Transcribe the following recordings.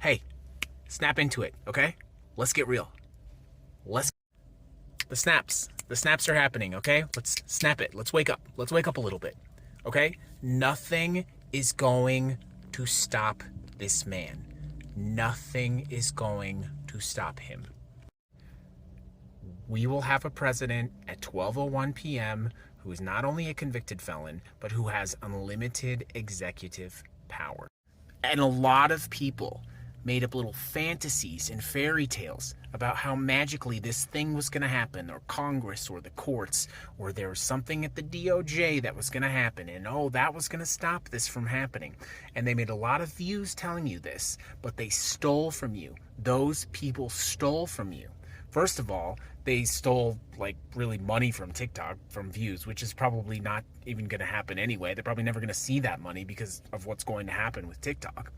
Hey, snap into it, okay? Let's get real. Let's the snaps are happening, okay? Let's snap it. Let's wake up. Let's wake up a little bit. Okay? Nothing is going to stop this man. Nothing is going to stop him. We will have a president at 12:01 p.m. who is not only a convicted felon, but who has unlimited executive power. And a lot of people made up little fantasies and fairy tales about how magically this thing was going to happen, or Congress, or the courts, or there was something at the DOJ that was going to happen, and oh, that was going to stop this from happening. And they made a lot of views telling you this, but they stole from you. Those people stole from you. First of all, they stole really money from TikTok, from views, which is probably not even going to happen anyway. They're probably never going to see that money because of what's going to happen with TikTok.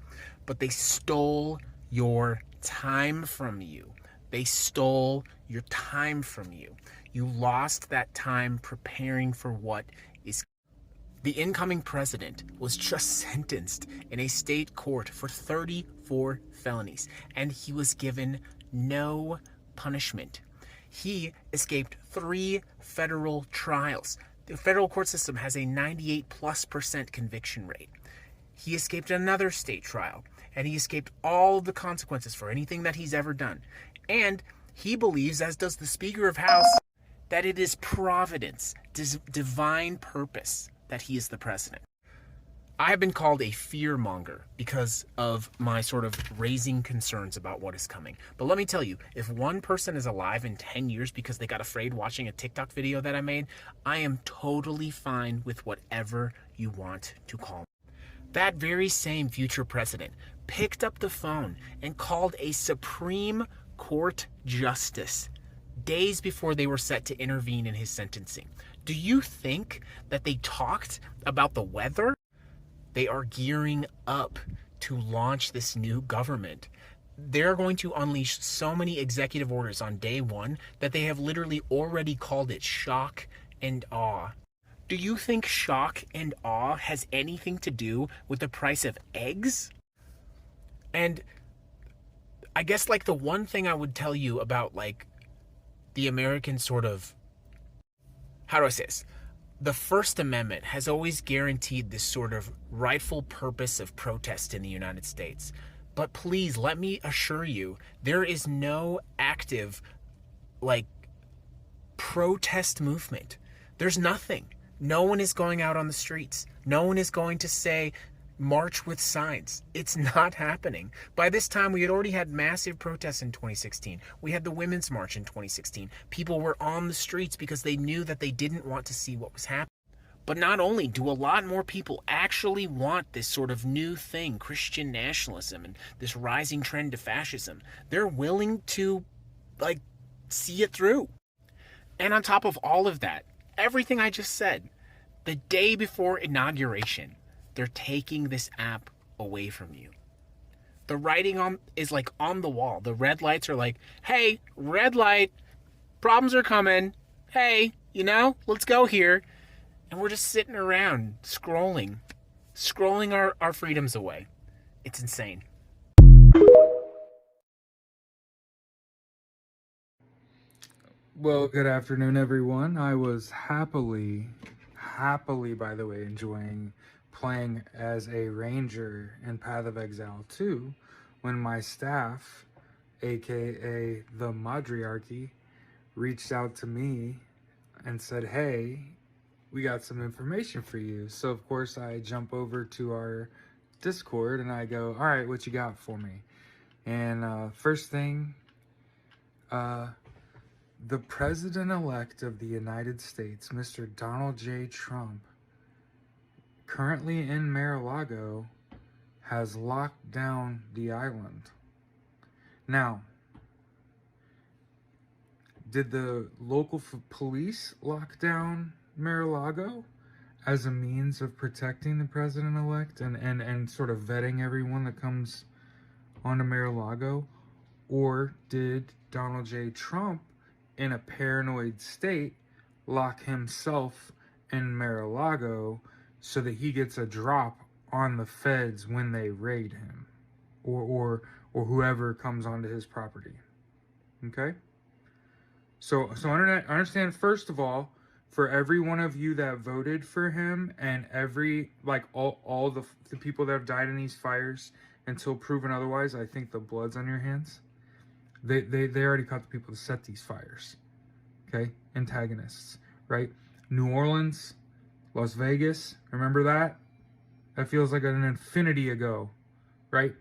But they stole your time from you. They stole your time from you. You lost that time preparing for what is. The incoming president was just sentenced in a state court for 34 felonies, and he was given no punishment. He escaped 3 federal trials. The federal court system has a 98+% conviction rate. He escaped another state trial, and he escaped all the consequences for anything that he's ever done. And he believes, as does the Speaker of House, that it is providence, divine purpose, that he is the president. I have been called a fearmonger because of my sort of raising concerns about what is coming. But let me tell you, if one person is alive in 10 years because they got afraid watching a TikTok video that I made, I am totally fine with whatever you want to call me. That very same future president picked up the phone and called a Supreme Court justice days before they were set to intervene in his sentencing. Do you think that they talked about the weather? They are gearing up to launch this new government. They're going to unleash so many executive orders on day one that they have literally already called it shock and awe. Do you think shock and awe has anything to do with the price of eggs? And I guess the one thing I would tell you about the American sort of, how do I say this? The First Amendment has always guaranteed this sort of rightful purpose of protest in the United States. But please, let me assure you, there is no active, protest movement. There's nothing. No one is going out on the streets. No one is going to say, march with signs. It's not happening. By this time, we had already had massive protests in 2016. We had the Women's March in 2016. People were on the streets because they knew that they didn't want to see what was happening. But not only do a lot more people actually want this sort of new thing, Christian nationalism and this rising trend to fascism, they're willing to, see it through. And on top of all of that, everything I just said, the day before inauguration, they're taking this app away from you. The writing is on the wall. The red lights are hey, red light, problems are coming. Hey, let's go here. And we're just sitting around scrolling our freedoms away. It's insane. Well, good afternoon, everyone. I was happily, by the way, enjoying playing as a ranger in Path of Exile 2 when my staff, aka the Matriarchy, reached out to me and said, hey, we got some information for you. So of course I jump over to our Discord and I go, all right, what you got for me? And first thing, the President-elect of the United States, Mr. Donald J. Trump, currently in Mar-a-Lago, has locked down the island. Now, did the local police lock down Mar-a-Lago as a means of protecting the president-elect and sort of vetting everyone that comes onto Mar-a-Lago? Or did Donald J. Trump, in a paranoid state, lock himself in Mar-a-Lago so that he gets a drop on the feds when they raid him? or whoever comes onto his property. Okay? So understand, first of all, for every one of you that voted for him, and all the people that have died in these fires until proven otherwise, I think the blood's on your hands. They already caught the people to set these fires. Okay? Antagonists, right? New Orleans, Las Vegas, remember that? That feels like an infinity ago, right?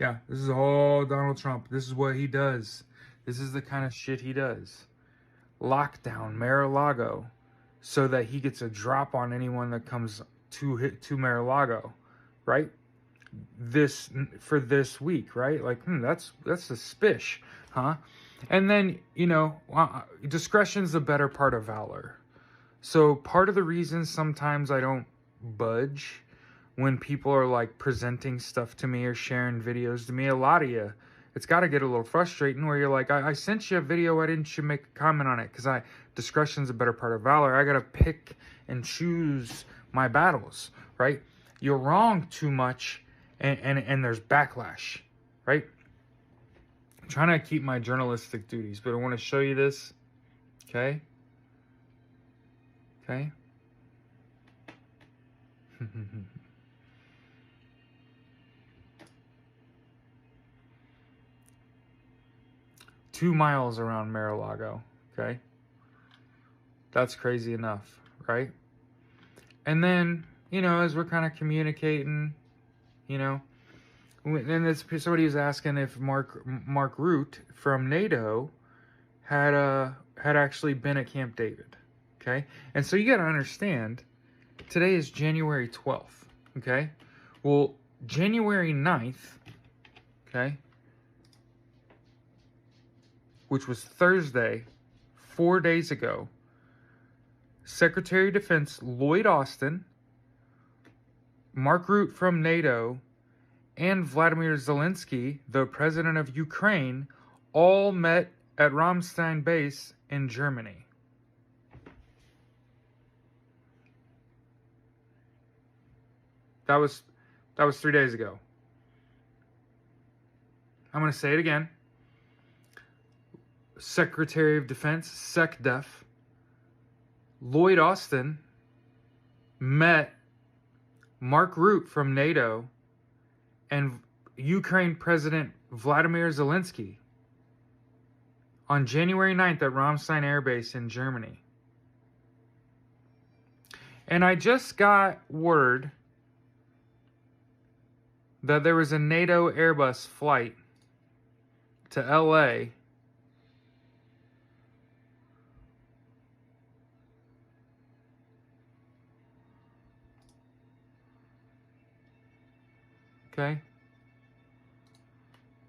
Yeah, this is all Donald Trump. This is what he does. This is the kind of shit he does. Lockdown Mar-a-Lago so that he gets a drop on anyone that comes to Mar-a-Lago, right? For this week, right? Like, that's suspicious, huh? And then, discretion's the better part of valor. So part of the reason sometimes I don't budge when people are like presenting stuff to me or sharing videos to me, a lot of you, it's got to get a little frustrating where you're like, I sent you a video, why didn't you make a comment on it? Because discretion's a better part of valor. I got to pick and choose my battles, right? You're wrong too much and there's backlash, right? I'm trying to keep my journalistic duties, but I want to show you this, okay? Okay? 2 miles around Mar-a-Lago, okay? That's crazy enough, right? And then, as we're kind of communicating, and somebody was asking if Mark Rutte from NATO had actually been at Camp David, okay? And so you got to understand, today is January 12th, okay? Well, January 9th, okay, which was Thursday, 4 days ago, Secretary of Defense Lloyd Austin, Mark Rutte from NATO, and Vladimir Zelensky, the president of Ukraine, all met at Ramstein base in Germany. That was 3 days ago. I'm going to say it again. Secretary of Defense, SecDef, Lloyd Austin met Mark Rutte from NATO and Ukraine President Vladimir Zelensky on January 9th at Ramstein Air Base in Germany. And I just got word that there was a NATO Airbus flight to LA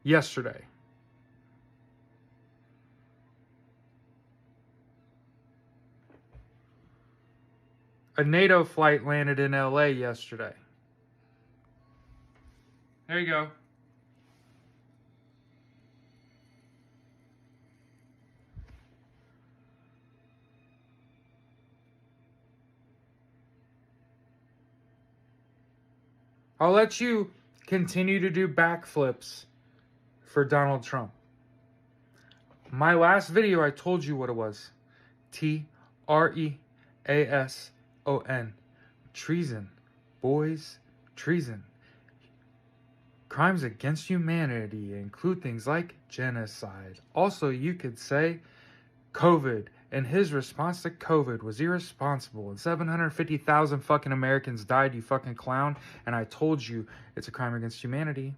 yesterday. A NATO flight landed in LA yesterday. There you go. I'll let you continue to do backflips for Donald Trump. My last video, I told you what it was. Treason. Treason. Boys, treason. Crimes against humanity include things like genocide. Also, you could say COVID and his response to COVID was irresponsible and 750,000 fucking Americans died, you fucking clown. And I told you it's a crime against humanity.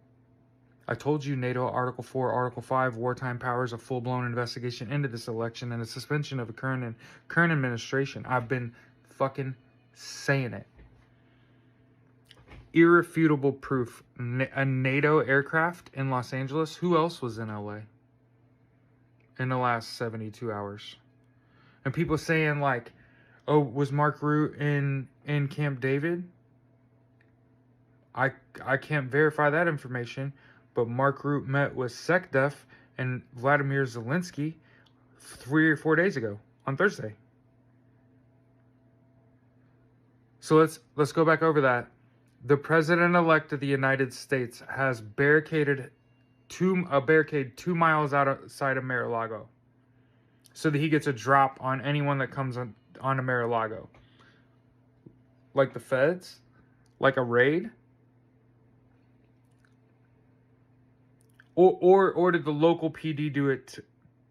I told you NATO Article 4, Article 5, wartime powers, a full-blown investigation into this election and a suspension of a current administration. I've been fucking saying it. Irrefutable proof. A NATO aircraft in Los Angeles. Who else was in LA in the last 72 hours? And people saying like, oh, was Mark Rutte in Camp David? I can't verify that information, but Mark Rutte met with SecDef and Vladimir Zelensky 3 or 4 days ago on Thursday. So let's go back over that. The president-elect of the United States has barricaded a barricade 2 miles outside of Mar-a-Lago, so that he gets a drop on anyone that comes onto Mar-a-Lago. Like the feds? Like a raid? Or did the local PD do it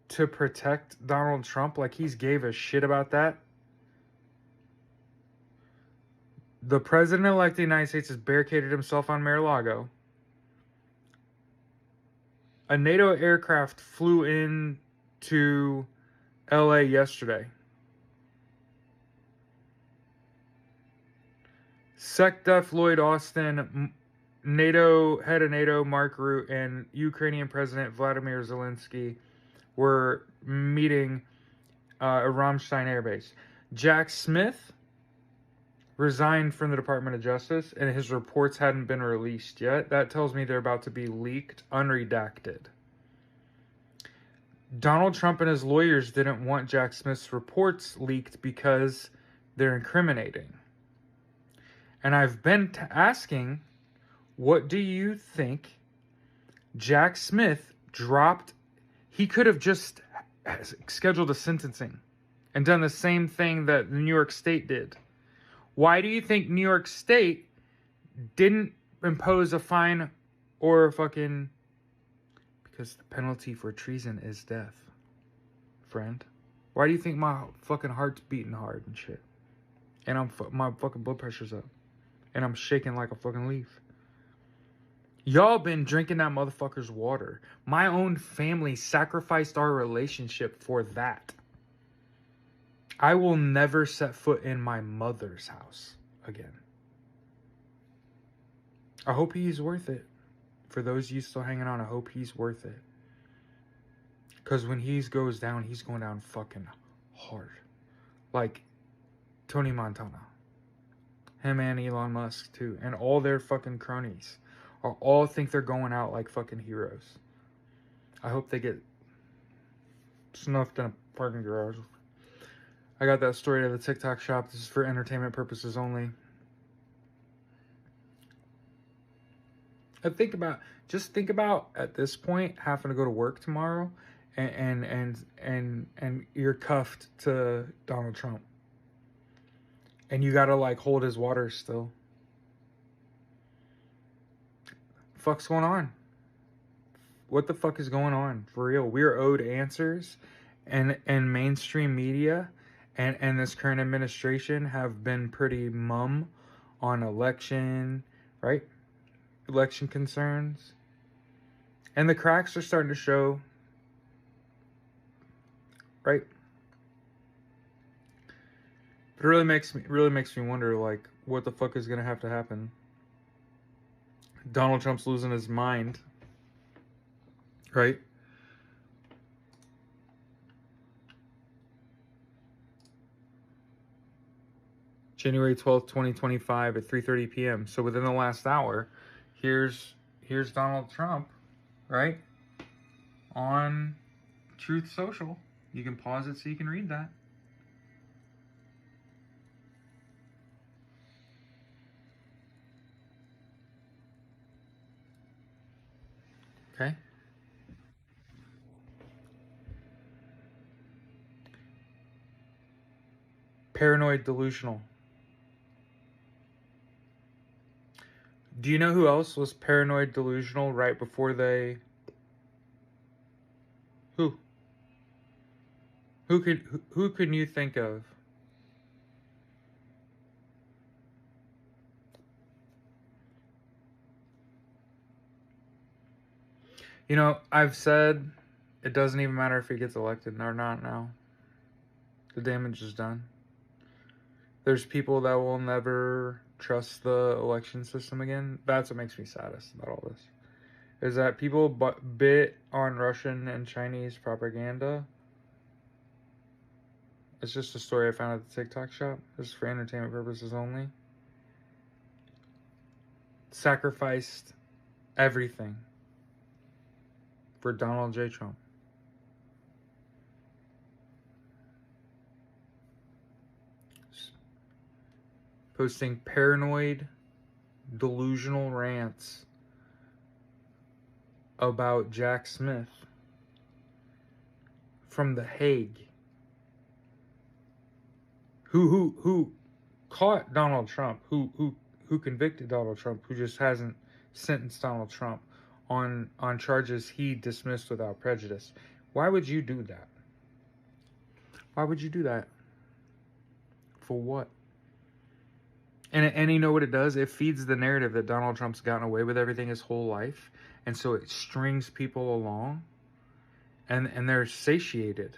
to protect Donald Trump? Like he's gave a shit about that? The president-elect of the United States has barricaded himself on Mar-a-Lago. A NATO aircraft flew in to LA yesterday. SecDef Lloyd Austin, head of NATO Mark Rutte, and Ukrainian President Vladimir Zelensky were meeting at Ramstein Air Base. Jack Smith resigned from the Department of Justice, and his reports hadn't been released yet. That tells me they're about to be leaked, unredacted. Donald Trump and his lawyers didn't want Jack Smith's reports leaked because they're incriminating. And I've been asking, what do you think Jack Smith dropped? He could have just scheduled a sentencing and done the same thing that New York State did. Why do you think New York State didn't impose a fine or a fucking... Because the penalty for treason is death, friend. Why do you think my fucking heart's beating hard and shit? And my fucking blood pressure's up. And I'm shaking like a fucking leaf. Y'all been drinking that motherfucker's water. My own family sacrificed our relationship for that. I will never set foot in my mother's house again. I hope he's worth it. For those of you still hanging on, I hope he's worth it. Because when he goes down, he's going down fucking hard. Like Tony Montana. Him and Elon Musk too. And all their fucking cronies all think they're going out like fucking heroes. I hope they get snuffed in a parking garage. I got that story to the TikTok shop. This is for entertainment purposes only. Think about at this point having to go to work tomorrow and you're cuffed to Donald Trump. And you gotta like hold his water still. Fuck's going on? What the fuck is going on? For real. We're owed answers, and mainstream media and this current administration have been pretty mum on election, right? Election concerns. And the cracks are starting to show, right? But it really makes me wonder, like, what the fuck is gonna have to happen? Donald Trump's losing his mind, right? January 12th, 2025 at 3:30 p.m. So within the last hour, here's Donald Trump, right? On Truth Social. You can pause it so you can read that. Okay? Paranoid delusional. Do you know who else was paranoid delusional right before they... Who? Who can you think of? You know, I've said it doesn't even matter if he gets elected or not now. The damage is done. There's people that will never trust the election system again. That's what makes me saddest about all this. Is that people bit on Russian and Chinese propaganda. It's just a story I found at the TikTok shop. This is for entertainment purposes only. Sacrificed everything for Donald J. Trump. Posting paranoid delusional rants about Jack Smith from The Hague, who caught Donald Trump, who convicted Donald Trump, who just hasn't sentenced Donald Trump on charges he dismissed without prejudice. Why would you do that? Why would you do that? For what? And you know what it does? It feeds the narrative that Donald Trump's gotten away with everything his whole life, and so it strings people along, and they're satiated,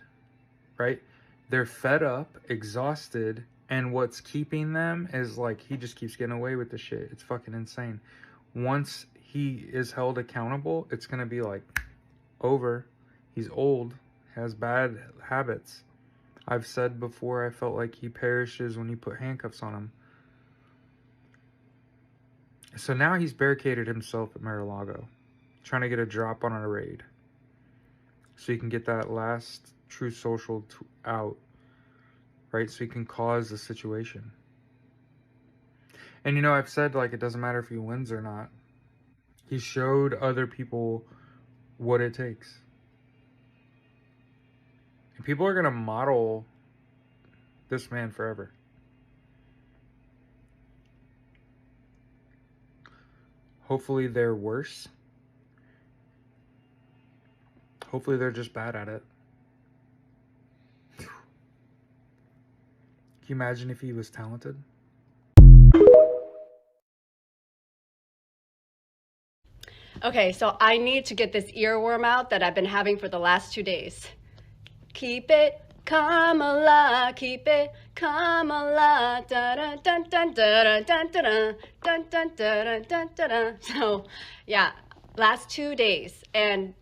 right? They're fed up, exhausted, and what's keeping them is like, he just keeps getting away with the shit. It's fucking insane. Once he is held accountable, it's gonna be like, over. He's old, has bad habits. I've said before, I felt like he perishes when you put handcuffs on him. So now he's barricaded himself at Mar-a-Lago, trying to get a drop on a raid, so he can get that last true social out, right? So he can cause the situation. And you know, I've said, like, it doesn't matter if he wins or not. He showed other people what it takes. And people are going to model this man forever. Hopefully they're worse. Hopefully they're just bad at it. Can you imagine if he was talented? Okay, so I need to get this earworm out that I've been having for the last 2 days. Keep it, Kamala, keep it, Kamala, da da dun dun da dun dun dun dun dun dun dun. So, yeah, last 2 days, and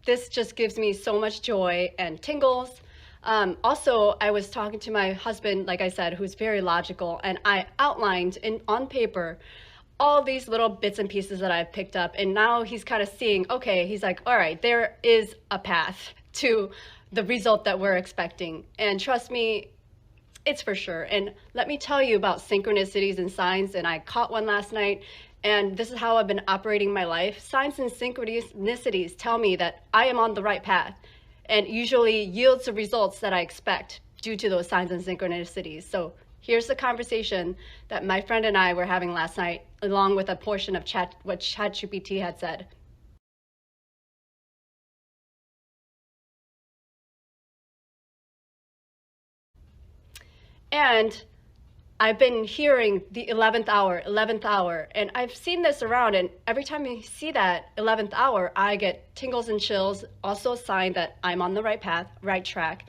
this just gives me so much joy and tingles. Also, I was talking to my husband, like I said, who's very logical, and I outlined on paper all these little bits and pieces that I've picked up, and now he's kind of seeing, okay, he's like, all right, there is a path to the result that we're expecting. And trust me, it's for sure. And let me tell you about synchronicities and signs, and I caught one last night, and this is how I've been operating my life. Signs and synchronicities tell me that I am on the right path, and usually yields the results that I expect due to those signs and synchronicities. So here's the conversation that my friend and I were having last night, along with a portion of what ChatGPT had said. And I've been hearing the 11th hour, and I've seen this around, and every time I see that 11th hour, I get tingles and chills, also a sign that I'm on the right path, right track.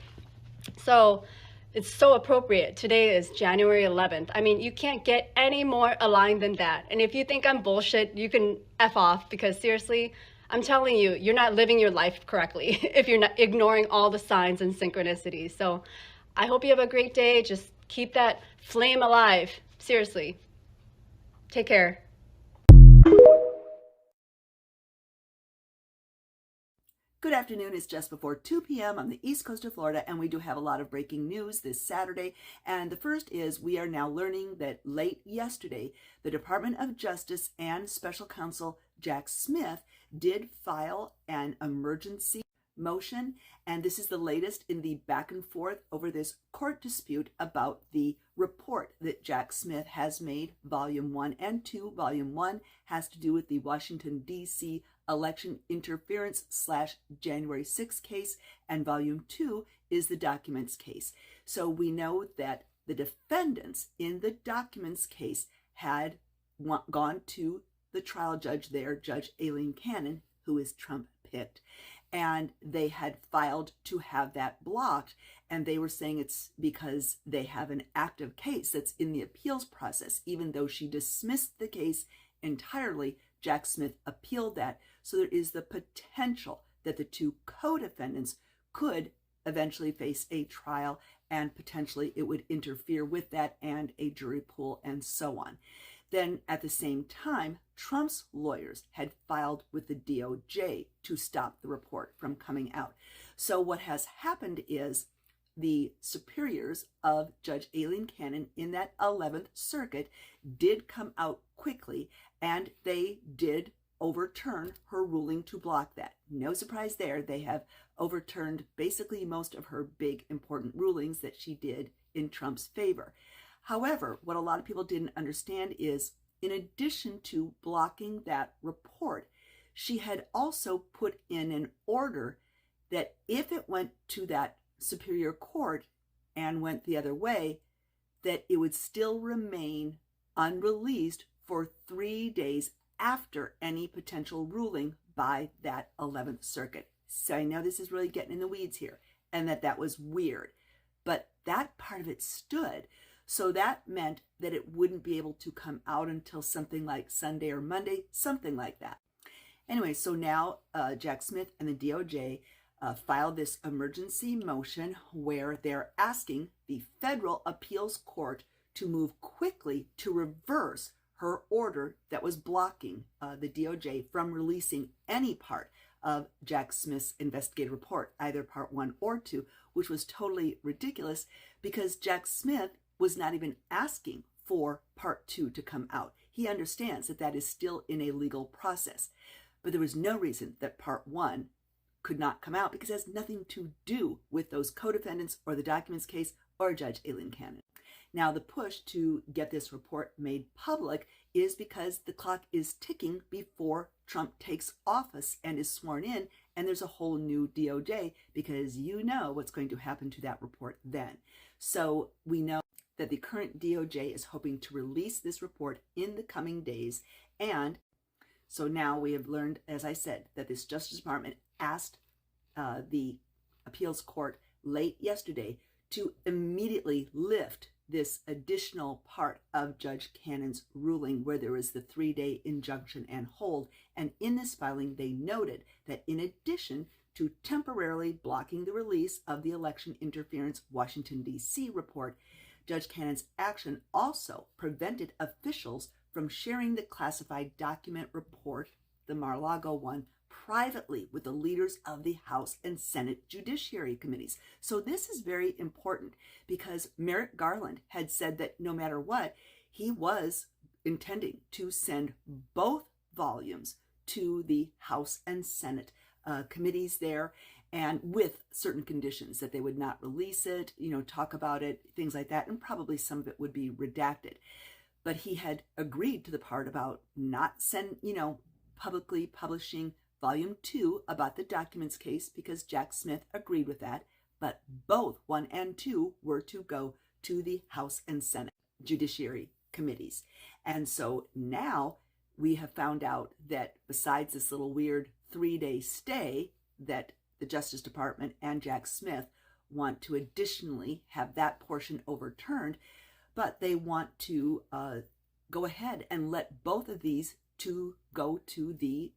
So it's so appropriate. Today is January 11th. I mean, you can't get any more aligned than that. And if you think I'm bullshit, you can F off, because seriously, I'm telling you, you're not living your life correctly if you're not ignoring all the signs and synchronicities. So I hope you have a great day. Just keep that flame alive. Seriously. Take care. Good afternoon. It's just before 2 p.m. on the east coast of Florida, and we do have a lot of breaking news this Saturday. And the first is, we are now learning that late yesterday, the Department of Justice and Special Counsel Jack Smith did file an emergency motion, and this is the latest in the back and forth over this court dispute about the report that Jack Smith has made, Volume 1 and 2. Volume 1 has to do with the Washington, D.C. election interference / January 6 case, and Volume 2 is the documents case. So we know that the defendants in the documents case had gone to the trial judge there, Judge Aileen Cannon, who is Trump picked, and they had filed to have that blocked, and they were saying it's because they have an active case that's in the appeals process. Even though she dismissed the case entirely, Jack Smith appealed that. So there is the potential that the two co-defendants could eventually face a trial, and potentially it would interfere with that and a jury pool and so on. Then at the same time, Trump's lawyers had filed with the DOJ to stop the report from coming out. So what has happened is the superiors of Judge Aileen Cannon in that 11th Circuit did come out quickly, and they did overturn her ruling to block that. No surprise there. They have overturned basically most of her big important rulings that she did in Trump's favor. However, what a lot of people didn't understand is, in addition to blocking that report, she had also put in an order that if it went to that superior court and went the other way, that it would still remain unreleased for 3 days after any potential ruling by that 11th Circuit. So I know this is really getting in the weeds here, and that was weird, but that part of it stood. So that meant that it wouldn't be able to come out until something like Sunday or Monday, something like that. Anyway, so now Jack Smith and the DOJ filed this emergency motion where they're asking the federal appeals court to move quickly to reverse her order that was blocking the DOJ from releasing any part of Jack Smith's investigative report, either part 1 or 2, which was totally ridiculous because Jack Smith was not even asking for part 2 to come out. He understands that that is still in a legal process, but there was no reason that part 1 could not come out because it has nothing to do with those co-defendants or the documents case or Judge Aileen Cannon. Now, the push to get this report made public is because the clock is ticking before Trump takes office and is sworn in, and there's a whole new DOJ because you know what's going to happen to that report then. So we know that the current DOJ is hoping to release this report in the coming days, and so now we have learned, as I said, that this Justice Department asked the appeals court late yesterday to immediately lift this additional part of Judge Cannon's ruling where there was the 3-day injunction and hold. And in this filing, they noted that in addition to temporarily blocking the release of the election interference Washington, D.C. report, Judge Cannon's action also prevented officials from sharing the classified document report, the Mar-a-Lago one, privately with the leaders of the House and Senate Judiciary Committees. So this is very important because Merrick Garland had said that no matter what, he was intending to send both volumes to the House and Senate committees there, and with certain conditions that they would not release it, talk about it, things like that, and probably some of it would be redacted. But he had agreed to the part about not publicly publishing Volume 2 about the documents case because Jack Smith agreed with that, but both 1 and 2 were to go to the House and Senate Judiciary Committees. And so now we have found out that besides this little weird 3-day stay that the Justice Department and Jack Smith want to additionally have that portion overturned, but they want to go ahead and let both of these two go to the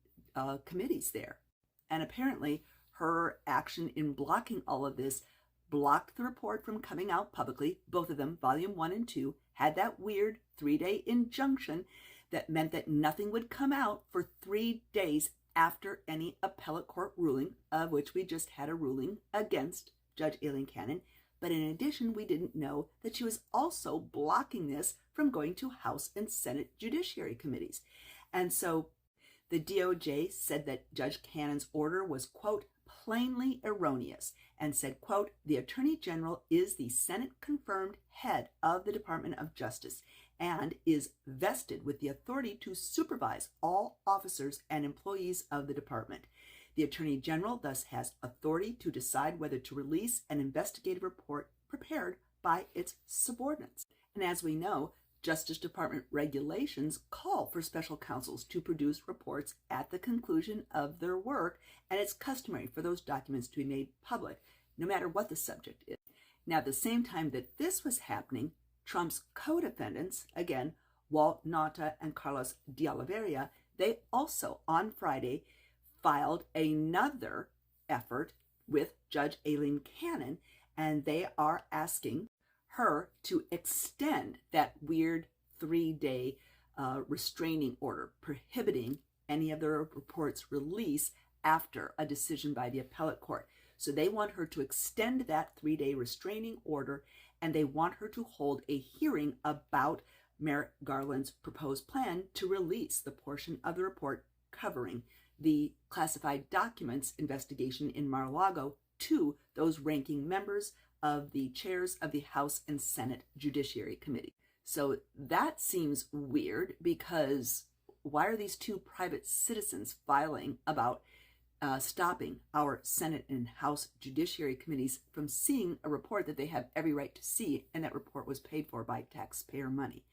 committees there. And apparently her action in blocking all of this blocked the report from coming out publicly. Both of them, Volume 1 and 2, had that weird 3-day injunction that meant that nothing would come out for 3 days after any appellate court ruling, of which we just had a ruling against Judge Aileen Cannon. But in addition, we didn't know that she was also blocking this from going to House and Senate Judiciary Committees. And so the DOJ said that Judge Cannon's order was, quote, plainly erroneous, and said, quote, the Attorney General is the Senate-confirmed head of the Department of Justice and is vested with the authority to supervise all officers and employees of the department. The Attorney General thus has authority to decide whether to release an investigative report prepared by its subordinates. And as we know, Justice Department regulations call for special counsels to produce reports at the conclusion of their work, and it's customary for those documents to be made public, no matter what the subject is. Now, at the same time that this was happening, Trump's co-defendants, again, Walt Nauta and Carlos de Oliveira, they also, on Friday, filed another effort with Judge Aileen Cannon, and they are asking her to extend that weird 3-day restraining order prohibiting any of their reports release after a decision by the appellate court. So they want her to extend that 3-day restraining order, and they want her to hold a hearing about Merrick Garland's proposed plan to release the portion of the report covering the classified documents investigation in Mar-a-Lago to those ranking members of the chairs of the House and Senate Judiciary Committee. So that seems weird, because why are these two private citizens filing about stopping our Senate and House Judiciary Committees from seeing a report that they have every right to see, and that report was paid for by taxpayer money?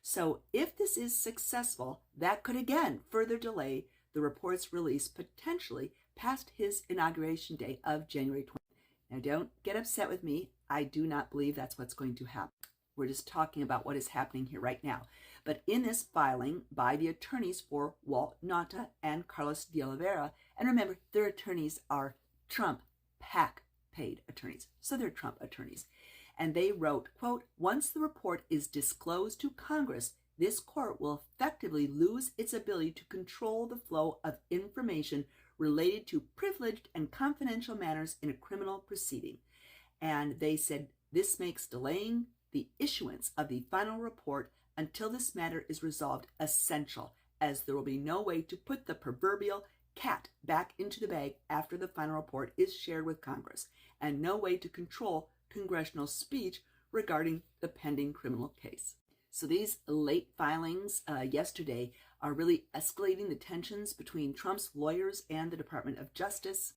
So if this is successful, that could again further delay the report's release, potentially past his inauguration day of January 20th. Now, don't get upset with me. I do not believe that's what's going to happen. We're just talking about what is happening here right now. But in this filing by the attorneys for Walt Nauta and Carlos de Oliveira, and remember, their attorneys are Trump PAC paid attorneys, so they're Trump attorneys. And they wrote, quote, "Once the report is disclosed to Congress, this court will effectively lose its ability to control the flow of information related to privileged and confidential matters in a criminal proceeding." And they said this makes delaying the issuance of the final report until this matter is resolved essential, as there will be no way to put the proverbial cat back into the bag after the final report is shared with Congress, and no way to control congressional speech regarding the pending criminal case. So these late filings yesterday are really escalating the tensions between Trump's lawyers and the Department of Justice.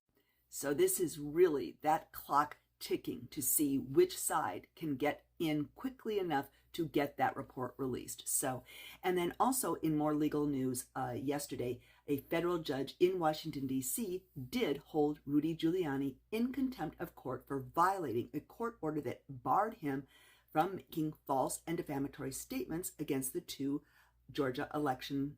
So this is really that clock ticking to see which side can get in quickly enough to get that report released. So, and then also in more legal news, yesterday, a federal judge in Washington, D.C. did hold Rudy Giuliani in contempt of court for violating a court order that barred him from making false and defamatory statements against the two Georgia election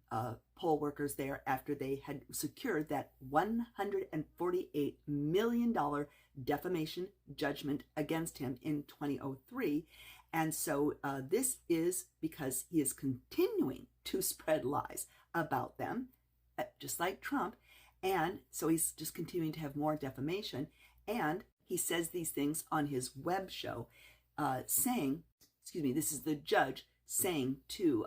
poll workers there after they had secured that $148 million defamation judgment against him in 2003. And so this is because he is continuing to spread lies about them, just like Trump. And so he's just continuing to have more defamation. And he says these things on his web show, saying, this is the judge saying to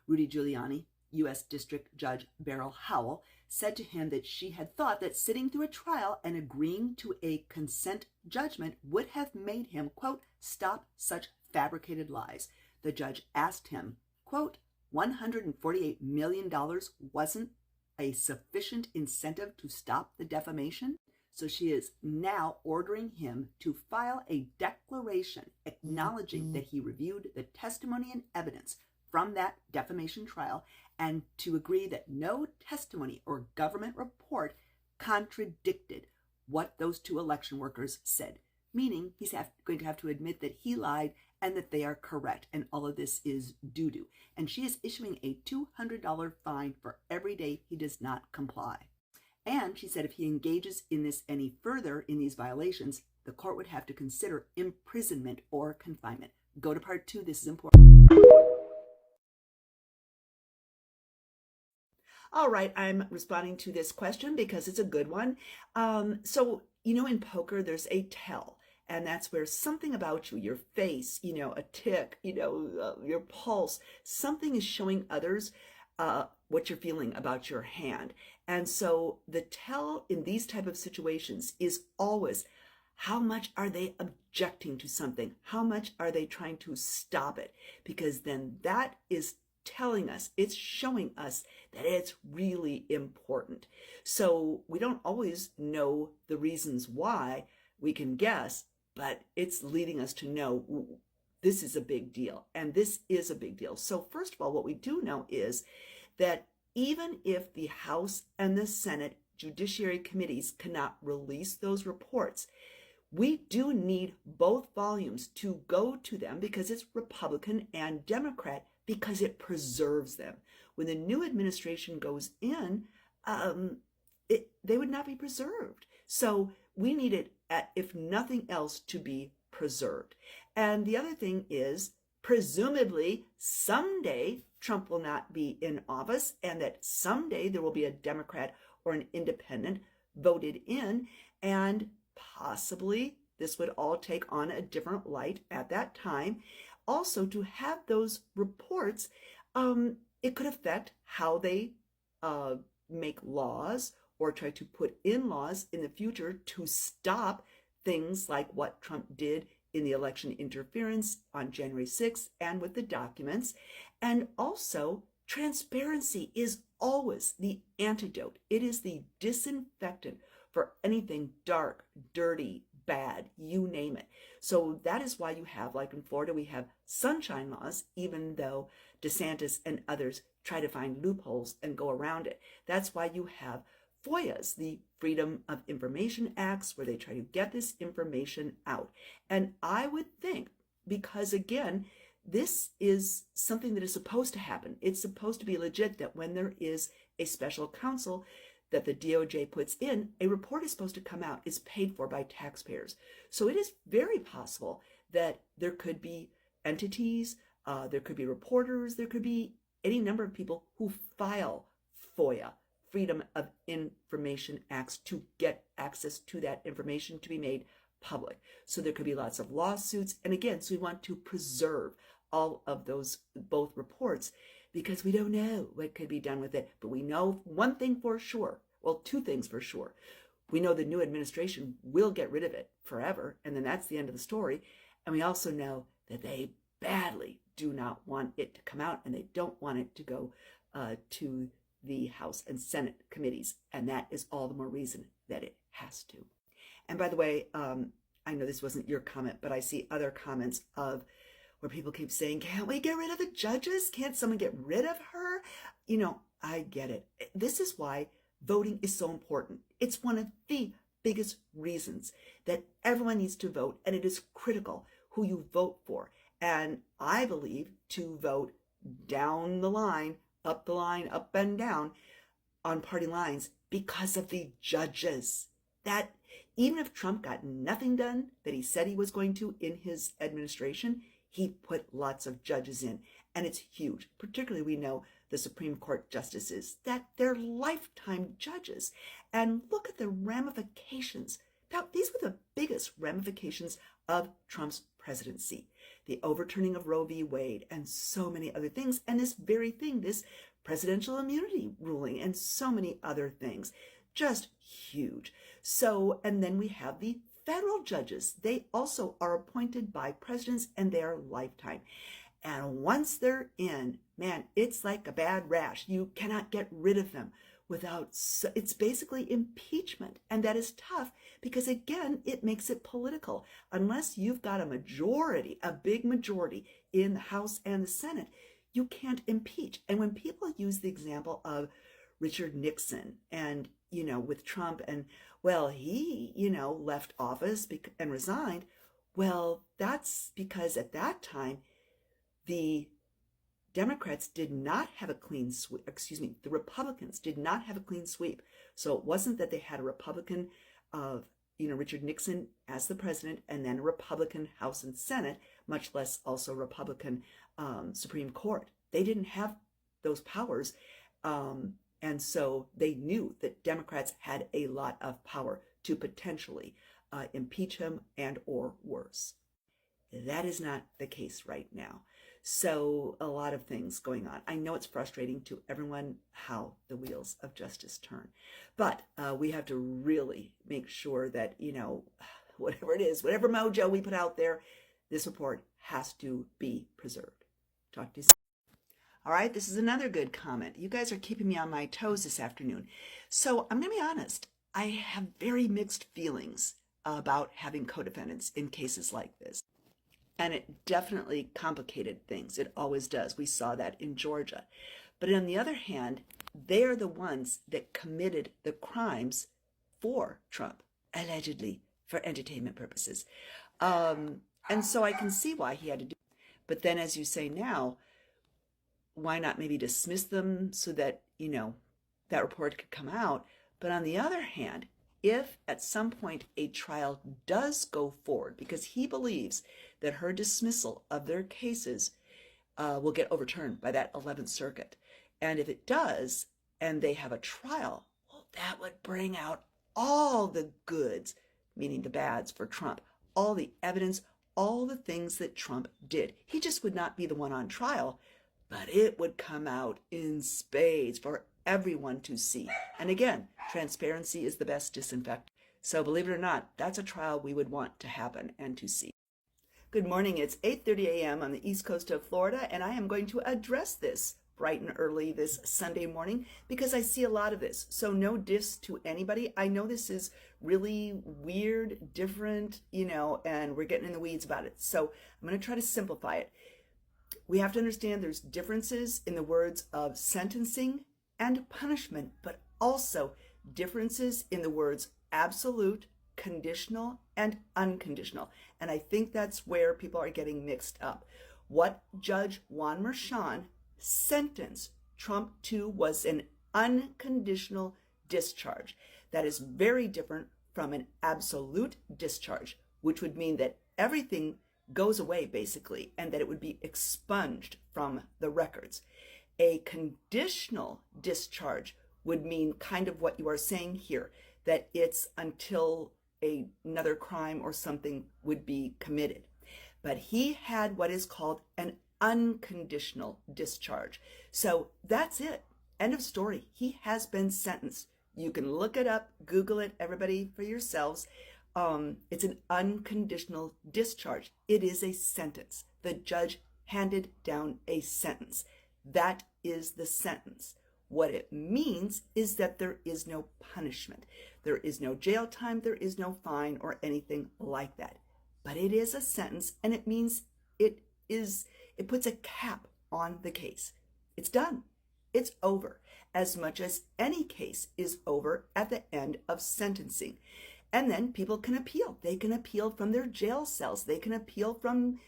Rudy Giuliani, U.S. District Judge Beryl Howell, said to him that she had thought that sitting through a trial and agreeing to a consent judgment would have made him, quote, stop such fabricated lies. The judge asked him, quote, $148 million wasn't a sufficient incentive to stop the defamation? So she is now ordering him to file a declaration acknowledging that he reviewed the testimony and evidence from that defamation trial, and to agree that no testimony or government report contradicted what those two election workers said, meaning he's going to have to admit that he lied and that they are correct, and all of this is doo-doo. And she is issuing a $200 fine for every day he does not comply. And she said if he engages in this any further in these violations, the court would have to consider imprisonment or confinement. Go to part 2. This is important. All right, I'm responding to this question because it's a good one. So, in poker, there's a tell, and that's where something about you, your face, a tick, your pulse, something is showing others what you're feeling about your hand. And so the tell in these type of situations is always, how much are they objecting to something? How much are they trying to stop it? Because then that is telling us, it's showing us that it's really important. So we don't always know the reasons why. We can guess, but it's leading us to know this is a big deal, and this is a big deal. So first of all, what we do know is that even if the House and the Senate Judiciary Committees cannot release those reports, we do need both volumes to go to them, because it's Republican and Democrat, because it preserves them. When the new administration goes in, they would not be preserved. So we need it, if nothing else, to be preserved. And the other thing is, presumably someday Trump will not be in office, and that someday there will be a Democrat or an independent voted in, and possibly this would all take on a different light at that time. Also, to have those reports, it could affect how they make laws or try to put in laws in the future to stop things like what Trump did in the election interference on January 6th and with the documents. And also, transparency is always the antidote. It is the disinfectant for anything dark, dirty, bad, you name it. So that is why you have, like in Florida, we have sunshine laws, even though DeSantis and others try to find loopholes and go around it. That's why you have FOIAs, the Freedom of Information Acts, where they try to get this information out. And I would think, because again, this is something that is supposed to happen. It's supposed to be legit that when there is a special counsel that the DOJ puts in, a report is supposed to come out. It's paid for by taxpayers. So it is very possible that there could be entities, there could be reporters, there could be any number of people who file FOIA, Freedom of Information Acts, to get access to that information to be made public. So there could be lots of lawsuits. And again, so we want to preserve all of those, both reports, because we don't know what could be done with it. But we know one thing for sure, well, two things for sure. We know the new administration will get rid of it forever, and then that's the end of the story. And we also know that they badly do not want it to come out, and they don't want it to go to the House and Senate committees. And that is all the more reason that it has to. And by the way, I know this wasn't your comment, but I see other comments of where people keep saying, can't we get rid of the judges? Can't someone get rid of her? You know, I get it. This is why voting is so important. It's one of the biggest reasons that everyone needs to vote, and it is critical who you vote for. And I believe to vote down the line, up and down on party lines because of the judges. That even if Trump got nothing done that he said he was going to in his administration, he put lots of judges in, and it's huge. Particularly, we know the Supreme Court justices, that they're lifetime judges. And look at the ramifications. Now, these were the biggest ramifications of Trump's presidency. The overturning of Roe v. Wade and so many other things. And this very thing, this presidential immunity ruling and so many other things. Just huge. So, and then we have the federal judges. They also are appointed by presidents, and they are lifetime. And once they're in, man, it's like a bad rash. You cannot get rid of them without, it's basically impeachment. And that is tough because, again, it makes it political. Unless you've got a majority, a big majority in the House and the Senate, you can't impeach. And when people use the example of Richard Nixon and, you know, with Trump and, well, he, you know, left office and resigned. Well, that's because at that time, the Democrats did not have a clean sweep, the Republicans did not have a clean sweep. So it wasn't that they had a Republican of, you know, Richard Nixon as the president and then a Republican House and Senate, much less also Republican Supreme Court. They didn't have those powers. And so they knew that Democrats had a lot of power to potentially impeach him and or worse. That is not the case right now. So a lot of things going on. I know it's frustrating to everyone how the wheels of justice turn, but we have to really make sure that, you know, whatever it is, whatever mojo we put out there, this report has to be preserved. Talk to you soon. All right, this is another good comment. You guys are keeping me on my toes this afternoon. So I'm going to be honest. I have very mixed feelings about having co-defendants in cases like this. And it definitely complicated things. It always does. We saw that in Georgia. But on the other hand, they're the ones that committed the crimes for Trump, allegedly, for entertainment purposes. And so I can see why he had to do it. But then, as you say now, why not maybe dismiss them so that, you know, that report could come out? But on the other hand, if at some point a trial does go forward, because he believes that her dismissal of their cases will get overturned by that 11th Circuit. And if it does, and they have a trial, well, that would bring out all the goods. meaning the bads for Trump, all the evidence, all the things that Trump did. He just would not be the one on trial, but it would come out in spades for everyone to see. And again, transparency is the best disinfectant. So believe it or not, that's a trial we would want to happen and to see. Good morning. It's 8:30 a.m. on the east coast of Florida, and I am going to address this bright and early this Sunday morning because I see a lot of this. So no diss to anybody. I know this is really weird, different, and we're getting in the weeds about it. So I'm going to try to simplify it. We have to understand there's differences in the words of sentencing and punishment, but also differences in the words absolute, conditional, and unconditional. And I think that's where people are getting mixed up. What Judge Juan Merchan sentenced Trump to was an unconditional discharge. That is very different from an absolute discharge, which would mean that everything goes away basically, and that it would be expunged from the records. A conditional discharge would mean kind of what you are saying here, that it's until another crime or something would be committed. But he had what is called an unconditional discharge. So that's it. End of story. He has been sentenced. You can look it up, Google it, everybody, for yourselves. It's an unconditional discharge. It is a sentence. The judge handed down a sentence. That is the sentence. What it means is that there is no punishment. There is no jail time. There is no fine or anything like that. But it is a sentence, and it means it puts a cap on the case. It's done. It's over. As much as any case is over at the end of sentencing. And then people can appeal. They can appeal from their jail cells. They can appeal from,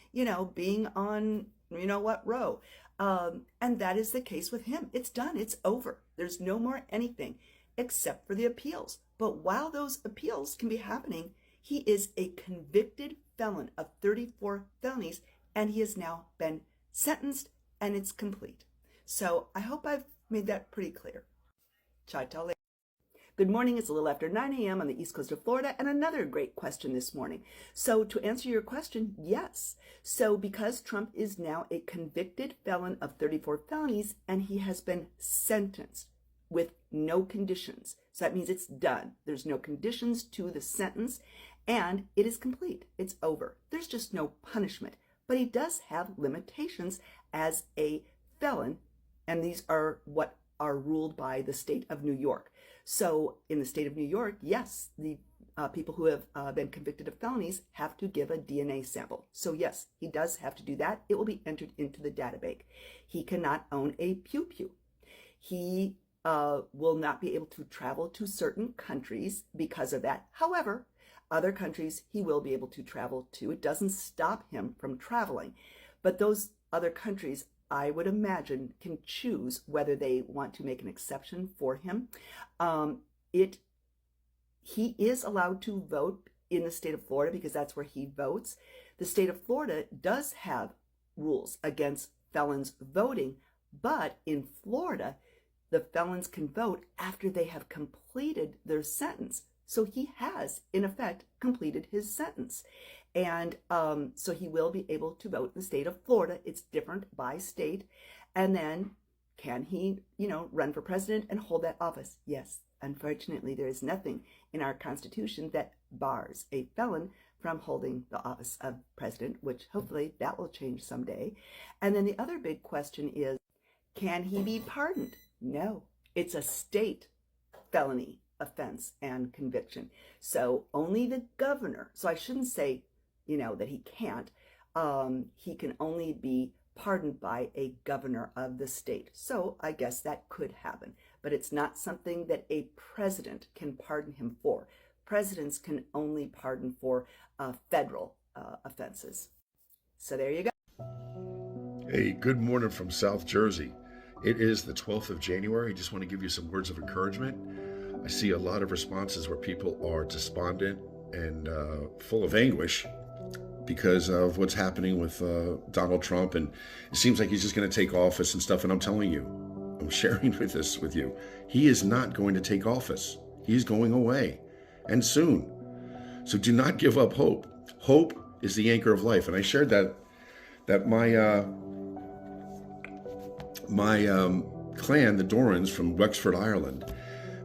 being on, what row. And that is the case with him. It's done. It's over. There's no more anything except for the appeals. But while those appeals can be happening, he is a convicted felon of 34 felonies, and he has now been sentenced, and it's complete. So I hope I've made that pretty clear. Chat till later. Good morning. It's a little after 9 a.m. on the east coast of Florida, and another great question this morning. So to answer your question, yes. So because Trump is now a convicted felon of 34 felonies, and he has been sentenced with no conditions. So that means it's done. There's no conditions to the sentence, and it is complete. It's over. There's just no punishment. But he does have limitations as a felon, and these are what are ruled by the state of New York. So in the state of New York, yes, the people who have been convicted of felonies have to give a DNA sample. So yes, he does have to do that. It will be entered into the databank. He cannot own a pew-pew. He will not be able to travel to certain countries because of that. However, other countries he will be able to travel to. It doesn't stop him from traveling. But those other countries, I would imagine, can choose whether they want to make an exception for him. He is allowed to vote in the state of Florida because that's where he votes. The state of Florida does have rules against felons voting, but in Florida, the felons can vote after they have completed their sentence. So he has, in effect, completed his sentence. And so he will be able to vote in the state of Florida. It's different by state. And then can he, run for president and hold that office? Yes. Unfortunately, there is nothing in our Constitution that bars a felon from holding the office of president, which hopefully that will change someday. And then the other big question is, can he be pardoned? No. It's a state felony offense and conviction. So only the governor, so I shouldn't say, that he can't, he can only be pardoned by a governor of the state. So I guess that could happen, but it's not something that a president can pardon him for. Presidents can only pardon for federal offenses. So there you go. Hey, good morning from South Jersey. It is the 12th of January. I just want to give you some words of encouragement. I see a lot of responses where people are despondent and full of anguish because of what's happening with Donald Trump. And it seems like he's just going to take office and stuff. And I'm telling you, I'm sharing this with you. He is not going to take office. He's going away, and soon. So do not give up hope. Hope is the anchor of life. And I shared that my clan, the Dorans from Wexford, Ireland,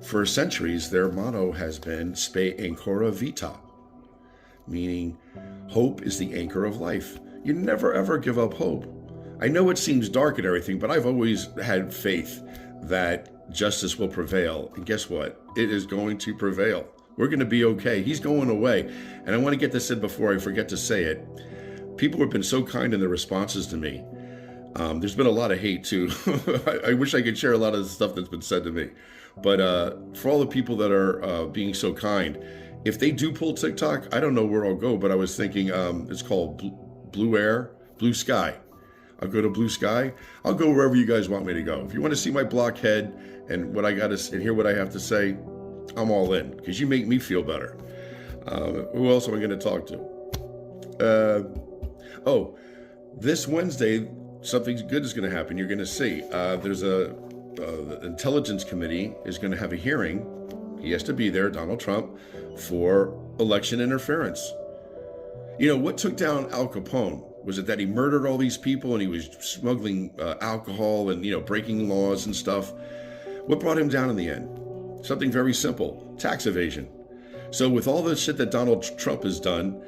for centuries, their motto has been Spe Ancora Vita, meaning hope is the anchor of life. You never, ever give up hope. I know it seems dark and everything, but I've always had faith that justice will prevail. And guess what? It is going to prevail. We're going to be okay. He's going away. And I want to get this in before I forget to say it. People have been so kind in their responses to me. There's been a lot of hate too. I wish I could share a lot of the stuff that's been said to me. But for all the people that are being so kind, if they do pull TikTok, I don't know where I'll go, but I was thinking it's called Blue Sky. I'll go to Blue Sky. I'll go wherever you guys want me to go. If you want to see my blockhead and what I got to and hear what I have to say, I'm all in because you make me feel better. Who else am I going to talk to? This Wednesday, something good is going to happen. You're going to see. There's the Intelligence Committee is going to have a hearing. He has to be there, Donald Trump, for election interference. You know, what took down Al Capone? Was it that he murdered all these people and he was smuggling alcohol and, breaking laws and stuff? What brought him down in the end? Something very simple, tax evasion. So with all the shit that Donald Trump has done,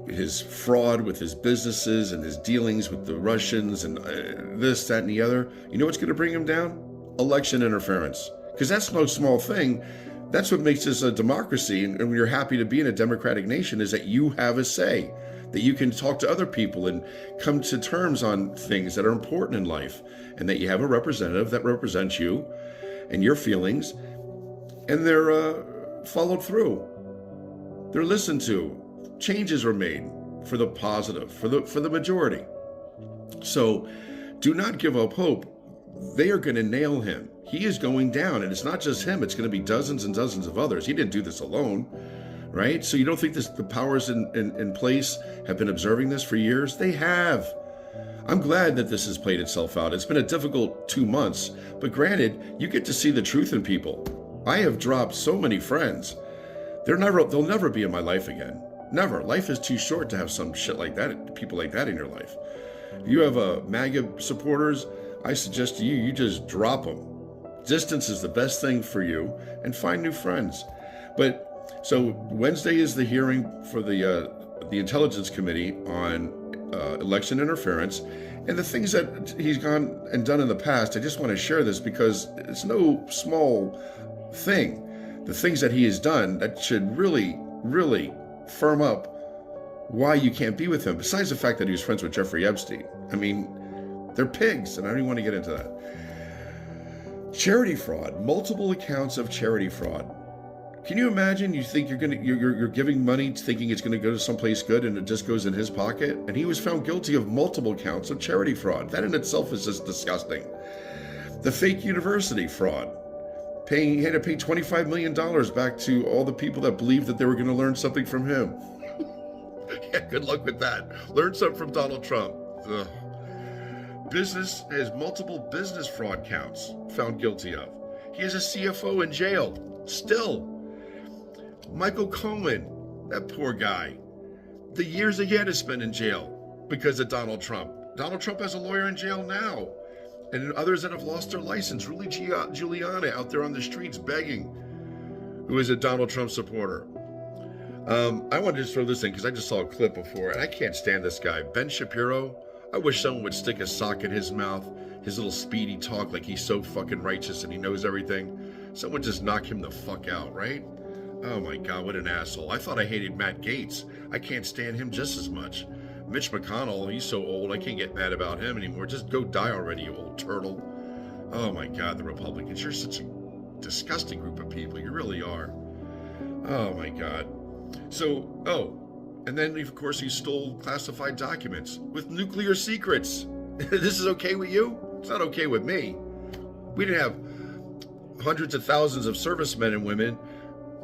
his fraud with his businesses and his dealings with the Russians and this, that, and the other, you know what's going to bring him down? Election interference. Because that's no small thing. That's what makes this a democracy. And when you're happy to be in a democratic nation is that you have a say, that you can talk to other people and come to terms on things that are important in life, and that you have a representative that represents you and your feelings, and they're followed through. They're listened to. Changes are made for the positive, for the majority. So do not give up hope. They are going to nail him. He is going down, and it's not just him. It's going to be dozens and dozens of others. He didn't do this alone, right? So you don't think the powers in place have been observing this for years? They have. I'm glad that this has played itself out. It's been a difficult 2 months, but granted, you get to see the truth in people. I have dropped so many friends. They'll never be in my life again. Never. Life is too short to have some shit like that, people like that in your life. If you have MAGA supporters, I suggest to you, you just drop them. Distance is the best thing for you, and find new friends. But so Wednesday is the hearing for the Intelligence Committee on election interference, and the things that he's gone and done in the past. I just want to share this because it's no small thing. The things that he has done that should really, really firm up why you can't be with him. Besides the fact that he was friends with Jeffrey Epstein. I mean, they're pigs, and I don't even want to get into that. Charity fraud, multiple accounts of charity fraud. Can you imagine? You think you're giving money thinking it's going to go to someplace good, and it just goes in his pocket? And he was found guilty of multiple counts of charity fraud. That in itself is just disgusting. The fake university fraud. He had to pay $25 million back to all the people that believed that they were going to learn something from him. Yeah, good luck with that. Learn something from Donald Trump. Ugh. Business has multiple business fraud counts found guilty of. He has a CFO in jail still. Michael Cohen, that poor guy, the years that he had to spend in jail because of Donald Trump. Donald Trump has a lawyer in jail now, and others that have lost their license. Rudy Giuliani out there on the streets begging, who is a Donald Trump supporter. I wanted to just throw this in because I just saw a clip before, and I can't stand this guy, Ben Shapiro. I wish someone would stick a sock in his mouth, his little speedy talk like he's so fucking righteous and he knows everything. Someone just knock him the fuck out, right? Oh my God, what an asshole. I thought I hated Matt Gaetz. I can't stand him just as much. Mitch McConnell, he's so old, I can't get mad about him anymore. Just go die already, you old turtle. Oh my God, the Republicans, you're such a disgusting group of people. You really are. Oh my God. So, and then, of course, he stole classified documents with nuclear secrets. This is okay with you? It's not okay with me. We didn't have hundreds of thousands of servicemen and women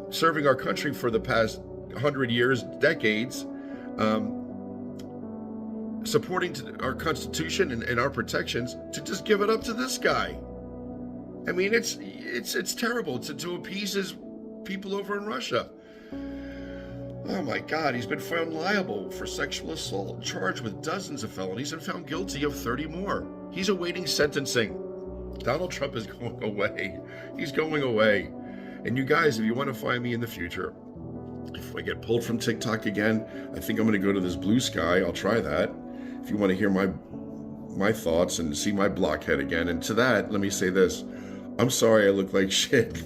serving our country for the past 100 years, decades, supporting our Constitution and our protections, to just give it up to this guy. I mean, it's terrible to appease his people over in Russia. Oh my God, he's been found liable for sexual assault, charged with dozens of felonies, and found guilty of 30 more. He's awaiting sentencing. Donald Trump is going away. He's going away. And you guys, if you want to find me in the future, if I get pulled from TikTok again, I think I'm going to go to this Blue Sky. I'll try that. If you want to hear my thoughts and see my blockhead again. And to that, let me say this. I'm sorry I look like shit.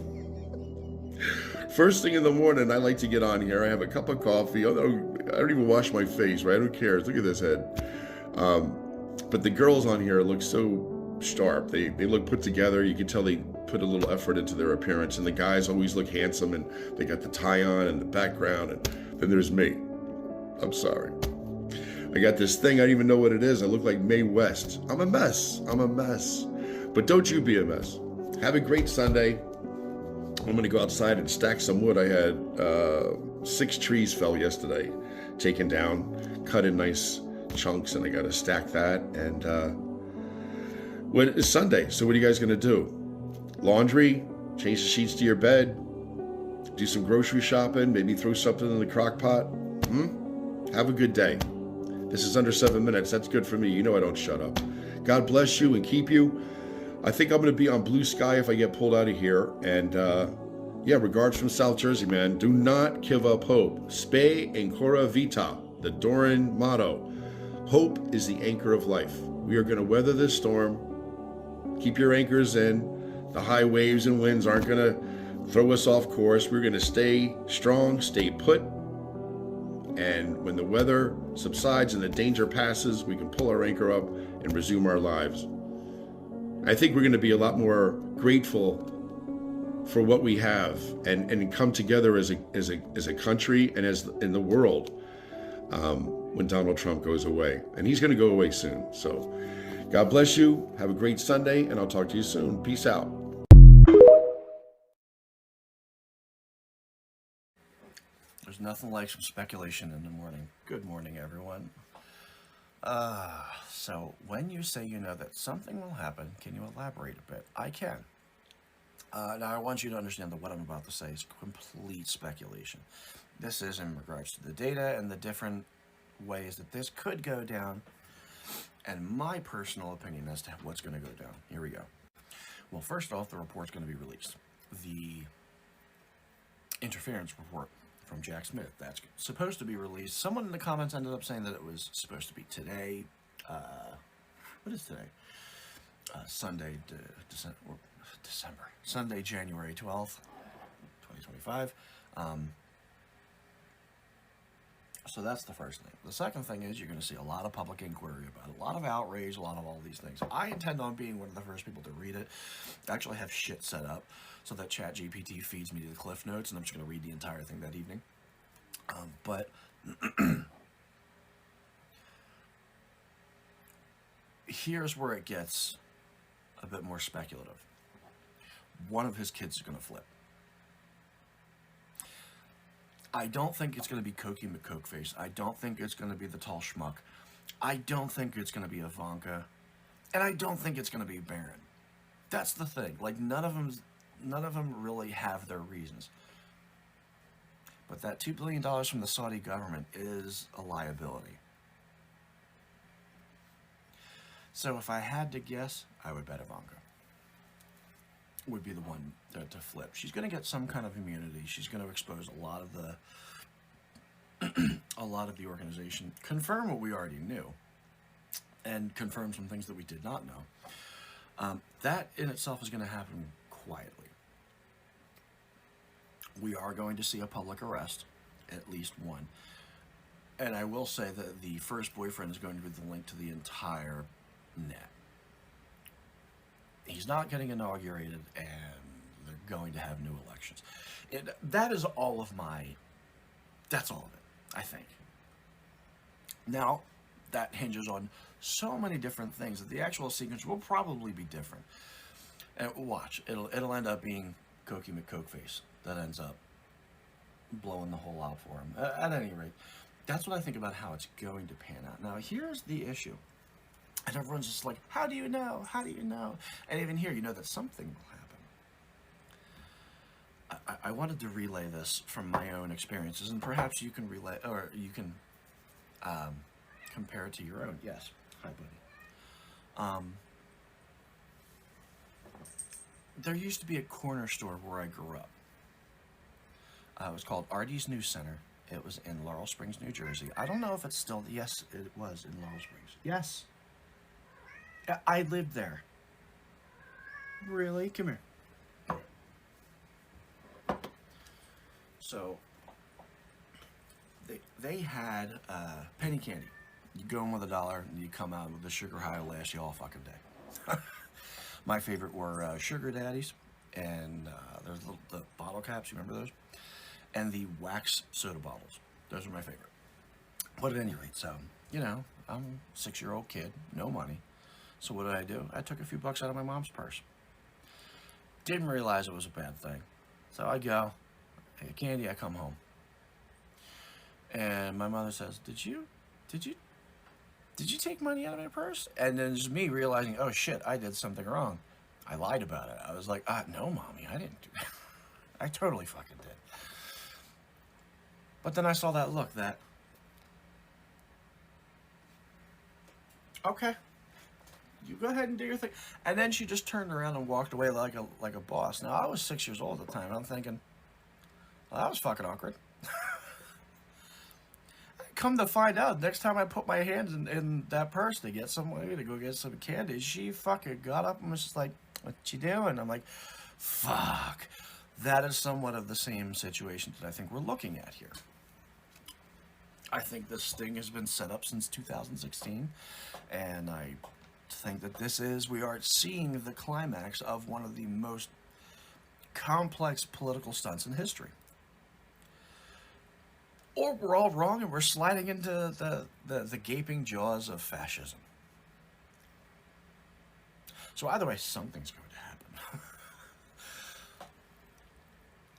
First thing in the morning, I like to get on here. I have a cup of coffee. I don't even wash my face, right? Who cares? Look at this head. But the girls on here look so sharp. They look put together. You can tell they put a little effort into their appearance. And the guys always look handsome, and they got the tie on and the background. And then there's me. I'm sorry. I got this thing. I don't even know what it is. I look like Mae West. I'm a mess. But don't you be a mess. Have a great Sunday. I'm going to go outside and stack some wood. I had 6 trees fell yesterday, taken down, cut in nice chunks, and I got to stack that. And it's Sunday, so what are you guys going to do? Laundry, change the sheets to your bed, do some grocery shopping, maybe throw something in the crock pot. Have a good day. This is under 7 minutes. That's good for me. You know I don't shut up. God bless you and keep you. I think I'm going to be on Blue Sky if I get pulled out of here. And yeah, regards from South Jersey, man. Do not give up hope. Spe ancora vita, the Doran motto. Hope is the anchor of life. We are going to weather this storm. Keep your anchors in. The high waves and winds aren't going to throw us off course. We're going to stay strong, stay put. And when the weather subsides and the danger passes, we can pull our anchor up and resume our lives. I think we're going to be a lot more grateful for what we have and come together as a country and as in the world when Donald Trump goes away. And he's going to go away soon. So God bless you. Have a great Sunday, and I'll talk to you soon. Peace out. There's nothing like some speculation in the morning. Good morning, everyone. So when you say you know that something will happen, can you elaborate a bit? I can. Now, I want you to understand that what I'm about to say is complete speculation. This is in regards to the data and the different ways that this could go down, and my personal opinion as to what's going to go down. Here we go. Well, first off, the report's going to be released. The interference report from Jack Smith, that's supposed to be released. Someone in the comments ended up saying that it was supposed to be today. What is today? Sunday, December. Sunday, January 12th, 2025. So that's the first thing. The second thing is you're going to see a lot of public inquiry about it, a lot of outrage, a lot of all these things. I intend on being one of the first people to read it. I actually have shit set up so that ChatGPT feeds me the cliff notes, and I'm just going to read the entire thing that evening. But here's where it gets a bit more speculative. One of his kids is going to flip. I don't think it's going to be Cokie McCokeface. I don't think it's going to be the tall schmuck. I don't think it's going to be Ivanka. And I don't think it's going to be Barron. That's the thing. Like, none of them really have their reasons. But that $2 billion from the Saudi government is a liability. So if I had to guess, I would bet Ivanka would be the one to flip. She's going to get some kind of immunity. She's going to expose a lot of the organization, confirm what we already knew, and confirm some things that we did not know. That in itself is going to happen quietly. We are going to see a public arrest, at least one. And I will say that the first boyfriend is going to be the link to the entire net. He's not getting inaugurated, and they're going to have new elections. That's all of it, I think. Now, that hinges on so many different things that the actual sequence will probably be different. And watch, it'll end up being Cokie McCokeface that ends up blowing the hole out for him. At any rate, that's what I think about how it's going to pan out. Now, here's the issue. And everyone's just like, how do you know? How do you know? And even here, you know that something will I wanted to relay this from my own experiences, and perhaps you can relay, or you can compare it to your own. Yes. Hi, buddy. There used to be a corner store where I grew up. It was called Artie's News Center. It was in Laurel Springs, New Jersey. I don't know if it's still... Yes, it was in Laurel Springs. Yes. I lived there. Really? Come here. So, they had penny candy. You go in with $1, and you come out with the sugar high will last you all fucking day. My favorite were Sugar Daddies, and there's the bottle caps, you remember those? And the wax soda bottles. Those were my favorite. But at any rate, so, you know, I'm a 6-year-old kid, no money. So what did? I took a few bucks out of my mom's purse. Didn't realize it was a bad thing. So I go, I get candy, I come home. And my mother says, did you take money out of my purse? And then just me realizing, oh shit, I did something wrong. I lied about it. I was like, no, Mommy, I didn't do that. I totally fucking did. But then I saw that look, okay, you go ahead and do your thing. And then she just turned around and walked away like a boss. Now, I was 6 years old at the time, and I'm thinking, well, that was fucking awkward. Come to find out, next time I put my hands in that purse to get some way to go get some candy, she fucking got up and was just like, what you doing? I'm like, fuck. That is somewhat of the same situation that I think we're looking at here. I think this sting has been set up since 2016, and I think that we are seeing the climax of one of the most complex political stunts in history. Or we're all wrong and we're sliding into the gaping jaws of fascism. So either way, something's going to happen.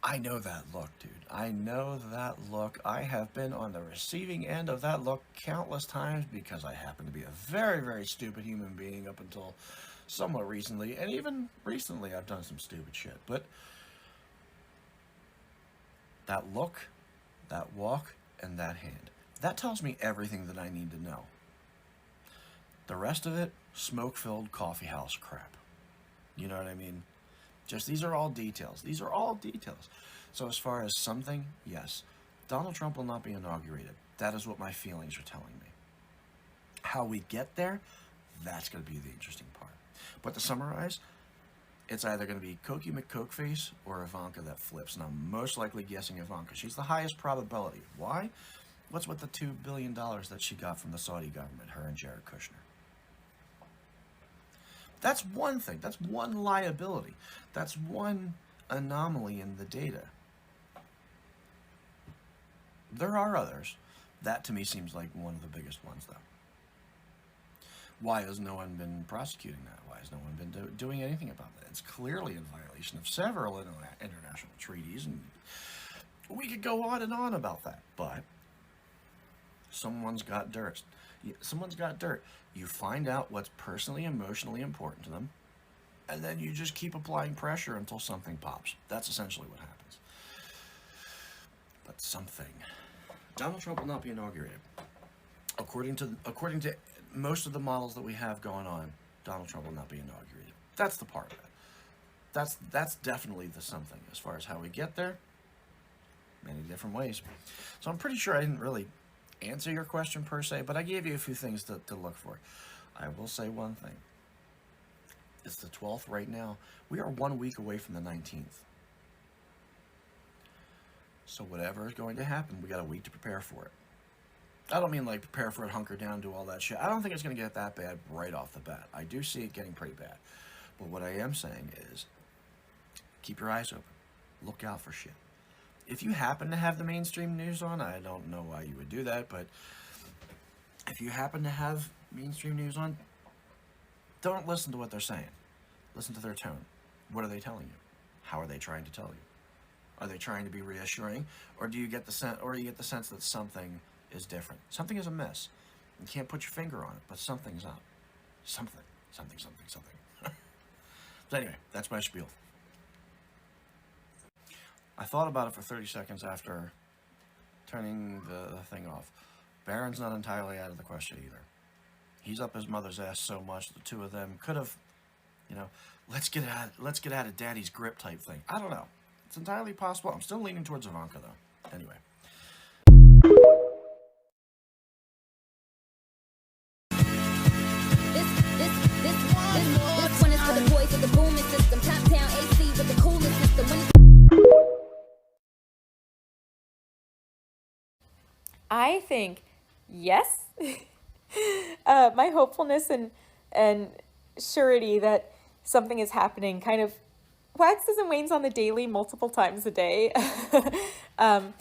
I know that look, dude. I know that look. I have been on the receiving end of that look countless times because I happen to be a very, very stupid human being up until somewhat recently. And even recently, I've done some stupid shit. But that look, that walk, and that hand, that tells me everything that I need to know. The rest of it, smoke-filled coffee house crap. You know what I mean? Just, these are all details. These are all details. So as far as something, yes, Donald Trump will not be inaugurated. That is what my feelings are telling me. How we get there, that's going to be the interesting part. But to summarize, it's either going to be Cokey McCokeface or Ivanka that flips. And I'm most likely guessing Ivanka. She's the highest probability. Why? What's with the $2 billion that she got from the Saudi government, her and Jared Kushner? That's one thing. That's one liability. That's one anomaly in the data. There are others. That, to me, seems like one of the biggest ones, though. Why has no one been prosecuting that? Why has no one been doing anything about that? It's clearly in violation of several international treaties, and we could go on and on about that. But someone's got dirt. Someone's got dirt. You find out what's personally, emotionally important to them, and then you just keep applying pressure until something pops. That's essentially what happens. But something. Donald Trump will not be inaugurated. According to most of the models that we have going on, Donald Trump will not be inaugurated. That's the part of it. That's definitely the something. As far as how we get there, many different ways. So I'm pretty sure I didn't really answer your question per se, but I gave you a few things to look for. I will say one thing. It's the 12th right now. We are 1 week away from the 19th. So whatever is going to happen, we got a week to prepare for it. I don't mean like prepare for it, hunker down, do all that shit. I don't think it's going to get that bad right off the bat. I do see it getting pretty bad. But what I am saying is keep your eyes open. Look out for shit. If you happen to have the mainstream news on, I don't know why you would do that, but if you happen to have mainstream news on, don't listen to what they're saying. Listen to their tone. What are they telling you? How are they trying to tell you? Are they trying to be reassuring, or do you get the sense that something is different? Something is amiss. You can't put your finger on it, but something's up. Something. So anyway, that's my spiel. I thought about it for 30 seconds after turning the thing off. Barron's not entirely out of the question either. He's up his mother's ass so much, the two of them could have, let's get out of daddy's grip type thing. I don't know. It's entirely possible. I'm still leaning towards Ivanka, though. Anyway. This one is for the boys of the booming system. Top down AC with the coolest system. I think yes. My hopefulness and surety that something is happening kind of waxes and wanes on the daily multiple times a day. And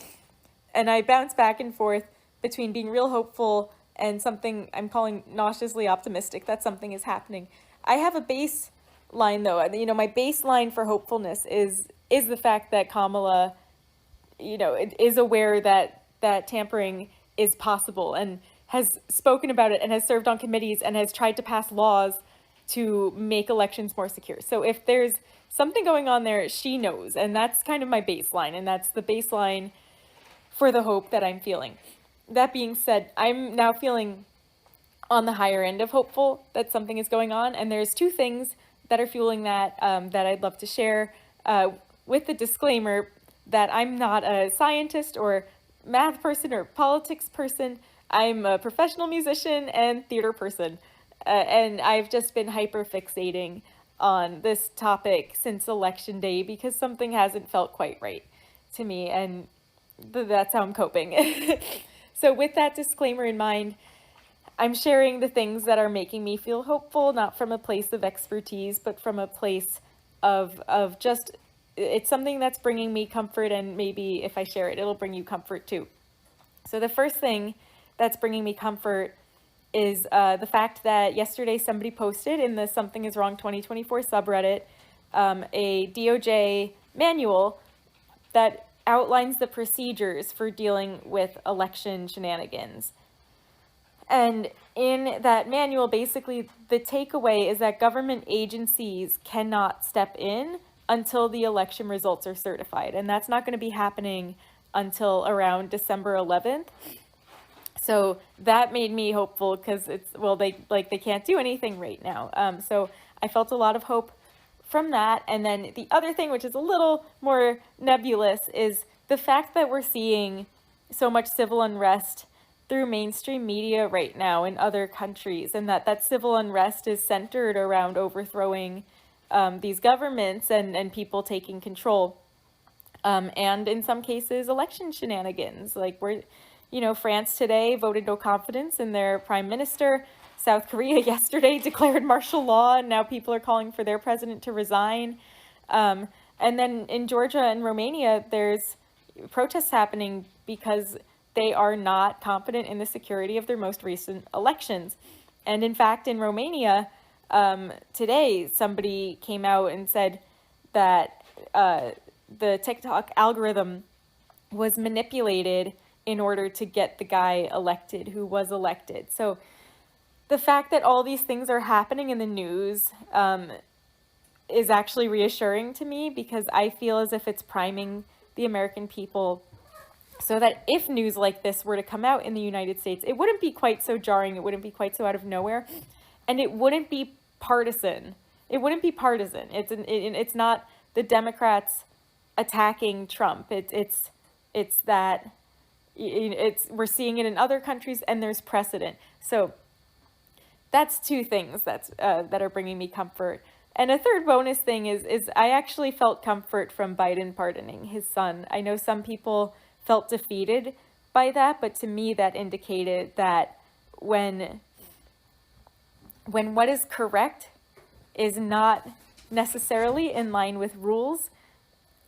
I bounce back and forth between being real hopeful and something I'm calling nauseously optimistic that something is happening. I have a baseline though. My baseline for hopefulness is the fact that Kamala, is aware that tampering is possible and has spoken about it and has served on committees and has tried to pass laws to make elections more secure. So if there's something going on there, she knows, and that's kind of my baseline, and that's the baseline for the hope that I'm feeling. That being said, I'm now feeling on the higher end of hopeful that something is going on, and there's two things that are fueling that that I'd love to share with the disclaimer that I'm not a scientist or math person or politics person. I'm a professional musician and theater person, and I've just been hyper fixating on this topic since election day because something hasn't felt quite right to me, and that's how I'm coping. So with that disclaimer in mind, I'm sharing the things that are making me feel hopeful, not from a place of expertise, but from a place of just, it's something that's bringing me comfort, and maybe if I share it, it'll bring you comfort too. So the first thing that's bringing me comfort is the fact that yesterday somebody posted in the Something Is Wrong 2024 subreddit a DOJ manual that outlines the procedures for dealing with election shenanigans. And in that manual, basically, the takeaway is that government agencies cannot step in until the election results are certified. And that's not going to be happening until around December 11th. So that made me hopeful because they can't do anything right now. So I felt a lot of hope from that. And then the other thing, which is a little more nebulous, is the fact that we're seeing so much civil unrest through mainstream media right now in other countries, and that civil unrest is centered around overthrowing these governments and people taking control. And in some cases, election shenanigans. Like France today voted no confidence in their prime minister. South Korea yesterday declared martial law, and now people are calling for their president to resign. And then in Georgia and Romania, there's protests happening because they are not confident in the security of their most recent elections. And in fact, in Romania, today, somebody came out and said that the TikTok algorithm was manipulated in order to get the guy elected who was elected. So the fact that all these things are happening in the news is actually reassuring to me, because I feel as if it's priming the American people so that if news like this were to come out in the United States, it wouldn't be quite so jarring, it wouldn't be quite so out of nowhere, and it wouldn't be partisan. It wouldn't be partisan. It's not the Democrats attacking Trump. It's that we're seeing it in other countries, and there's precedent. So that's two things that are bringing me comfort. And a third bonus thing is I actually felt comfort from Biden pardoning his son. I know some people felt defeated by that, but to me that indicated that when what is correct is not necessarily in line with rules,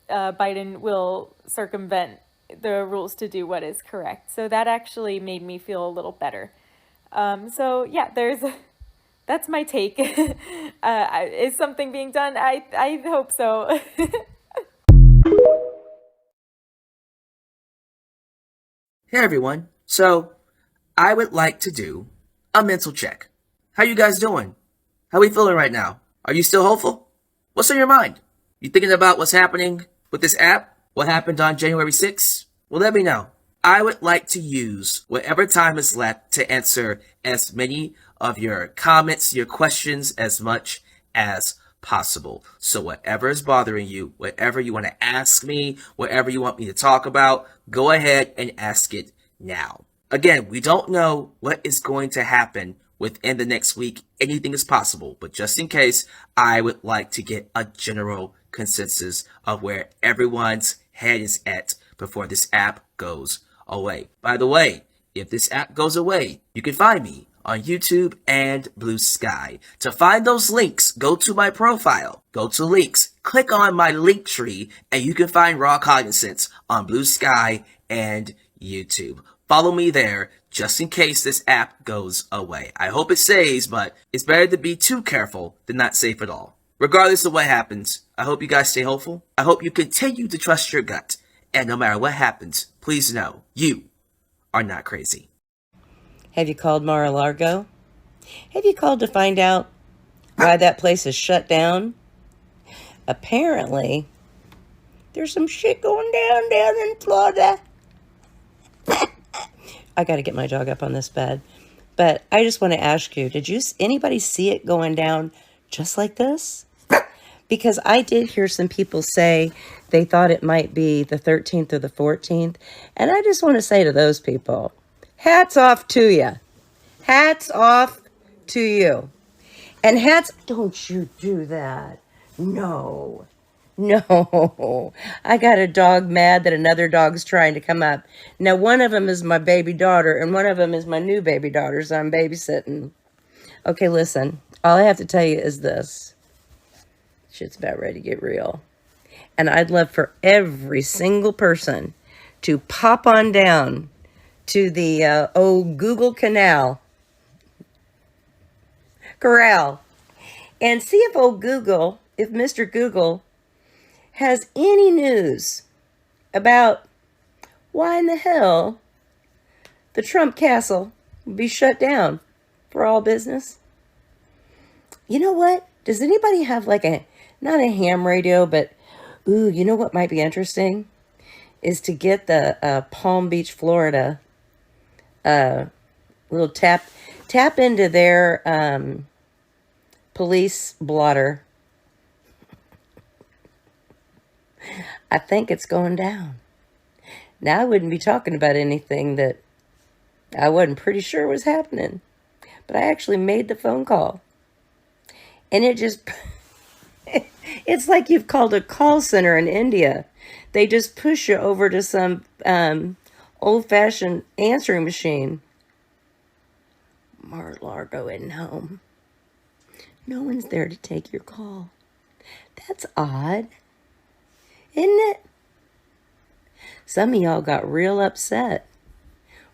Biden will circumvent the rules to do what is correct. So that actually made me feel a little better. So yeah, that's my take. Is something being done? I hope so. Hey everyone, so I would like to do a mental check. How you guys doing? How we feeling right now? Are you still hopeful? What's on your mind? You thinking about what's happening with this app? What happened on January 6th? Well, let me know. I would like to use whatever time is left to answer as many of your comments, your questions, as much as possible. So whatever is bothering you, whatever you want to ask me, whatever you want me to talk about, go ahead and ask it now. Again, we don't know what is going to happen within the next week. Anything is possible, but just in case, I would like to get a general consensus of where everyone's head is at before this app goes away. By the way, if this app goes away, you can find me on YouTube and Blue Sky. To find those links, go to my profile, go to links, click on my link tree, and you can find Raw Cognizance on Blue Sky and YouTube. Follow me there just in case this app goes away. I hope it stays, but it's better to be too careful than not safe at all. Regardless of what happens, I hope you guys stay hopeful. I hope you continue to trust your gut. And no matter what happens, please know you are not crazy. Have you called Mar-a-Lago? Have you called to find out why that place is shut down? Apparently, there's some shit going down in Florida. I got to get my dog up on this bed. But I just want to ask you, did anybody see it going down just like this? Because I did hear some people say they thought it might be the 13th or the 14th. And I just want to say to those people, hats off to you. Hats off to you. And don't you do that. No. I got a dog mad that another dog's trying to come up. Now, one of them is my baby daughter, and one of them is my new baby daughter, so I'm babysitting. Okay, listen. All I have to tell you is this. Shit's about ready to get real. And I'd love for every single person to pop on down to the Google Corral and see if if Mr. Google has any news about why in the hell the Trump Castle would be shut down for all business. You know what? Does anybody have like not a ham radio, but, ooh, you know what might be interesting? Is to get the Palm Beach, Florida, little tap into their police blotter. I think it's going down. Now, I wouldn't be talking about anything that I wasn't pretty sure was happening. But I actually made the phone call. And it just... it's like you've called a call center in India. They just push you over to some old-fashioned answering machine. Mar-a-Lago isn't home. No one's there to take your call. That's odd. Isn't it? Some of y'all got real upset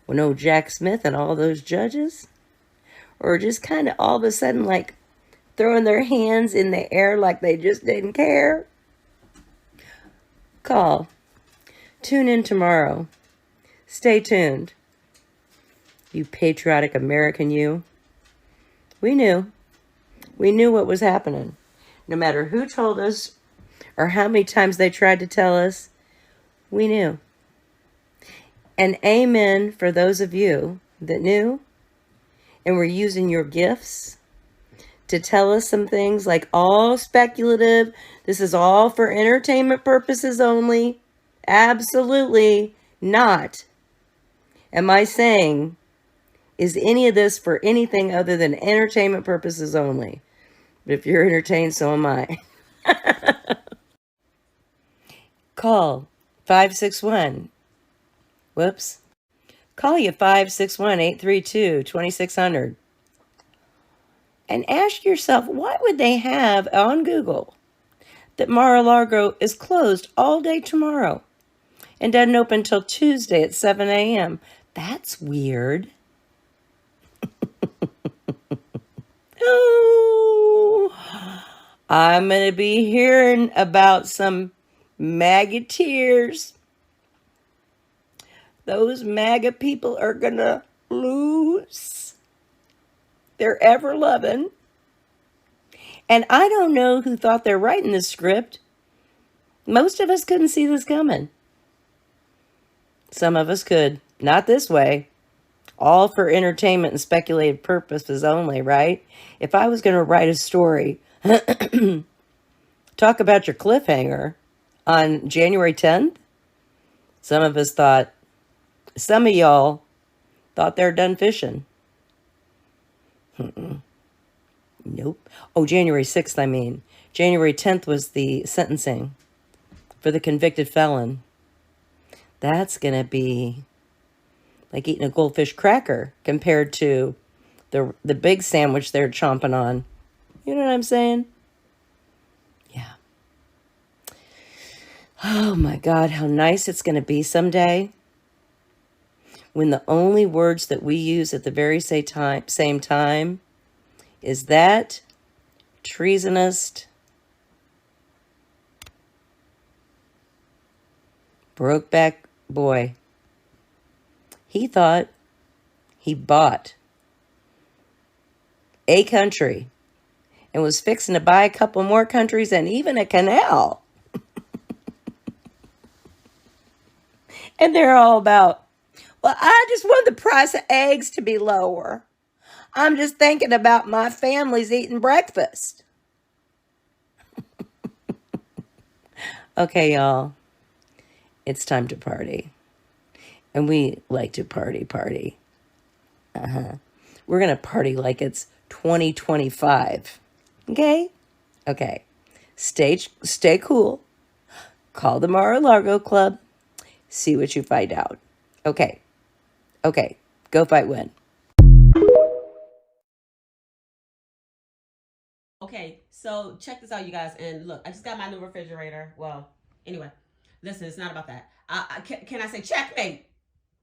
when old Jack Smith and all those judges or just kind of all of a sudden like throwing their hands in the air like they just didn't care. Call. Tune in tomorrow. Stay tuned. You patriotic American, you. We knew. We knew what was happening. No matter who told us or how many times they tried to tell us, we knew. And amen for those of you that knew and were using your gifts to tell us some things like all speculative. This is all for entertainment purposes only. Absolutely not. Am I saying, is any of this for anything other than entertainment purposes only? But if you're entertained, so am I. Call 561. Whoops. Call you 561-832-2600. And ask yourself, why would they have on Google that Mar-a-Lago is closed all day tomorrow and doesn't open until Tuesday at 7 a.m.? That's weird. Oh, I'm going to be hearing about some MAGA-tears. Those MAGA people are going to lose their ever-loving. And I don't know who thought they're writing this script. Most of us couldn't see this coming. Some of us could. Not this way. All for entertainment and speculative purposes only, right? If I was going to write a story, talk about your cliffhanger on January 10th, some of y'all thought they're done fishing. Nope. Oh, January 6th, I mean. January 10th was the sentencing for the convicted felon. That's going to be like eating a goldfish cracker compared to the big sandwich they're chomping on. You know what I'm saying? Yeah. Oh my God, how nice it's going to be someday when the only words that we use at the very same time is that treasonous, brokeback boy. He thought he bought a country and was fixing to buy a couple more countries and even a canal. And they're all about, well, I just want the price of eggs to be lower. I'm just thinking about my family's eating breakfast. Okay, y'all. It's time to party. And we like to party. We're going to party like it's 2025. Okay? Okay. Stay cool. Call the Mar-a-Lago Club. See what you find out. Okay. Go fight win. Okay, so check this out, you guys. And look, I just got my new refrigerator. Well, anyway, listen, it's not about that. Can I say checkmate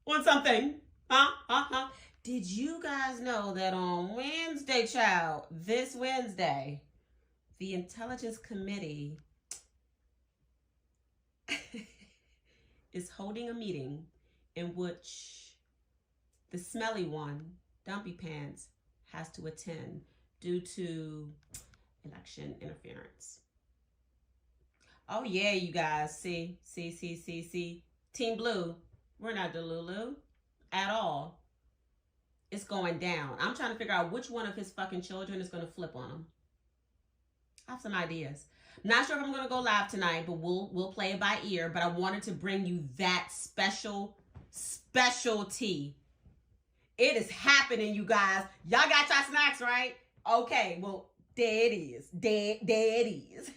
on something? Huh? Did you guys know that on Wednesday, child, this Wednesday, the Intelligence Committee is holding a meeting in which the smelly one, Dumpy Pants, has to attend due to election interference. Oh yeah, you guys, see. Team Blue, we're not Delulu at all. It's going down. I'm trying to figure out which one of his fucking children is going to flip on him. I have some ideas. I'm not sure if I'm going to go live tonight, but we'll play it by ear. But I wanted to bring you that specialty. It is happening, you guys. Y'all got your snacks, right? Okay, well, there it is. There it is.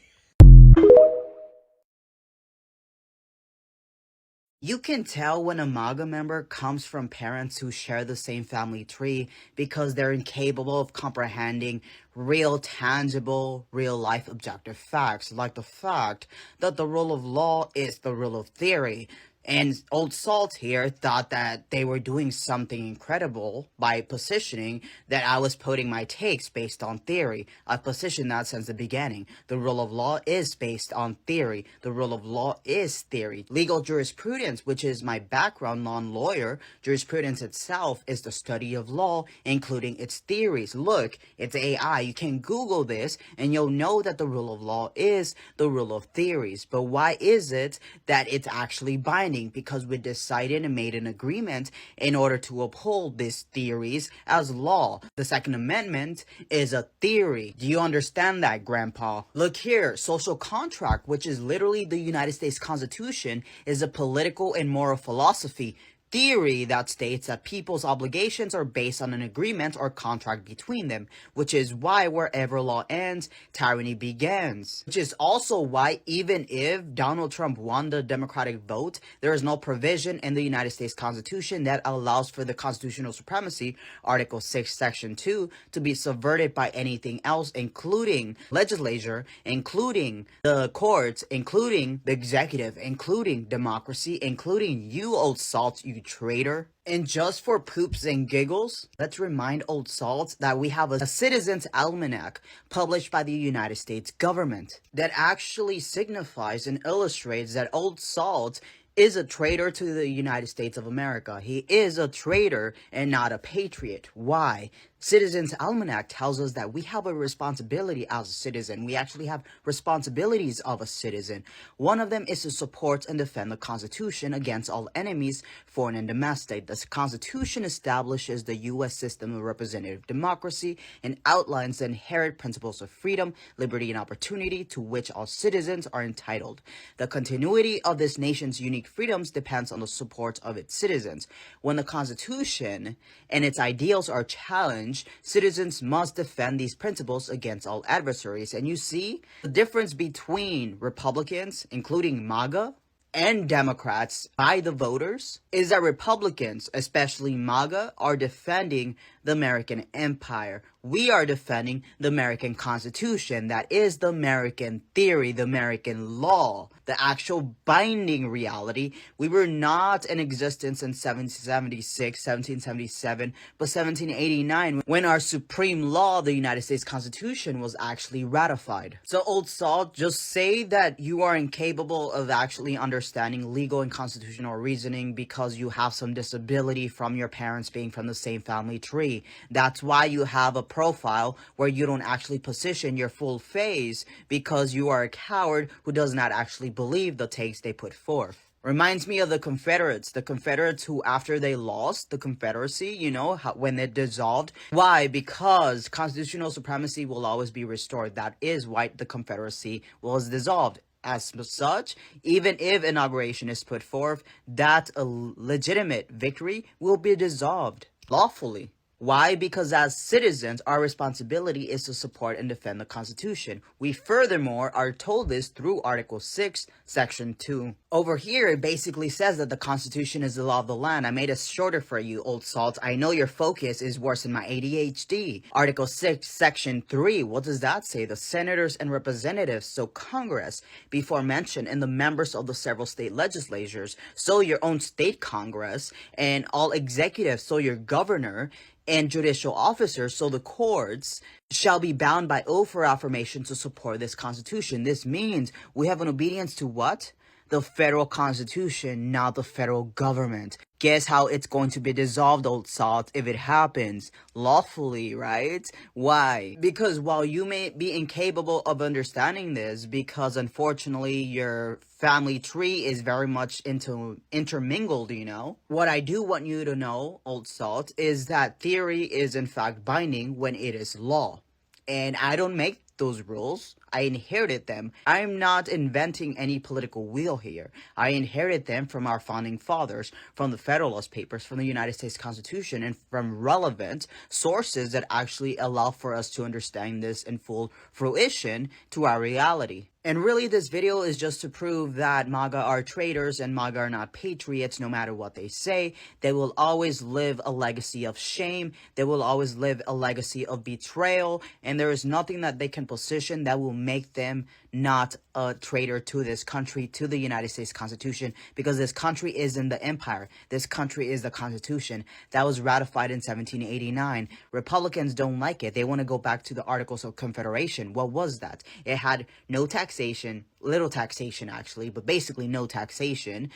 You can tell when a MAGA member comes from parents who share the same family tree because they're incapable of comprehending real, tangible, real-life objective facts, like the fact that the rule of law is the rule of theory. And Old Salt here thought that they were doing something incredible by positioning that I was putting my takes based on theory. I've positioned that since the beginning. The rule of law is based on theory. The rule of law is theory. Legal jurisprudence, which is my background, non-lawyer, jurisprudence itself is the study of law, including its theories. Look, it's AI. You can Google this and you'll know that the rule of law is the rule of theories. But why is it that it's actually binding? Because we decided and made an agreement in order to uphold these theories as law. The Second Amendment is a theory. Do you understand that, Grandpa? Look here, social contract, which is literally the United States Constitution, is a political and moral philosophy. Theory that states that people's obligations are based on an agreement or contract between them, which is why wherever law ends, tyranny begins. Which is also why even if Donald Trump won the Democratic vote, there is no provision in the United States Constitution that allows for the constitutional supremacy, Article 6, Section 2, to be subverted by anything else, including legislature, including the courts, including the executive, including democracy, including you, Old Salt, you traitor. And just for poops and giggles, let's remind Old Salt that we have a Citizen's Almanac published by the United States government that actually signifies and illustrates that Old Salt is a traitor to the United States of America. He is a traitor and not a patriot. Why? Citizens Almanac tells us that we have a responsibility as a citizen. We actually have responsibilities of a citizen. One of them is to support and defend the Constitution against all enemies, foreign and domestic. The Constitution establishes the U.S. system of representative democracy and outlines the inherent principles of freedom, liberty, and opportunity to which all citizens are entitled. The continuity of this nation's unique freedoms depends on the support of its citizens. When the Constitution and its ideals are challenged, citizens must defend these principles against all adversaries. And you see, the difference between Republicans, including MAGA, and Democrats by the voters is that Republicans, especially MAGA, are defending the American empire. We are defending the American Constitution. That is the American theory, the American law, the actual binding reality. We were not in existence in 1776, 1777, but 1789 when our supreme law, the United States Constitution, was actually ratified. So, Old Salt, just say that you are incapable of actually understanding legal and constitutional reasoning because you have some disability from your parents being from the same family tree. That's why you have a profile where you don't actually position your full face, because you are a coward who does not actually believe the takes they put forth. Reminds me of the Confederates who, after they lost the Confederacy, you know, when it dissolved. Why? Because constitutional supremacy will always be restored. That is why the Confederacy was dissolved. As such, even if inauguration is put forth, that a legitimate victory will be dissolved lawfully. Why? Because as citizens, our responsibility is to support and defend the Constitution. We furthermore are told this through Article 6, Section 2. Over here, it basically says that the Constitution is the law of the land. I made it shorter for you, Old Salt. I know your focus is worse than my ADHD. Article 6, Section 3, what does that say? The senators and representatives, so Congress, before mentioned, and the members of the several state legislatures, so your own state Congress, and all executives, so your governor, and judicial officers, so the courts, shall be bound by oath or affirmation to support this Constitution. This means we have an obedience to what? The federal Constitution, not the federal government. Guess how it's going to be dissolved, Old Salt, if it happens? Lawfully, right? Why? Because while you may be incapable of understanding this, because unfortunately your family tree is very much intermingled, you know? What I do want you to know, Old Salt, is that theory is in fact binding when it is law. And I don't make those rules. I inherited them. I'm not inventing any political wheel here. I inherited them from our founding fathers, from the Federalist Papers, from the United States Constitution, and from relevant sources that actually allow for us to understand this in full fruition to our reality. And really, this video is just to prove that MAGA are traitors and MAGA are not patriots. No matter what they say, they will always live a legacy of shame. They will always live a legacy of betrayal. And there is nothing that they can position that will make them not a traitor to this country, to the United States Constitution, because this country is in the empire. This country is the Constitution that was ratified in 1789. Republicans don't like it. They want to go back to the Articles of Confederation. What was that? It had no taxation, little taxation actually, but basically no taxation,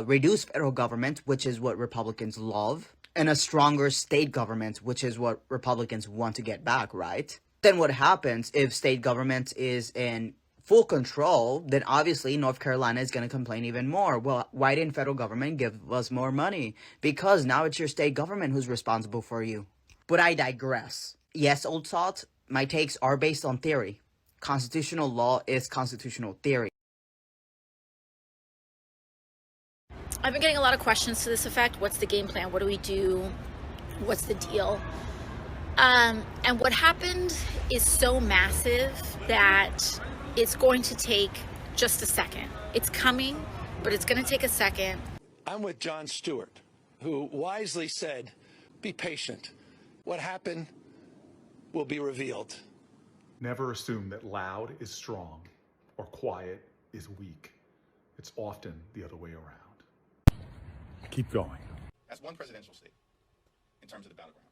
reduced federal government, which is what Republicans love, and a stronger state government, which is what Republicans want to get back, right? Then what happens if state government is in full control? Then obviously North Carolina is going to complain even more. Well, why didn't federal government give us more money? Because now it's your state government who's responsible for you. But I digress. Yes, Old Salt, my takes are based on theory. Constitutional law is constitutional theory. I've been getting a lot of questions to this effect. What's the game plan? What do we do? What's the deal? And what happened is so massive that it's going to take just a second. It's coming, but it's going to take a second. I'm with Jon Stewart, who wisely said, be patient. What happened will be revealed. Never assume that loud is strong or quiet is weak. It's often the other way around. Keep going. That's one presidential state in terms of the battleground.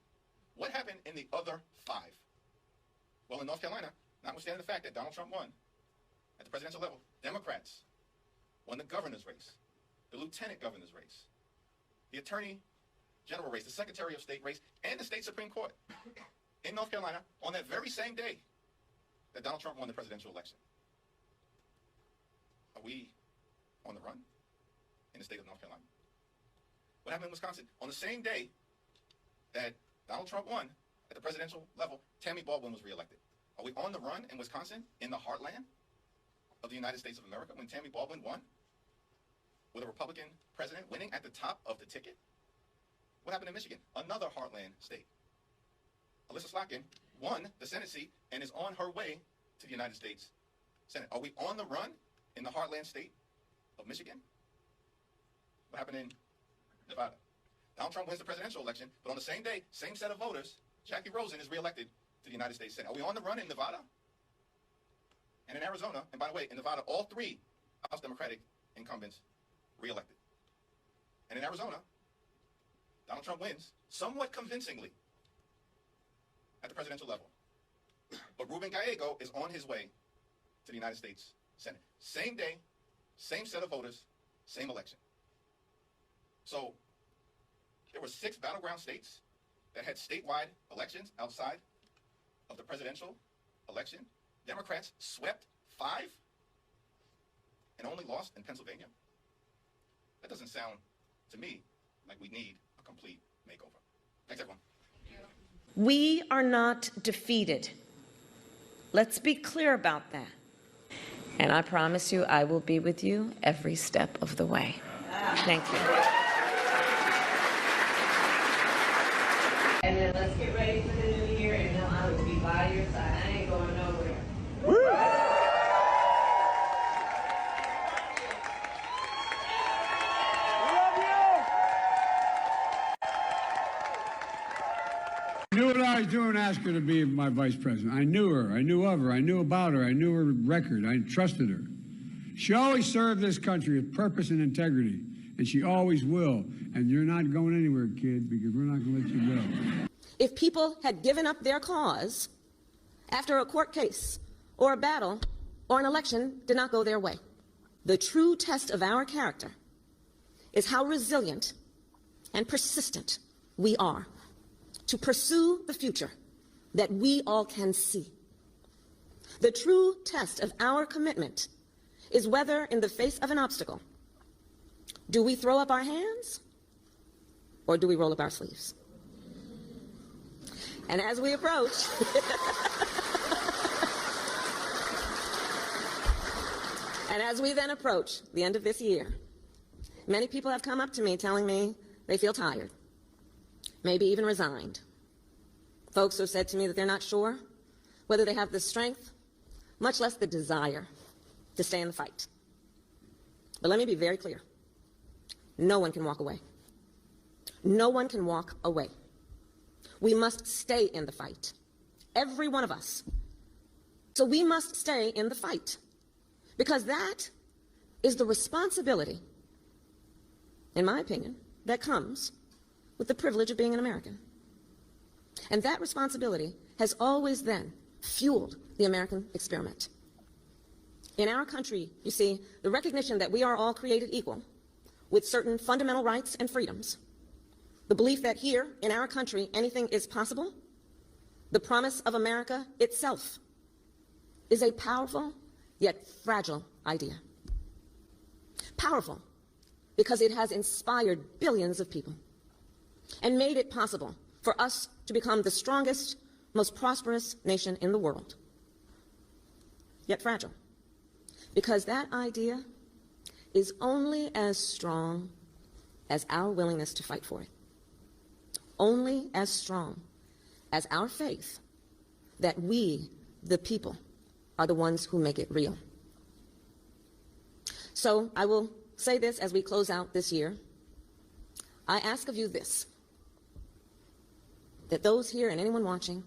What happened in the other 5? Well, in North Carolina, notwithstanding the fact that Donald Trump won at the presidential level, Democrats won the governor's race. the lieutenant governor's race, the attorney general race, the secretary of state race, and the state Supreme Court in North Carolina on that very same day that Donald Trump won the presidential election. Are we on the run in the state of North Carolina? What happened in Wisconsin? On the same day that Donald Trump won at the presidential level, Tammy Baldwin was reelected. Are we on the run in Wisconsin, in the heartland of the United States of America, when Tammy Baldwin won with a Republican president winning at the top of the ticket? What happened in Michigan? Another heartland state. Alyssa Slotkin won the Senate seat and is on her way to the United States Senate. Are we on the run in the heartland state of Michigan? What happened in Nevada? Donald Trump wins the presidential election, but on the same day, same set of voters, Jackie Rosen is reelected to the United States Senate. Are we on the run in Nevada? And in Arizona, and by the way, in Nevada, all three House Democratic incumbents reelected. And in Arizona, Donald Trump wins somewhat convincingly at the presidential level. But Ruben Gallego is on his way to the United States Senate. Same day, same set of voters, same election. So there were 6 battleground states that had statewide elections outside of the presidential election. Democrats swept 5 and only lost in Pennsylvania. That doesn't sound to me like we need a complete makeover. Thanks, everyone. We are not defeated. Let's be clear about that. And I promise you, I will be with you every step of the way. Thank you. And then let's get ready for the new year, and then I will be by your side. I ain't going nowhere. I knew what I was doing, asked her to be my vice president. I knew her. I knew of her. I knew about her. I knew her record. I trusted her. She always served this country with purpose and integrity, and she always will. And you're not going anywhere, kid, because we're not going to let you go. If people had given up their cause after a court case or a battle or an election did not go their way, the true test of our character is how resilient and persistent we are to pursue the future that we all can see. The true test of our commitment is whether, in the face of an obstacle, do we throw up our hands or do we roll up our sleeves? And as we approach, and as we then approach the end of this year, many people have come up to me telling me they feel tired, maybe even resigned. Folks have said to me that they're not sure whether they have the strength, much less the desire, to stay in the fight. But let me be very clear. No one can walk away. No one can walk away. We must stay in the fight. Every one of us. So we must stay in the fight. Because that is the responsibility, in my opinion, that comes with the privilege of being an American. And that responsibility has always then fueled the American experiment. In our country, you see, the recognition that we are all created equal with certain fundamental rights and freedoms, the belief that here in our country anything is possible, the promise of America itself is a powerful yet fragile idea. Powerful because it has inspired billions of people and made it possible for us to become the strongest, most prosperous nation in the world. Yet fragile because that idea is only as strong as our willingness to fight for it. Only as strong as our faith that we, the people, are the ones who make it real. So I will say this as we close out this year. I ask of you this, that those here and anyone watching,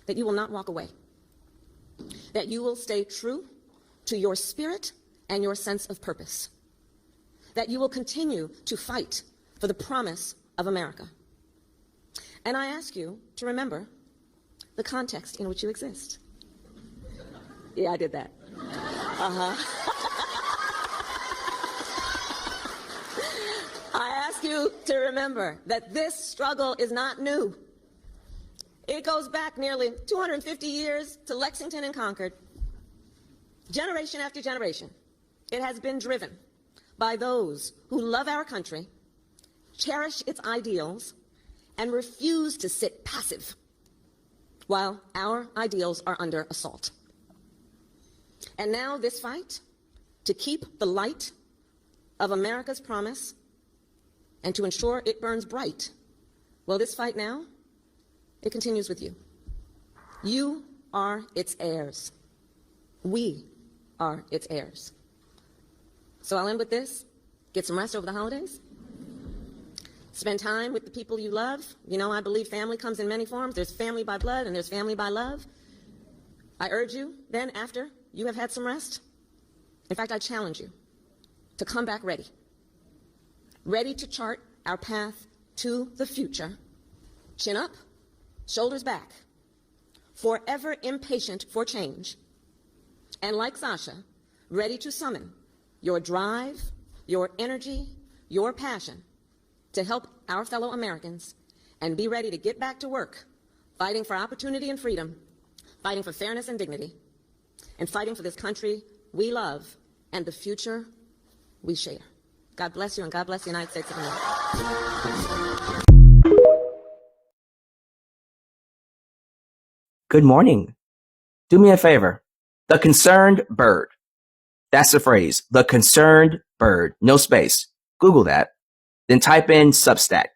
that you will not walk away, that you will stay true to your spirit and your sense of purpose, that you will continue to fight for the promise of America. And I ask you to remember the context in which you exist. Yeah, I did that. you to remember that this struggle is not new. It goes back nearly 250 years to Lexington and Concord. Generation after generation, it has been driven by those who love our country, cherish its ideals, and refuse to sit passive while our ideals are under assault. And now this fight to keep the light of America's promise and to ensure it burns bright, well, this fight now, it continues with you. You are its heirs. We are its heirs. So I'll end with this. Get some rest over the holidays. Spend time with the people you love. You know, I believe family comes in many forms. There's family by blood and there's family by love. I urge you then, after you have had some rest, in fact, I challenge you to come back ready. Ready to chart our path to the future. Chin up, shoulders back, forever impatient for change. And like Sasha, ready to summon your drive, your energy, your passion to help our fellow Americans, and be ready to get back to work, fighting for opportunity and freedom, fighting for fairness and dignity, and fighting for this country we love and the future we share. God bless you, and God bless the United States of America. Good morning. Do me a favor. The concerned bird. That's the phrase. The concerned bird. No space. Google that. Then type in Substack.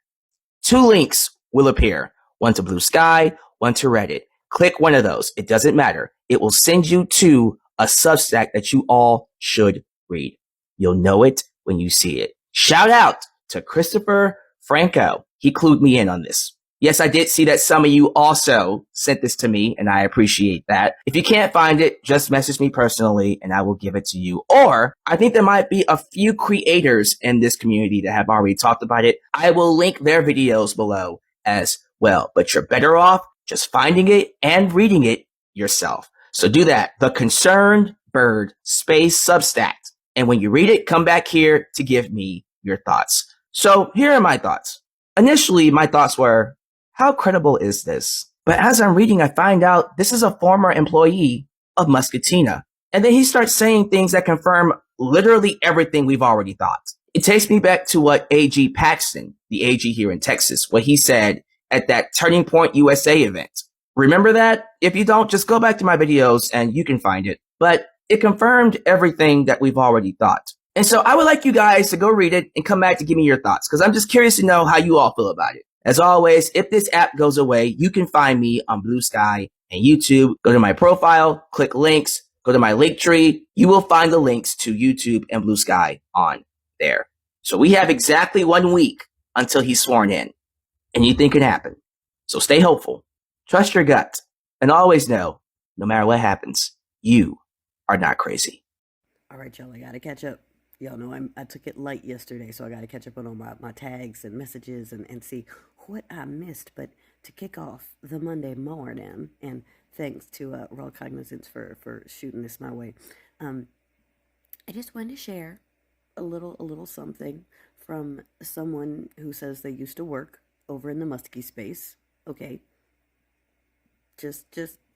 2 links will appear. One to Blue Sky, one to Reddit. Click one of those. It doesn't matter. It will send you to a Substack that you all should read. You'll know it when you see it. Shout out to Christopher Franco. He clued me in on this. Yes, I did see that some of you also sent this to me, and I appreciate that. If you can't find it, just message me personally, and I will give it to you. Or, I think there might be a few creators in this community that have already talked about it. I will link their videos below as well. But you're better off just finding it and reading it yourself. So do that. The Concerned Bird Space Substack. And when you read it, come back here to give me your thoughts. So here are my thoughts. Initially, my thoughts were, how credible is this? But as I'm reading, I find out this is a former employee of Muscatina. And then he starts saying things that confirm literally everything we've already thought. It takes me back to what AG Paxton, the AG here in Texas, what he said at that Turning Point USA event. Remember that? If you don't, just go back to my videos and you can find it. But it confirmed everything that we've already thought. And so I would like you guys to go read it and come back to give me your thoughts, because I'm just curious to know how you all feel about it. As always, if this app goes away, you can find me on Blue Sky and YouTube. Go to my profile, click links, go to my link tree. You will find the links to YouTube and Blue Sky on there. So we have exactly 1 week until he's sworn in. Anything can happen. So stay hopeful. Trust your gut. And always know, no matter what happens, you are not crazy. All right, y'all, I got to catch up. Y'all know I took it light yesterday, so I got to catch up on all my tags and messages and see what I missed. But to kick off the Monday morning, and thanks to Raw Cognizance for shooting this my way, I just wanted to share a little something from someone who says they used to work over in the Muskie space. Okay, just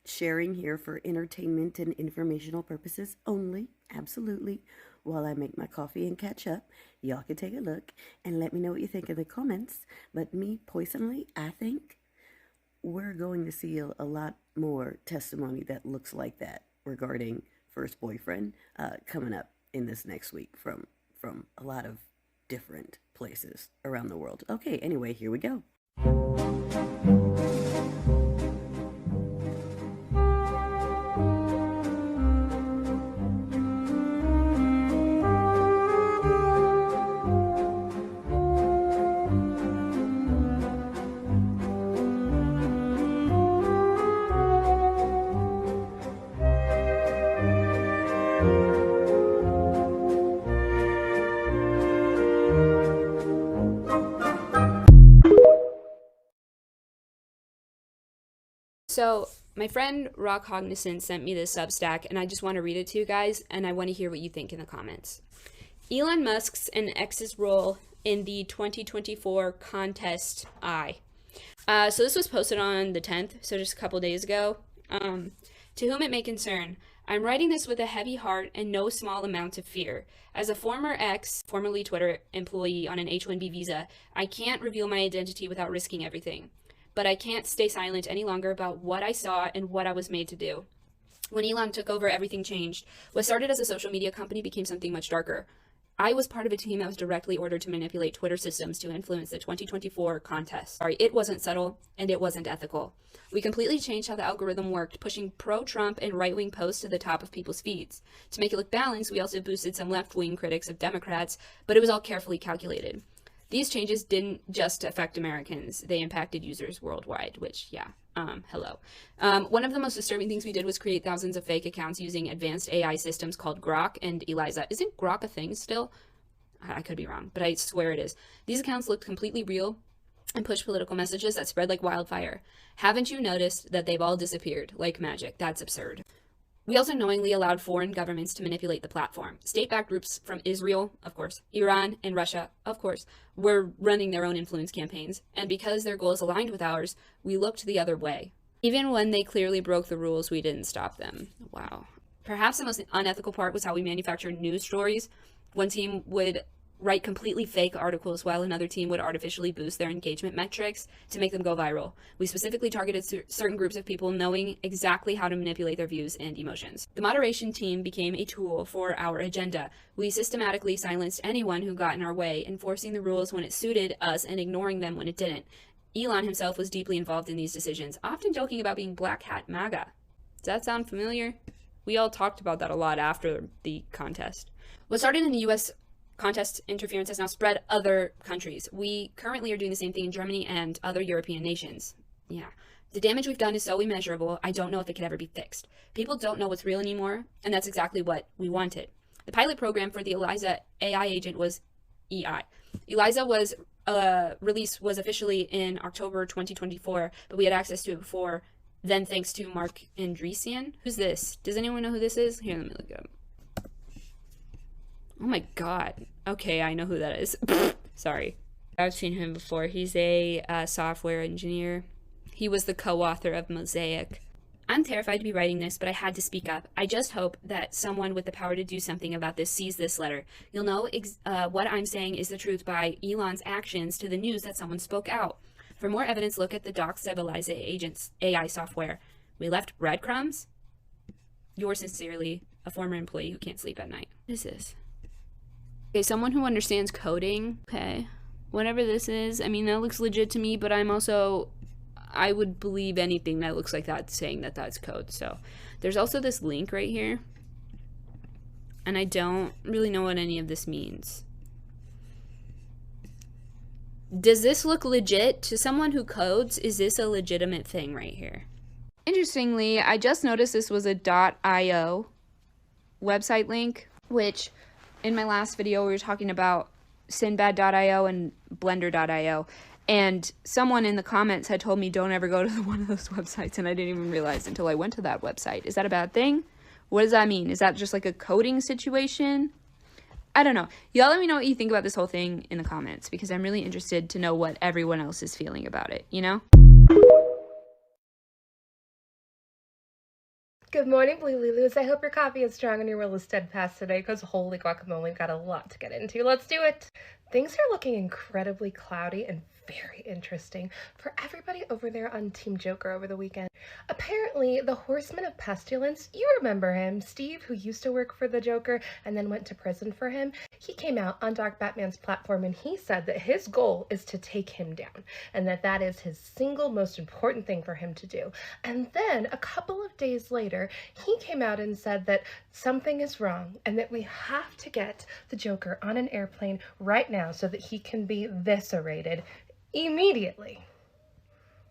sharing here for entertainment and informational purposes only. Absolutely. While I make my coffee and catch up, y'all can take a look and let me know what you think in the comments. But me, personally, I think we're going to see a lot more testimony that looks like that regarding first boyfriend coming up in this next week from a lot of different places around the world. Okay, anyway, here we go. So my friend Raw Cognizant sent me this Substack, and I just want to read it to you guys, and I want to hear what you think in the comments. Elon Musk's and X's role in the 2024 contest eye. So this was posted on the 10th, so just a couple days ago. To whom it may concern, I'm writing this with a heavy heart and no small amount of fear. As a former formerly Twitter employee on an H-1B visa, I can't reveal my identity without risking everything. But I can't stay silent any longer about what I saw and what I was made to do. When Elon took over, everything changed. What started as a social media company became something much darker. I was part of a team that was directly ordered to manipulate Twitter systems to influence the 2024 contest. It wasn't subtle, and it wasn't ethical. We completely changed how the algorithm worked, pushing pro-Trump and right-wing posts to the top of people's feeds. To make it look balanced, we also boosted some left-wing critics of Democrats, but it was all carefully calculated. These changes didn't just affect Americans, they impacted users worldwide, which, yeah, hello. One of the most disturbing things we did was create thousands of fake accounts using advanced AI systems called Grok and Eliza. Isn't Grok a thing still? I could be wrong, but I swear it is. These accounts looked completely real and pushed political messages that spread like wildfire. Haven't you noticed that they've all disappeared like magic? That's absurd. We also knowingly allowed foreign governments to manipulate the platform. State-backed groups from Israel, of course, Iran, and Russia, of course, were running their own influence campaigns, and because their goals aligned with ours, we looked the other way. Even when they clearly broke the rules, we didn't stop them. Wow. Perhaps the most unethical part was how we manufactured news stories. One team would write completely fake articles while another team would artificially boost their engagement metrics to make them go viral. We specifically targeted certain groups of people knowing exactly how to manipulate their views and emotions. The moderation team became a tool for our agenda. We systematically silenced anyone who got in our way, enforcing the rules when it suited us and ignoring them when it didn't. Elon himself was deeply involved in these decisions, often joking about being black hat MAGA. Does that sound familiar? We all talked about that a lot after the contest. What started in the US contest interference has now spread other countries. We currently are doing the same thing in Germany and other European nations. Yeah. The damage we've done is so immeasurable, I don't know if it could ever be fixed. People don't know what's real anymore, and that's exactly what we wanted. The pilot program for the Eliza AI agent was EI. Eliza was was officially in October 2024, but we had access to it before then thanks to Mark Andreessen. Who's this? Does anyone know who this is? Here, let me look it up. Oh my god. Okay, I know who that is. Sorry. I've seen him before. He's a software engineer. He was the co-author of Mosaic. I'm terrified to be writing this, but I had to speak up. I just hope that someone with the power to do something about this sees this letter. You'll know what I'm saying is the truth by Elon's actions to the news that someone spoke out. For more evidence, look at the docs of Eliza Agent's AI software. We left breadcrumbs? Yours sincerely, a former employee who can't sleep at night. What is this? Okay, someone who understands coding. Okay, whatever this is, I mean, that looks legit to me, but I would believe anything that looks like that saying that that's code. So there's also this link right here, and I don't really know what any of this means. Does this look legit to someone who codes? Is this a legitimate thing right here? Interestingly, I just noticed this was a .io website link, which in my last video we were talking about Sinbad.io and Blender.io, and someone in the comments had told me don't ever go to one of those websites, and I didn't even realize until I went to that website. Is that a bad thing? What does that mean? Is that just like a coding situation? I don't know. Y'all let me know what you think about this whole thing in the comments, because I'm really interested to know what everyone else is feeling about it, you know? Good morning, Blue Lulus. I hope your coffee is strong and your will is steadfast today, because holy guacamole, we've got a lot to get into. Let's do it. Things are looking incredibly cloudy and very interesting for everybody over there on Team Joker over the weekend. Apparently, the Horseman of Pestilence, you remember him, Steve, who used to work for the Joker and then went to prison for him. He came out on Dark Batman's platform and he said that his goal is to take him down, and that is his single most important thing for him to do. And then a couple of days later, he came out and said that something is wrong and that we have to get the Joker on an airplane right now so that he can be eviscerated immediately.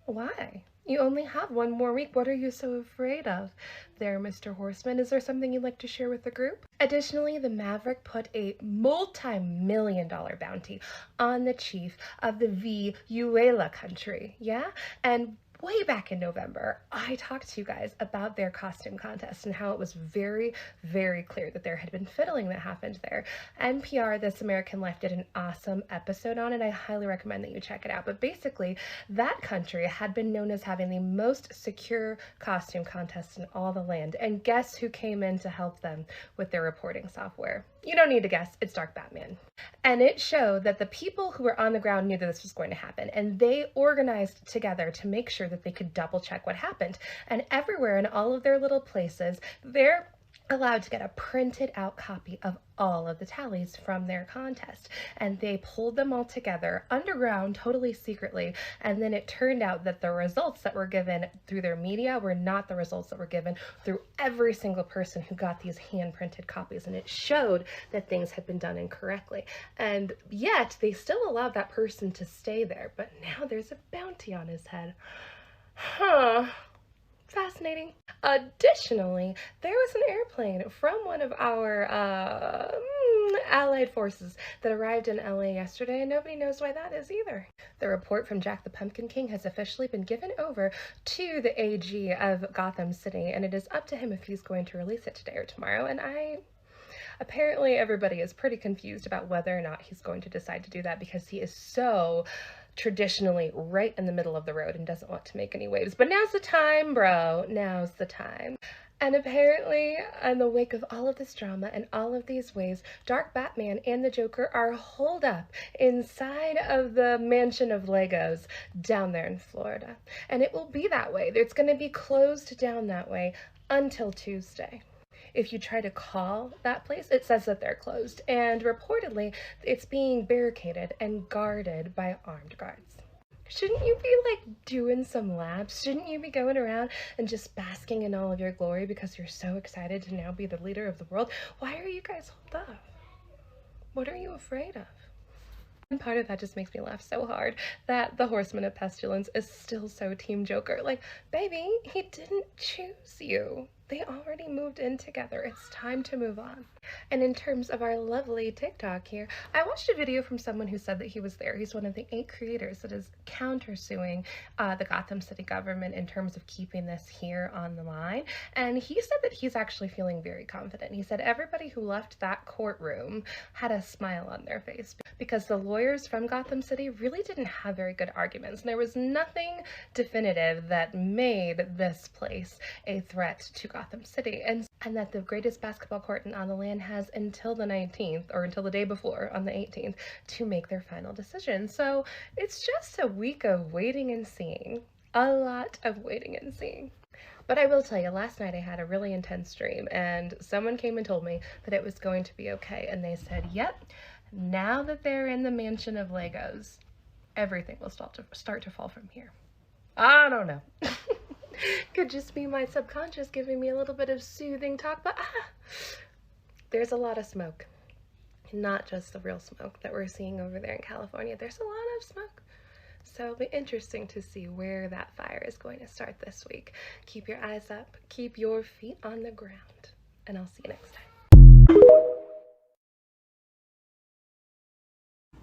Why? You only have one more week. What are you so afraid of there, Mr. Horseman? Is there something you'd like to share with the group? Additionally, the Maverick put a multi-million-dollar bounty on the chief of the Venezuela country. Yeah? And way back in November, I talked to you guys about their costume contest and how it was very, very clear that there had been fiddling that happened there. NPR, This American Life, did an awesome episode on it. I highly recommend that you check it out. But basically, that country had been known as having the most secure costume contest in all the land. And guess who came in to help them with their reporting software? You don't need to guess, it's Dark Batman. And it showed that the people who were on the ground knew that this was going to happen, and they organized together to make sure that they could double check what happened. And everywhere in all of their little places, they're allowed to get a printed out copy of all of the tallies from their contest. And they pulled them all together underground, totally secretly. And then it turned out that the results that were given through their media were not the results that were given through every single person who got these hand printed copies. And it showed that things had been done incorrectly. And yet they still allowed that person to stay there. But now there's a bounty on his head. Huh. Fascinating. Additionally, there was an airplane from one of our allied forces that arrived in LA yesterday, and nobody knows why that is either. The report from Jack the Pumpkin King has officially been given over to the AG of Gotham City, and it is up to him if he's going to release it today or tomorrow. And apparently everybody is pretty confused about whether or not he's going to decide to do that, because he is so traditionally right in the middle of the road and doesn't want to make any waves. But now's the time, bro. Now's the time. And apparently, in the wake of all of this drama and all of these waves, Dark Batman and the Joker are holed up inside of the mansion of Legos down there in Florida. And it will be that way. It's going to be closed down that way until Tuesday. If you try to call that place, it says that they're closed, and reportedly it's being barricaded and guarded by armed guards. Shouldn't you be like doing some laps? Shouldn't you be going around and just basking in all of your glory because you're so excited to now be the leader of the world? Why are you guys holed up? What are you afraid of? And part of that just makes me laugh so hard that the Horseman of Pestilence is still so Team Joker. Like, baby, he didn't choose you. They already moved in together. It's time to move on. And in terms of our lovely TikTok here, I watched a video from someone who said that he was there. He's one of the 8 creators that is countersuing the Gotham City government in terms of keeping this here on the line. And he said that he's actually feeling very confident. He said everybody who left that courtroom had a smile on their face because the lawyers from Gotham City really didn't have very good arguments. And there was nothing definitive that made this place a threat to Gotham City. And that the greatest basketball court on the land has until the 19th, or until the day before on the 18th, to make their final decision. So it's just a week of waiting and seeing. A lot of waiting and seeing. But I will tell you, last night I had a really intense dream, and someone came and told me that it was going to be okay. And they said, yep, now that they're in the mansion of Legos, everything will start to fall from here. I don't know. Could just be my subconscious giving me a little bit of soothing talk, but there's a lot of smoke. Not just the real smoke that we're seeing over there in California. There's a lot of smoke. So it'll be interesting to see where that fire is going to start this week. Keep your eyes up, keep your feet on the ground, and I'll see you next time.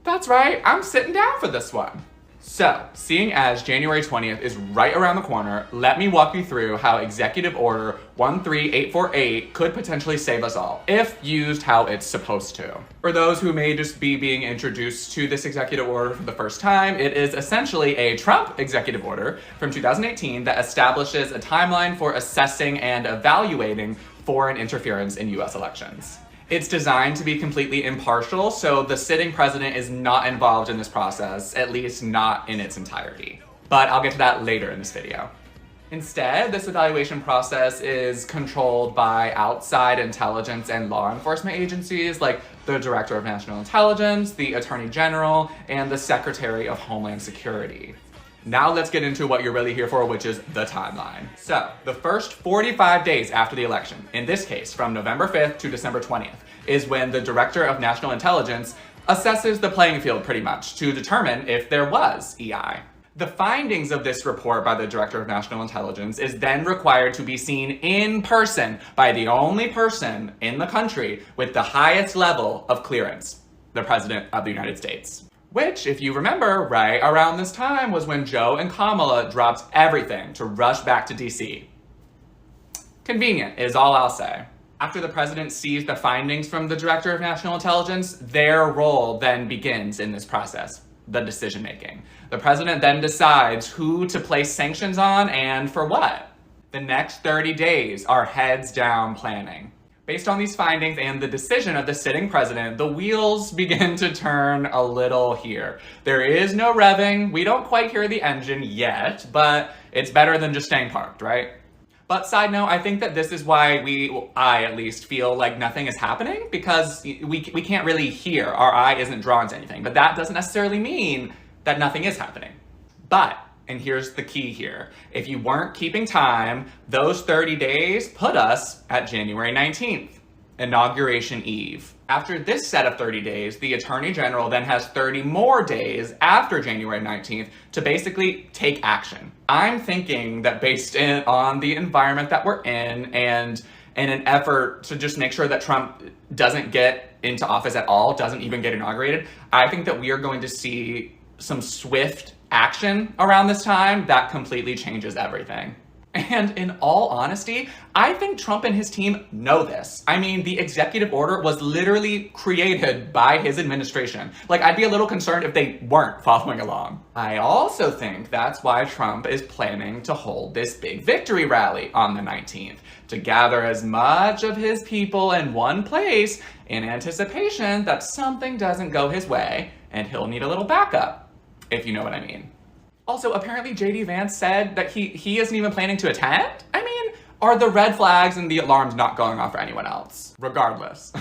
That's right, I'm sitting down for this one. So, seeing as January 20th is right around the corner, let me walk you through how Executive Order 13848 could potentially save us all, if used how it's supposed to. For those who may just be being introduced to this executive order for the first time, it is essentially a Trump executive order from 2018 that establishes a timeline for assessing and evaluating foreign interference in US elections. It's designed to be completely impartial, so the sitting president is not involved in this process, at least not in its entirety. But I'll get to that later in this video. Instead, this evaluation process is controlled by outside intelligence and law enforcement agencies like the Director of National Intelligence, the Attorney General, and the Secretary of Homeland Security. Now let's get into what you're really here for, which is the timeline. So, the first 45 days after the election, in this case from November 5th to December 20th, is when the Director of National Intelligence assesses the playing field pretty much to determine if there was EI. The findings of this report by the Director of National Intelligence is then required to be seen in person by the only person in the country with the highest level of clearance, the President of the United States. Which, if you remember, right around this time was when Joe and Kamala dropped everything to rush back to DC. Convenient is all I'll say. After the president sees the findings from the Director of National Intelligence, their role then begins in this process, the decision making. The president then decides who to place sanctions on and for what. The next 30 days are heads down planning. Based on these findings and the decision of the sitting president, the wheels begin to turn a little here. There is no revving. We don't quite hear the engine yet, but it's better than just staying parked, right? But side note, I think that this is why I at least feel like nothing is happening, because we can't really hear. Our eye isn't drawn to anything. But that doesn't necessarily mean that nothing is happening. But, and here's the key here, if you weren't keeping time, those 30 days put us at January 19th, Inauguration Eve. After this set of 30 days, the Attorney General then has 30 more days after January 19th to basically take action. I'm thinking that based on the environment that we're in and in an effort to just make sure that Trump doesn't get into office at all, doesn't even get inaugurated, I think that we are going to see some swift action around this time that completely changes everything. And in all honesty, I think Trump and his team know this. I mean, the executive order was literally created by his administration. Like, I'd be a little concerned if they weren't following along. I also think that's why Trump is planning to hold this big victory rally on the 19th, to gather as much of his people in one place in anticipation that something doesn't go his way and he'll need a little backup, if you know what I mean. Also, apparently JD Vance said that he isn't even planning to attend? I mean, are the red flags and the alarms not going off for anyone else? Regardless,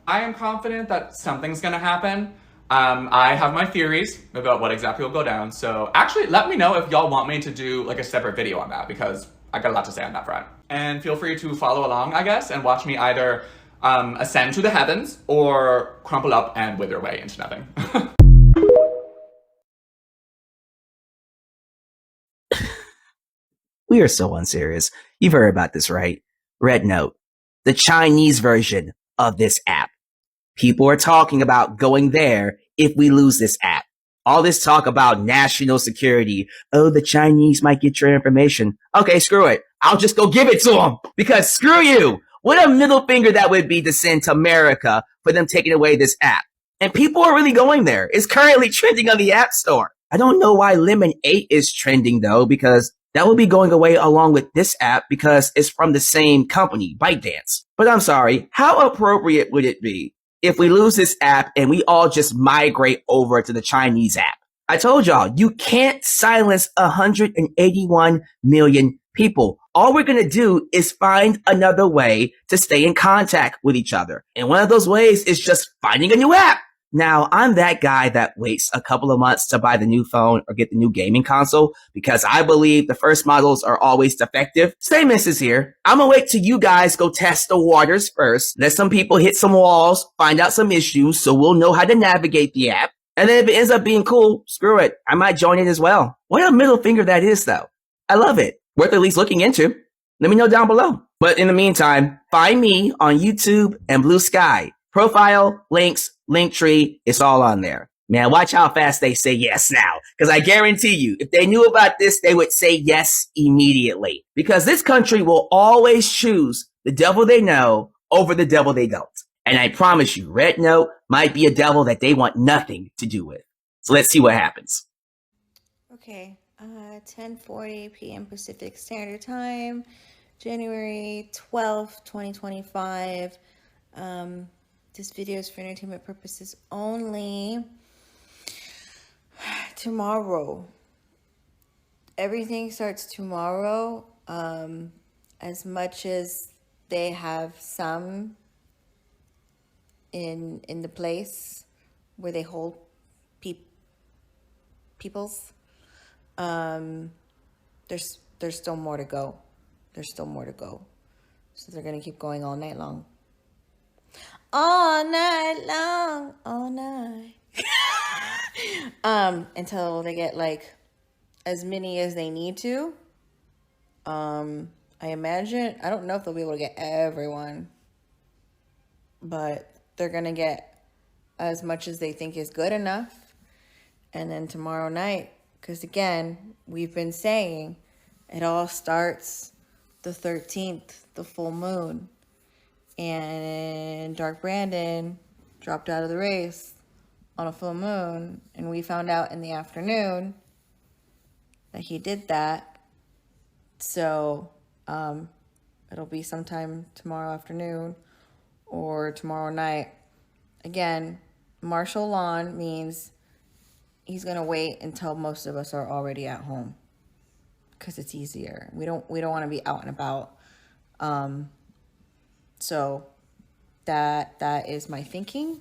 I am confident that something's gonna happen. I have my theories about what exactly will go down, so actually let me know if y'all want me to do like a separate video on that, because I got a lot to say on that front. And feel free to follow along, I guess, and watch me either ascend to the heavens or crumple up and wither away into nothing. We are so unserious. You've heard about this, right? Red Note, the Chinese version of this app. People are talking about going there if we lose this app. All this talk about national security. Oh, the Chinese might get your information. Okay, screw it. I'll just go give it to them, because screw you. What a middle finger that would be to send to America for them taking away this app. And people are really going there. It's currently trending on the App Store. I don't know why Lemon 8 is trending though, because that will be going away along with this app because it's from the same company, ByteDance. But I'm sorry, how appropriate would it be if we lose this app and we all just migrate over to the Chinese app? I told y'all, you can't silence 181 million people. All we're going to do is find another way to stay in contact with each other. And one of those ways is just finding a new app. Now, I'm that guy that waits a couple of months to buy the new phone or get the new gaming console because I believe the first models are always defective. Same misses here. I'm gonna wait till you guys go test the waters first. Let some people hit some walls, find out some issues so we'll know how to navigate the app. And then if it ends up being cool, screw it. I might join it as well. What a middle finger that is though. I love it. Worth at least looking into. Let me know down below. But in the meantime, find me on YouTube and Blue Sky. Profile, links, Linktree, it's all on there. Man, watch how fast they say yes now. Because I guarantee you, if they knew about this, they would say yes immediately. Because this country will always choose the devil they know over the devil they don't. And I promise you, Red Note might be a devil that they want nothing to do with. So let's see what happens. Okay, 10:40 p.m. Pacific Standard Time, January 12th, 2025. This video is for entertainment purposes only. Tomorrow. Everything starts tomorrow. As much as they have some in the place where they hold peoples, there's still more to go. There's still more to go. So they're gonna keep going all night long. All night long, all night. Until they get like as many as they need to. I imagine, I don't know if they'll be able to get everyone, but they're gonna get as much as they think is good enough. And then tomorrow night, because again, we've been saying it all starts the 13th, the full moon. And Dark Brandon dropped out of the race on a full moon. And we found out in the afternoon that he did that. So it'll be sometime tomorrow afternoon or tomorrow night. Again, martial law means he's gonna wait until most of us are already at home because it's easier. We don't want to be out and about. So that is my thinking.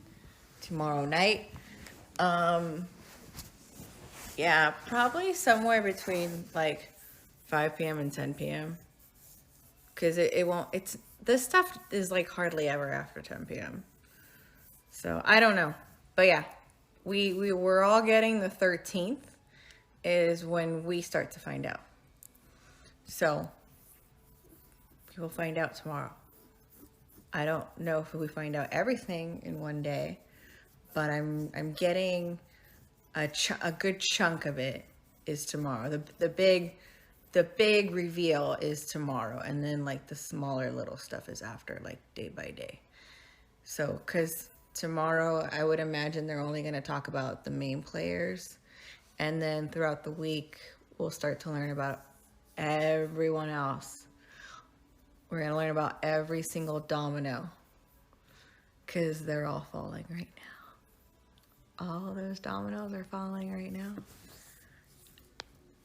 Tomorrow night. Yeah, probably somewhere between like 5 p.m. and 10 p.m. Because it won't, this stuff is like hardly ever after 10 p.m. So I don't know. But yeah, we're all getting the 13th is when we start to find out. So we'll find out tomorrow. I don't know if we find out everything in one day, but I'm getting a good chunk of it is tomorrow. The big reveal is tomorrow, and then like the smaller little stuff is after, like day by day. So, because tomorrow I would imagine they're only going to talk about the main players, and then throughout the week we'll start to learn about everyone else. We're going to learn about every single domino, because they're all falling right now. All those dominoes are falling right now.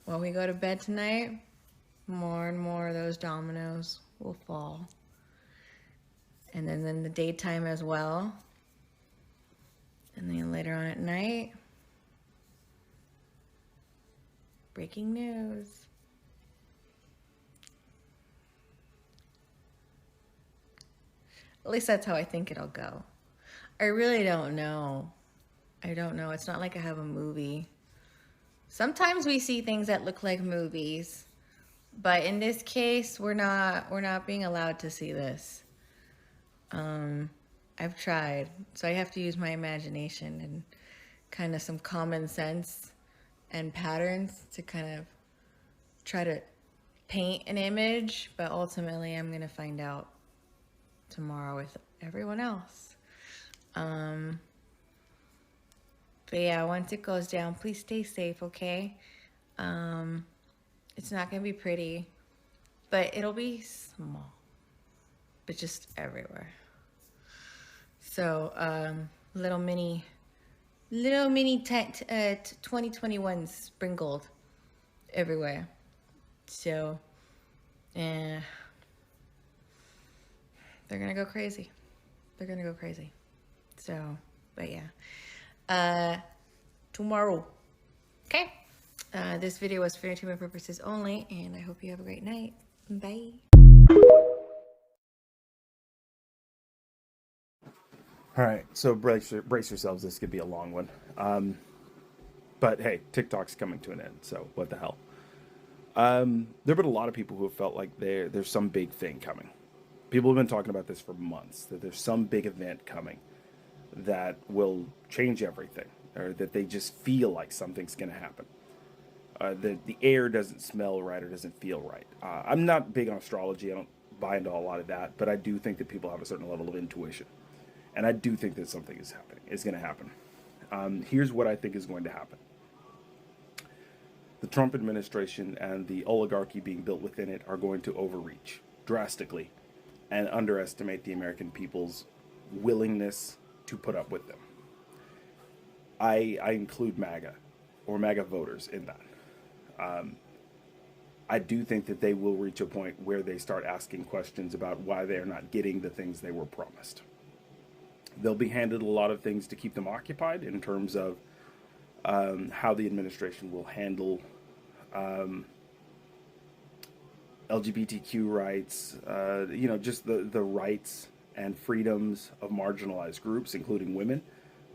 When we go to bed tonight, more and more of those dominoes will fall. And then in the daytime as well. And then later on at night, breaking news. At least that's how I think it'll go. I really don't know. I don't know. It's not like I have a movie. Sometimes we see things that look like movies, but in this case, we're not being allowed to see this. I've tried, so I have to use my imagination and kind of some common sense and patterns to kind of try to paint an image, but ultimately I'm going to find out tomorrow with everyone else. But yeah, once it goes down, please stay safe, okay? It's not gonna be pretty, but it'll be small, but just everywhere. So, little mini 2021 sprinkled everywhere. So, they're gonna go crazy. They're gonna go crazy. So, but yeah. Tomorrow. Okay. This video was for entertainment purposes only, and I hope you have a great night. Bye. All right, so brace yourselves. This could be a long one. But hey, TikTok's coming to an end, so what the hell? There have been a lot of people who have felt like there's some big thing coming. People have been talking about this for months, that there's some big event coming that will change everything, or that they just feel like something's going to happen. The air doesn't smell right or doesn't feel right. I'm not big on astrology. I don't buy into a lot of that, but I do think that people have a certain level of intuition. And I do think that something is going to happen. Here's what I think is going to happen. The Trump administration and the oligarchy being built within it are going to overreach drastically and underestimate the American people's willingness to put up with them. I include MAGA or MAGA voters in that. I do think that they will reach a point where they start asking questions about why they're not getting the things they were promised. They'll be handed a lot of things to keep them occupied in terms of how the administration will handle LGBTQ rights, just the rights and freedoms of marginalized groups, including women.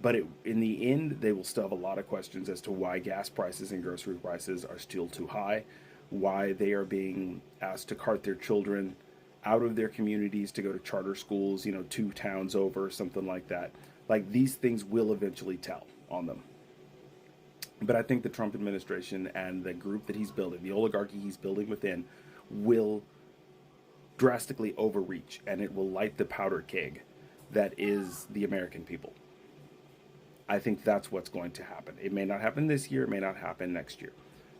But in the end, they will still have a lot of questions as to why gas prices and grocery prices are still too high, why they are being asked to cart their children out of their communities to go to charter schools, 2 towns over, something like that. Like, these things will eventually tell on them. But I think the Trump administration and the group that he's building, the oligarchy he's building within, will drastically overreach, and it will light the powder keg that is the American people. I think that's what's going to happen. It may not happen this year, it may not happen next year,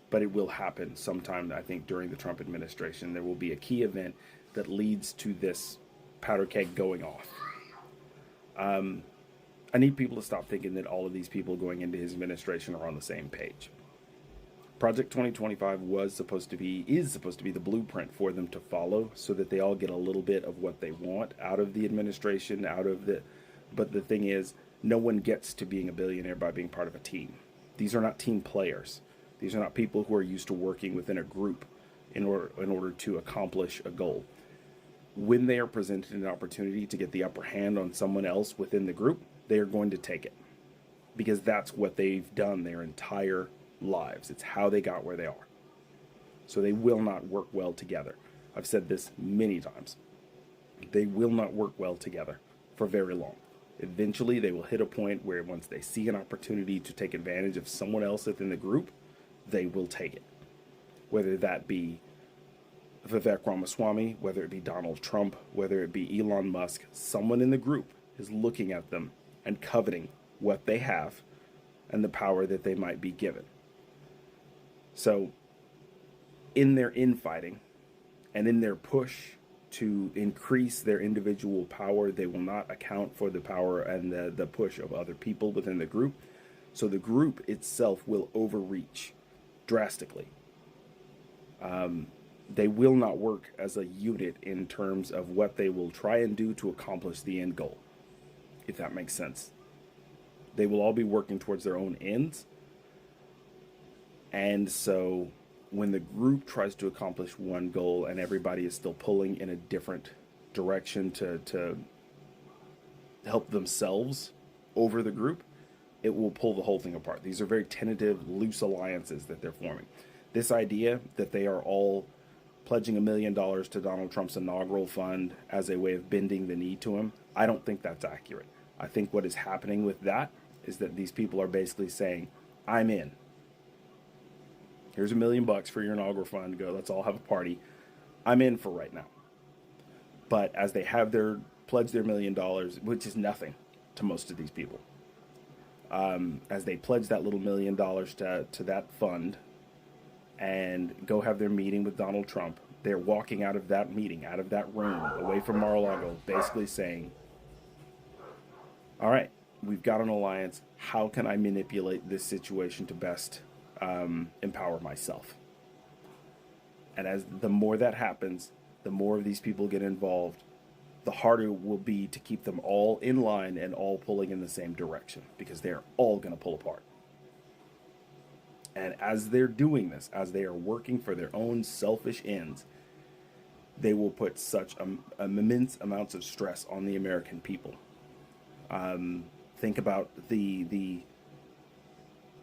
but it will happen sometime, I think, during the Trump administration. There will be a key event that leads to this powder keg going off. I need people to stop thinking that all of these people going into his administration are on the same page. Project 2025 is supposed to be the blueprint for them to follow, so that they all get a little bit of what they want out of the administration, but the thing is, no one gets to being a billionaire by being part of a team. These are not team players. These are not people who are used to working within a group in order to accomplish a goal. When they are presented an opportunity to get the upper hand on someone else within the group, they are going to take it, because that's what they've done their entire lives. It's how they got where they are. So they will not work well together. I've said this many times. They will not work well together for very long. Eventually, they will hit a point where once they see an opportunity to take advantage of someone else within the group, they will take it. Whether that be Vivek Ramaswamy, whether it be Donald Trump, whether it be Elon Musk, someone in the group is looking at them and coveting what they have and the power that they might be given. So in their infighting and in their push to increase their individual power, they will not account for the power and the push of other people within the group. So the group itself will overreach drastically. They will not work as a unit in terms of what they will try and do to accomplish the end goal, if that makes sense. They will all be working towards their own ends. And so when the group tries to accomplish one goal and everybody is still pulling in a different direction to help themselves over the group, it will pull the whole thing apart. These are very tentative, loose alliances that they're forming. This idea that they are all pledging $1 million to Donald Trump's inaugural fund as a way of bending the knee to him, I don't think that's accurate. I think what is happening with that is that these people are basically saying, I'm in. Here's $1 million for your inaugural fund. Go, let's all have a party. I'm in for right now. But as they have pledge their $1 million, which is nothing to most of these people, as they pledge that little $1 million to that fund and go have their meeting with Donald Trump, they're walking out of that meeting, out of that room, away from Mar-a-Lago, basically saying, all right, we've got an alliance. How can I manipulate this situation to best empower myself? And as the more that happens, the more of these people get involved, the harder it will be to keep them all in line and all pulling in the same direction, because they're all going to pull apart. And as they're doing this, as they are working for their own selfish ends, they will put such immense amounts of stress on the American people. Think about the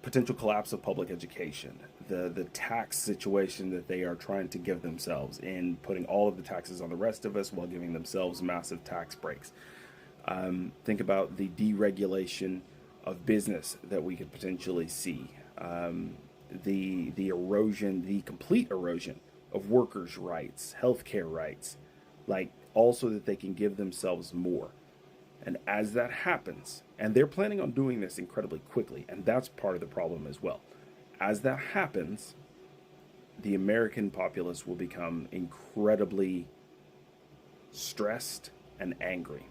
potential collapse of public education, the tax situation that they are trying to give themselves in putting all of the taxes on the rest of us while giving themselves massive tax breaks. Think about the deregulation of business that we could potentially see. The erosion, the complete erosion of workers' rights, healthcare rights, like also that they can give themselves more. And as that happens, and they're planning on doing this incredibly quickly, and that's part of the problem as well. As that happens, the American populace will become incredibly stressed and angry.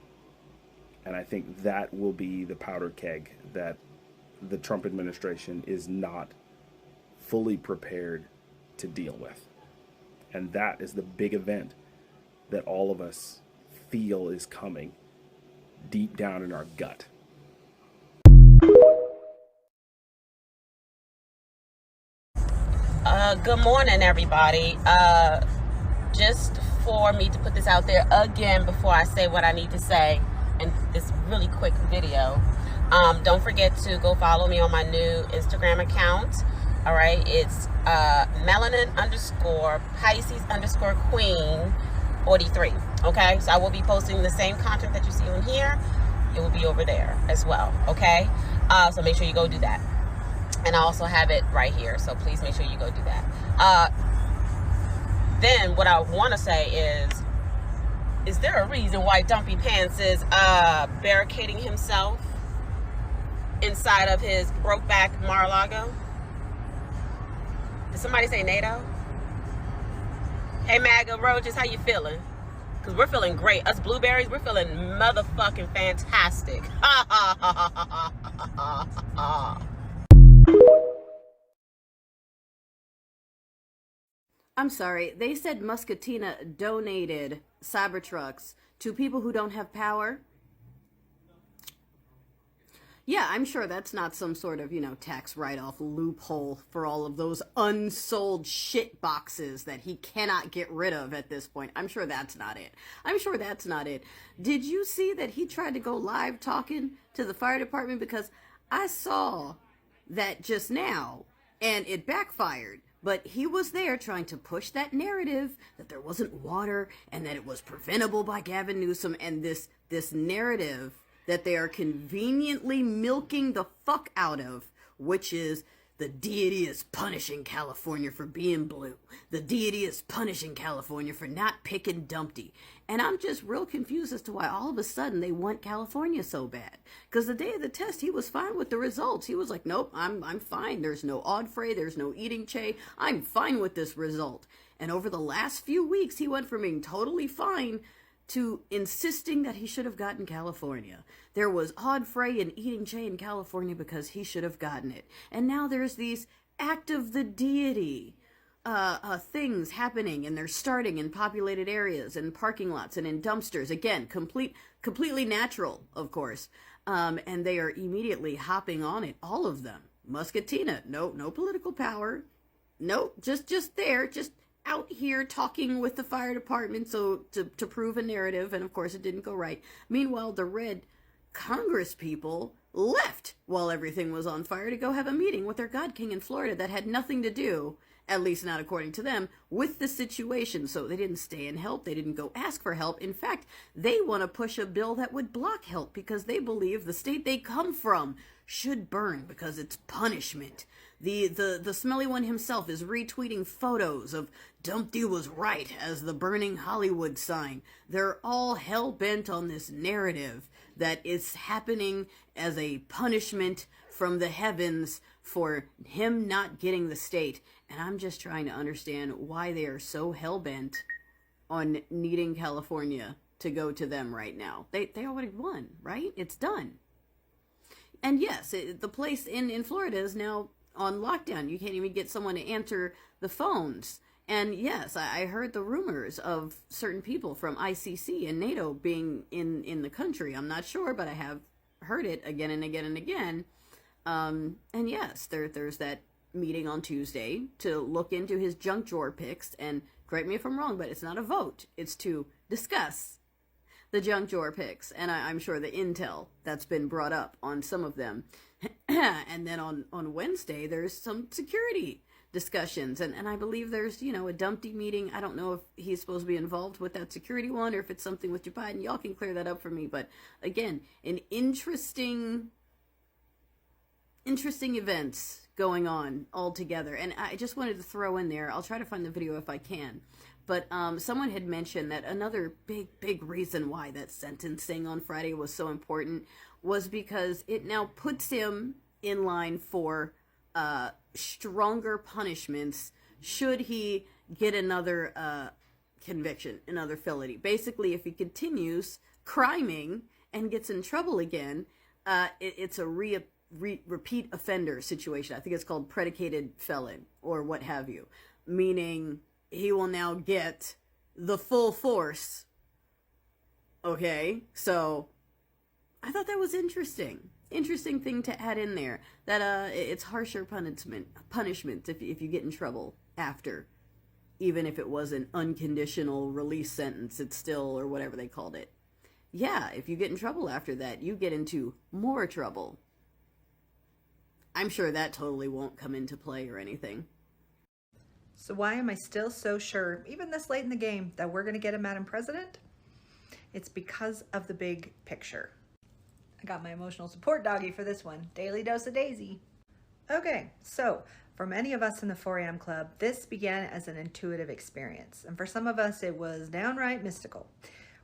And I think that will be the powder keg that the Trump administration is not fully prepared to deal with. And that is the big event that all of us feel is coming deep down in our gut. Good morning, everybody. Just for me to put this out there again before I say what I need to say in this really quick video, don't forget to go follow me on my new Instagram account. All right, it's melanin_Pisces_queen 43. Okay, so I will be posting the same content that you see on here. It will be over there as well. Okay, so make sure you go do that. And I also have it right here, so please make sure you go do that. Then what I want to say is there a reason why Dumpy Pants is barricading himself inside of his Brokeback Mar-a-Lago? Did somebody say NATO? Hey, MAGA Roaches, how you feeling? Because we're feeling great. Us blueberries, we're feeling motherfucking fantastic. Ha ha ha ha ha ha ha ha. I'm sorry, they said Muscatina donated Cybertrucks to people who don't have power. Yeah, I'm sure that's not some sort of, tax write-off loophole for all of those unsold shit boxes that he cannot get rid of at this point. I'm sure that's not it. Did you see that he tried to go live talking to the fire department? Because I saw that just now, and it backfired. But he was there trying to push that narrative that there wasn't water and that it was preventable by Gavin Newsom, and this narrative that they are conveniently milking the fuck out of, which is the deity is punishing California for being blue. The deity is punishing California for not picking Dumpty. And I'm just real confused as to why all of a sudden they want California so bad. Because the day of the test, he was fine with the results. He was like, nope, I'm fine. There's no Odfrey. There's no eating Che. I'm fine with this result. And over the last few weeks, he went from being totally fine to insisting that he should have gotten California. There was Odfrey and eating Che in California because he should have gotten it. And now there's these act of the deity things happening, and they're starting in populated areas and parking lots and in dumpsters. Again, completely natural, of course. And they are immediately hopping on it, all of them. Muscatina, no political power. No, just there, just out here talking with the fire department so to prove a narrative, and of course it didn't go right. Meanwhile, the red Congress people left while everything was on fire to go have a meeting with their God King in Florida that had nothing to do, at least not according to them, with the situation. So they didn't stay and help. They didn't go ask for help. In fact, they want to push a bill that would block help because they believe the state they come from should burn because it's punishment. The smelly one himself is retweeting photos of Dumpty was right as the burning Hollywood sign. They're all hell-bent on this narrative that it's happening as a punishment from the heavens for him not getting the state. And I'm just trying to understand why they are so hell-bent on needing California to go to them right now. They already won, right? It's done. And yes, the place in Florida is now on lockdown. You can't even get someone to answer the phones. And yes, I heard the rumors of certain people from ICC and NATO being in the country. I'm not sure, but I have heard it again and again and again. And yes, there's that meeting on Tuesday to look into his junk drawer picks. And correct me if I'm wrong, but it's not a vote. It's to discuss the junk drawer picks. And I'm sure the intel that's been brought up on some of them. And then on Wednesday, there's some security discussions. And I believe there's, a Dumpty meeting. I don't know if he's supposed to be involved with that security one or if it's something with Joe Biden. Y'all can clear that up for me. But again, an interesting events going on all together. And I just wanted to throw in there, I'll try to find the video if I can, but someone had mentioned that another big reason why that sentencing on Friday was so important was because it now puts him in line for stronger punishments should he get another conviction, another felony. Basically, if he continues criming and gets in trouble again, it's a repeat offender situation. I think it's called predicated felon or what have you, meaning he will now get the full force. Okay, so I thought that was interesting thing to add in there, that it's harsher punishment if you get in trouble after, even if it was an unconditional release sentence, it's still, or whatever they called it. Yeah, if you get in trouble after that, you get into more trouble. I'm sure that totally won't come into play or anything. So why am I still so sure, even this late in the game, that we're going to get a Madam President? It's because of the big picture. I got my emotional support doggy for this one. Daily dose of Daisy. Okay, so for many of us in the 4am Club, this began as an intuitive experience. And for some of us, it was downright mystical.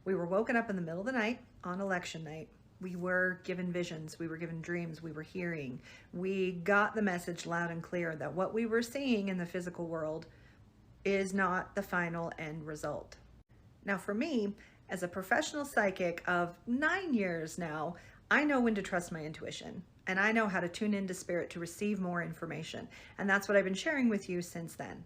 We were woken up in the middle of the night on election night. We were given visions, we were given dreams, we were hearing. We got the message loud and clear that what we were seeing in the physical world is not the final end result. Now for me, as a professional psychic of 9 years now, I know when to trust my intuition, and I know how to tune into spirit to receive more information. And that's what I've been sharing with you since then.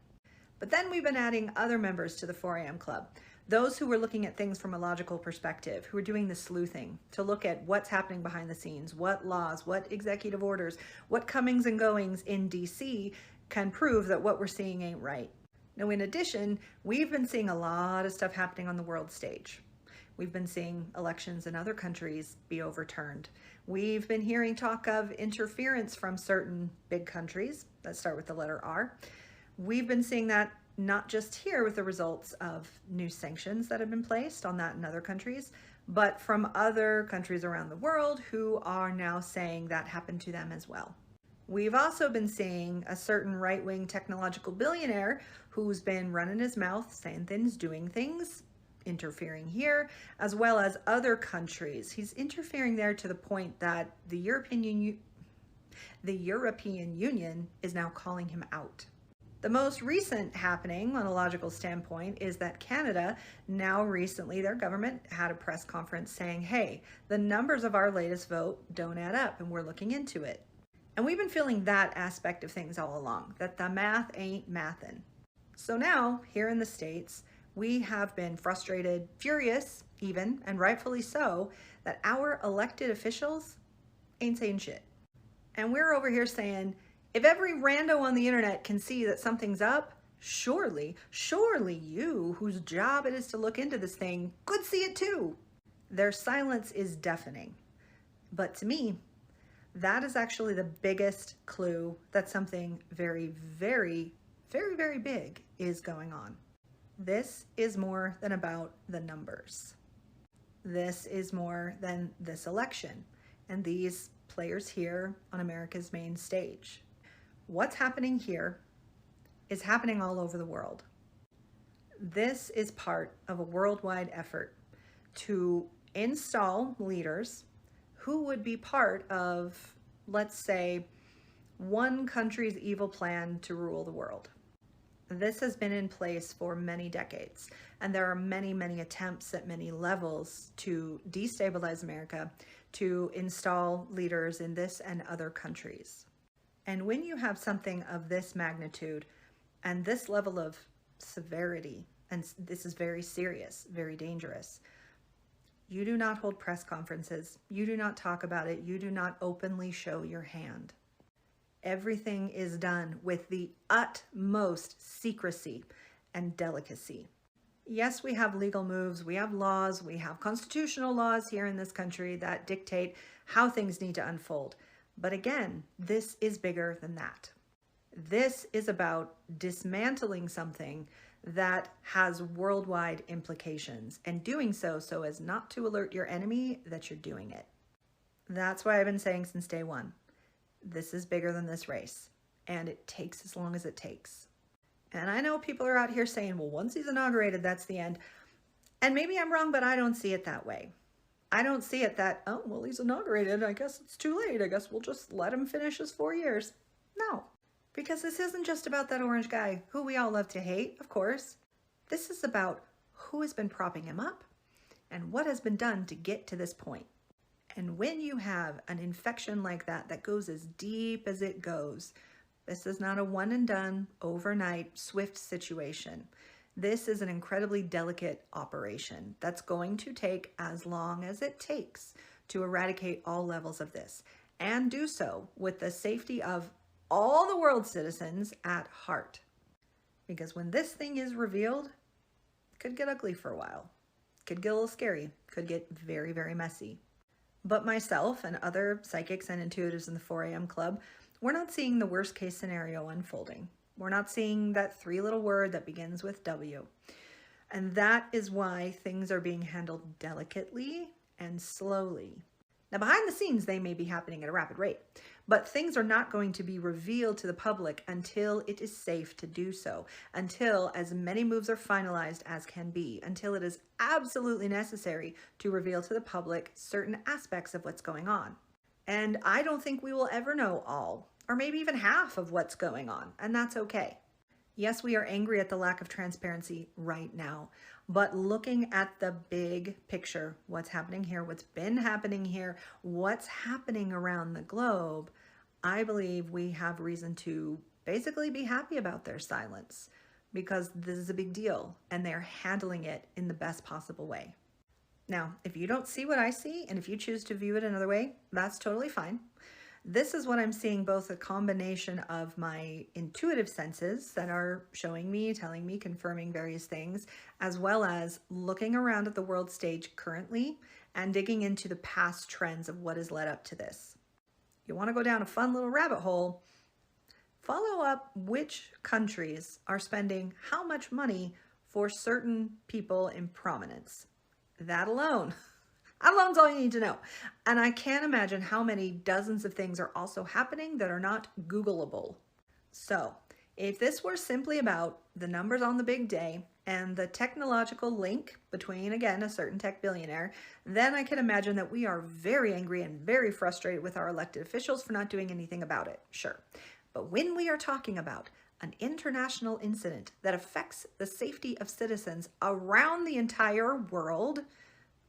But then we've been adding other members to the 4am Club. Those who were looking at things from a logical perspective, who are doing the sleuthing to look at what's happening behind the scenes, what laws, what executive orders, what comings and goings in DC can prove that what we're seeing ain't right. Now, in addition, we've been seeing a lot of stuff happening on the world stage. We've been seeing elections in other countries be overturned. We've been hearing talk of interference from certain big countries that start with the letter R. We've been seeing that not just here with the results of new sanctions that have been placed on that in other countries, but from other countries around the world who are now saying that happened to them as well. We've also been seeing a certain right-wing technological billionaire who's been running his mouth, saying things, doing things, interfering here, as well as other countries. He's interfering there to the point that the European Union is now calling him out. The most recent happening on a logical standpoint is that Canada, now recently, their government had a press conference saying, hey, the numbers of our latest vote don't add up and we're looking into it. And we've been feeling that aspect of things all along, that the math ain't mathin'. So now, here in the States, we have been frustrated, furious even, and rightfully so, that our elected officials ain't saying shit. And we're over here saying, if every rando on the internet can see that something's up, surely you, whose job it is to look into this thing, could see it too. Their silence is deafening. But to me, that is actually the biggest clue that something very, very, very, very big is going on. This is more than about the numbers. This is more than this election and these players here on America's main stage. What's happening here is happening all over the world. This is part of a worldwide effort to install leaders who would be part of, let's say, one country's evil plan to rule the world. This has been in place for many decades, and there are many, many attempts at many levels to destabilize America, to install leaders in this and other countries. And when you have something of this magnitude and this level of severity, and this is very serious, very dangerous, you do not hold press conferences, you do not talk about it, you do not openly show your hand. Everything is done with the utmost secrecy and delicacy. Yes, we have legal moves, we have laws, we have constitutional laws here in this country that dictate how things need to unfold. But again, this is bigger than that. This is about dismantling something that has worldwide implications and doing so as not to alert your enemy that you're doing it. That's why I've been saying since day one, this is bigger than this race, and it takes as long as it takes. And I know people are out here saying, well, once he's inaugurated, that's the end. And maybe I'm wrong, but I don't see it that way. I don't see it that, oh, well, he's inaugurated, I guess it's too late. I guess we'll just let him finish his 4 years. No, because this isn't just about that orange guy who we all love to hate, of course. This is about who has been propping him up and what has been done to get to this point. And when you have an infection like that, that goes as deep as it goes, this is not a one and done, overnight, swift situation. This is an incredibly delicate operation that's going to take as long as it takes to eradicate all levels of this, and do so with the safety of all the world's citizens at heart. Because when this thing is revealed, it could get ugly for a while. It could get a little scary, could get very, very messy. But myself and other psychics and intuitives in the 4am Club, we're not seeing the worst case scenario unfolding. We're not seeing that 3-letter word that begins with W. And that is why things are being handled delicately and slowly. Now, behind the scenes, they may be happening at a rapid rate, But things are not going to be revealed to the public until it is safe to do so, until as many moves are finalized as can be, until it is absolutely necessary to reveal to the public certain aspects of what's going on. And I don't think we will ever know all, or maybe even half of what's going on, and that's okay. Yes, we are angry at the lack of transparency right now, but looking at the big picture, what's happening here, what's been happening here, what's happening around the globe, I believe we have reason to basically be happy about their silence, because this is a big deal and they're handling it in the best possible way. Now, if you don't see what I see, and if you choose to view it another way, that's totally fine. This is what I'm seeing, both a combination of my intuitive senses that are showing me, telling me, confirming various things, as well as looking around at the world stage currently and digging into the past trends of what has led up to this. You want to go down a fun little rabbit hole? Follow up which countries are spending how much money for certain people in prominence. That alone's all you need to know. And I can't imagine how many dozens of things are also happening that are not Googleable. So if this were simply about the numbers on the big day and the technological link between, again, a certain tech billionaire, then I can imagine that we are very angry and very frustrated with our elected officials for not doing anything about it, sure. But when we are talking about an international incident that affects the safety of citizens around the entire world,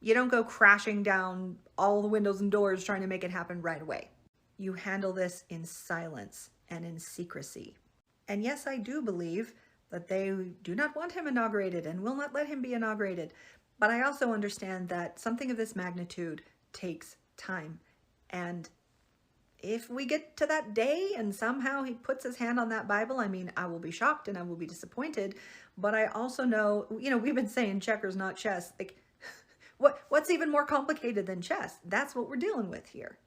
you don't go crashing down all the windows and doors trying to make it happen right away. You handle this in silence and in secrecy. And yes, I do believe that they do not want him inaugurated and will not let him be inaugurated. But I also understand that something of this magnitude takes time. And if we get to that day and somehow he puts his hand on that Bible, I mean, I will be shocked and I will be disappointed. But I also know, we've been saying checkers, not chess. Like, what's even more complicated than chess? That's what we're dealing with here.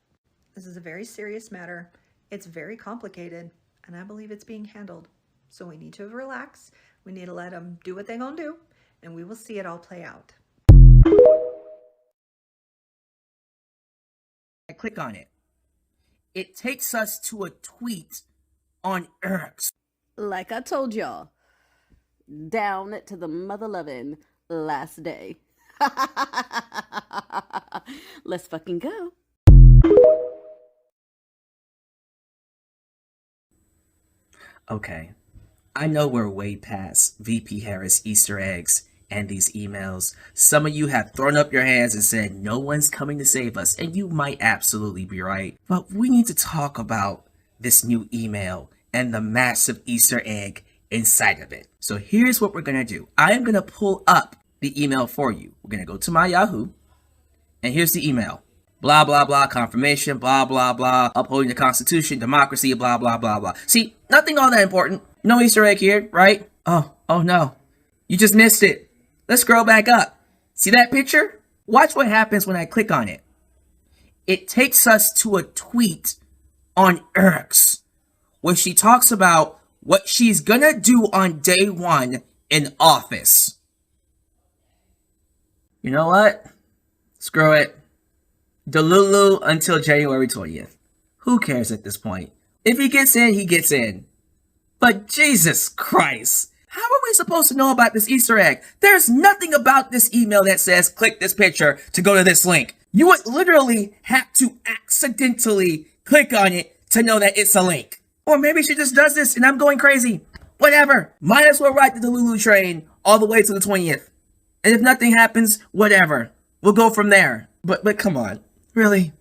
This is a very serious matter. It's very complicated, and I believe it's being handled. So we need to relax. We need to let them do what they're gonna do, and we will see it all play out. I click on it. It takes us to a tweet on X. Like I told y'all, down to the mother loving last day. Let's fucking go. Okay, I know we're way past VP Harris Easter eggs and these emails. Some of you have thrown up your hands and said no one's coming to save us, and you might absolutely be right. But we need to talk about this new email and the massive Easter egg inside of it. So here's what we're gonna do. I am gonna pull up the email for you. We're gonna go to my Yahoo, and here's the email. Blah, blah, blah, confirmation, blah, blah, blah, upholding the Constitution, democracy, blah, blah, blah, blah. See, nothing all that important. No Easter egg here, right? Oh no. You just missed it. Let's scroll back up. See that picture? Watch what happens when I click on it. It takes us to a tweet on X where she talks about what she's gonna do on day one in office. You know what? Screw it. Delulu until January 20th. Who cares at this point? If he gets in, he gets in. But Jesus Christ, how are we supposed to know about this Easter egg? There's nothing about this email that says click this picture to go to this link. You would literally have to accidentally click on it to know that it's a link. Or maybe she just does this and I'm going crazy. Whatever. Might as well ride the Delulu train all the way to the 20th. And if nothing happens, whatever. We'll go from there. But come on. Really?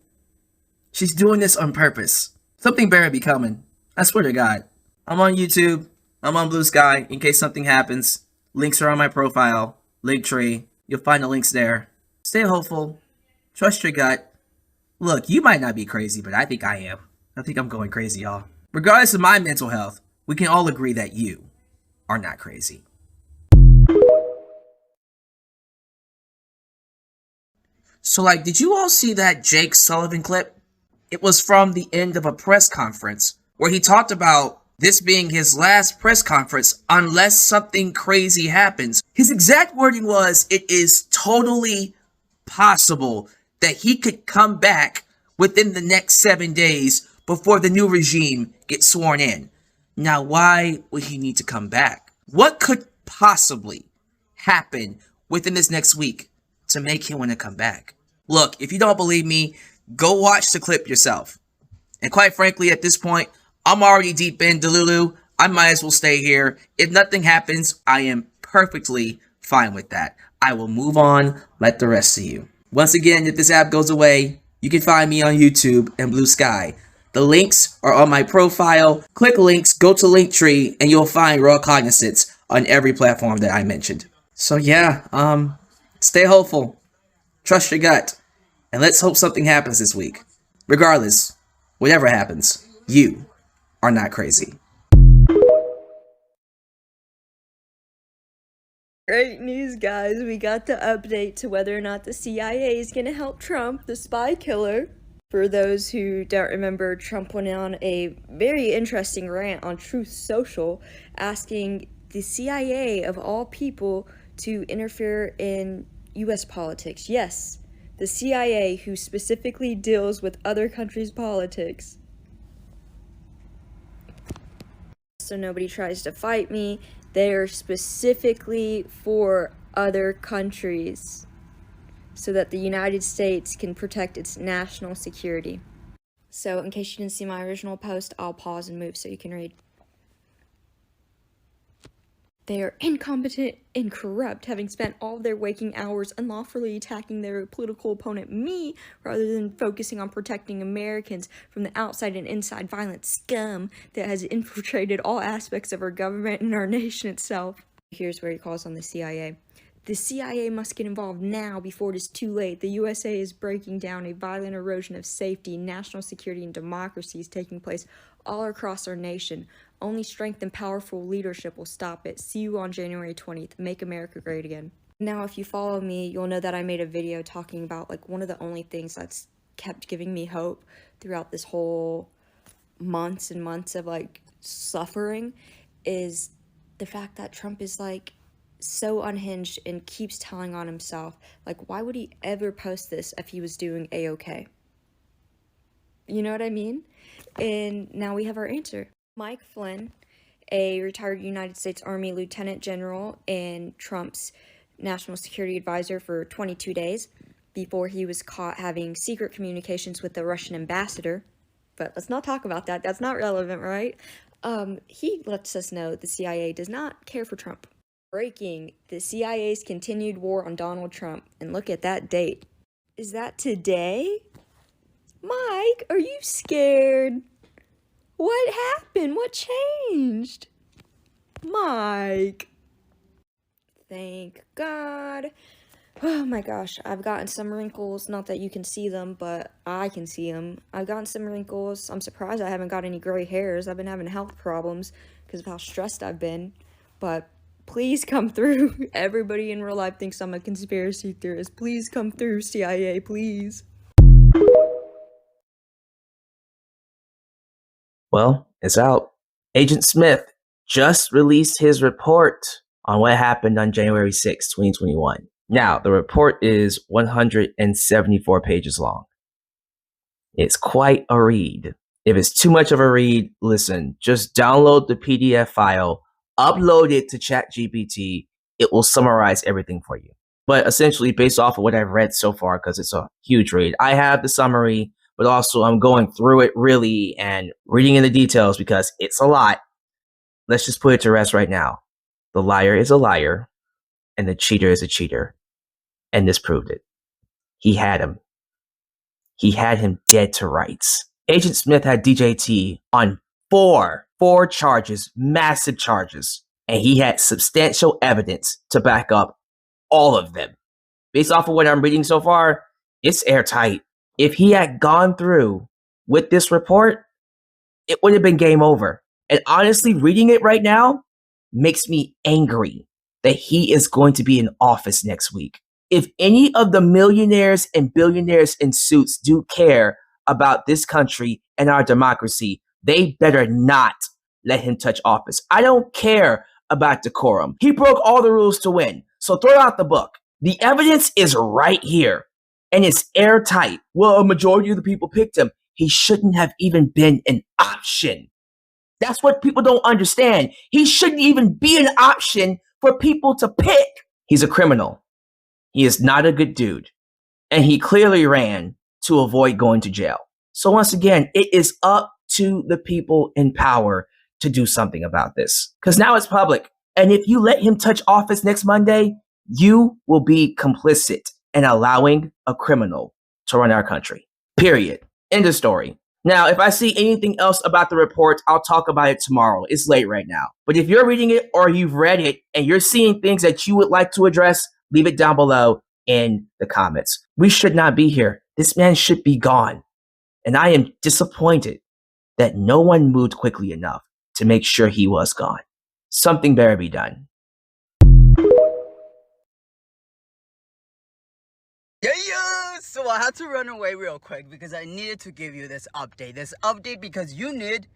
She's doing this on purpose. Something better be coming. I swear to God. I'm on YouTube. I'm on Blue Sky in case something happens. Links are on my profile. Linktree. You'll find the links there. Stay hopeful. Trust your gut. Look, you might not be crazy, but I think I am. I think I'm going crazy, y'all. Regardless of my mental health, we can all agree that you are not crazy. So, did you all see that Jake Sullivan clip? It was from the end of a press conference where he talked about this being his last press conference unless something crazy happens. His exact wording was, it is totally possible that he could come back within the next 7 days before the new regime gets sworn in. Now, why would he need to come back? What could possibly happen within this next week to make him want to come back? Look, if you don't believe me, go watch the clip yourself. And quite frankly, at this point, I'm already deep in Delulu. I might as well stay here. If nothing happens, I am perfectly fine with that. I will move on like the rest of you. Once again, if this app goes away, you can find me on YouTube and Blue Sky. The links are on my profile. Click links, go to Linktree, and you'll find Raw Cognizance on every platform that I mentioned. So yeah, stay hopeful, trust your gut, and let's hope something happens this week. Regardless, whatever happens, you are not crazy. Great news, guys. We got the update to whether or not the CIA is going to help Trump, the spy killer. For those who don't remember, Trump went on a very interesting rant on Truth Social, asking the CIA, of all people, to interfere in U.S. politics. Yes, the CIA, who specifically deals with other countries' politics. So nobody tries to fight me. They are specifically for other countries so that the United States can protect its national security. So in case you didn't see my original post, I'll pause and move so you can read. They are incompetent and corrupt, having spent all their waking hours unlawfully attacking their political opponent, me, rather than focusing on protecting Americans from the outside and inside violent scum that has infiltrated all aspects of our government and our nation itself. Here's where he calls on the CIA. The CIA must get involved now before it is too late. The USA is breaking down. A violent erosion of safety, national security, and democracy is taking place all across our nation. Only strength and powerful leadership will stop it. See you on January 20th. Make America great again. Now, if you follow me, you'll know that I made a video talking about, like, one of the only things that's kept giving me hope throughout this whole months and months of, like, suffering is the fact that Trump is, like, so unhinged and keeps telling on himself. Like, why would he ever post this if he was doing A-okay? You know what I mean? And now we have our answer. Mike Flynn, a retired United States Army Lieutenant General and Trump's national security advisor for 22 days before he was caught having secret communications with the Russian ambassador. But let's not talk about that. That's not relevant, right? He lets us know the CIA does not care for Trump. Breaking, the CIA's continued war on Donald Trump. And look at that date. Is that today? Mike, are you scared? What happened? What changed? Mike. Thank God. Oh my gosh, I've gotten some wrinkles. Not that you can see them, but I can see them. I've gotten some wrinkles. I'm surprised I haven't got any gray hairs. I've been having health problems because of how stressed I've been. But please come through. Everybody in real life thinks I'm a conspiracy theorist. Please come through, CIA, please. Well, it's out. Agent Smith just released his report on what happened on January 6, 2021. Now, the report is 174 pages long. It's quite a read. If it's too much of a read, listen, just download the PDF file, upload it to ChatGPT. It will summarize everything for you. But essentially, based off of what I've read so far, because it's a huge read, I have the summary, but also I'm going through it really and reading in the details because it's a lot. Let's just put it to rest right now. The liar is a liar, and the cheater is a cheater. And this proved it. He had him. He had him dead to rights. Agent Smith had DJT on four charges, massive charges, and he had substantial evidence to back up all of them. Based off of what I'm reading so far, it's airtight. If he had gone through with this report, it would have been game over. And honestly, reading it right now makes me angry that he is going to be in office next week. If any of the millionaires and billionaires in suits do care about this country and our democracy, they better not let him touch office. I don't care about decorum. He broke all the rules to win. So throw out the book. The evidence is right here. And it's airtight. Well, a majority of the people picked him. he shouldn't have even been an option. That's what people don't understand. He shouldn't even be an option for people to pick. He's a criminal. He is not a good dude. And he clearly ran to avoid going to jail. So once again, it is up to the people in power to do something about this. Because now it's public. And if you let him touch office next Monday, you will be complicit in allowing a criminal to run our country. Period. End of story. Now, if I see anything else about the report, I'll talk about it tomorrow. It's late right now. But if you're reading it or you've read it and you're seeing things that you would like to address, leave it down below in the comments. We should not be here. This man should be gone. And I am disappointed that no one moved quickly enough to make sure he was gone. Something better be done. Yeah, so I had to run away real quick because I needed to give you this update. This update because you need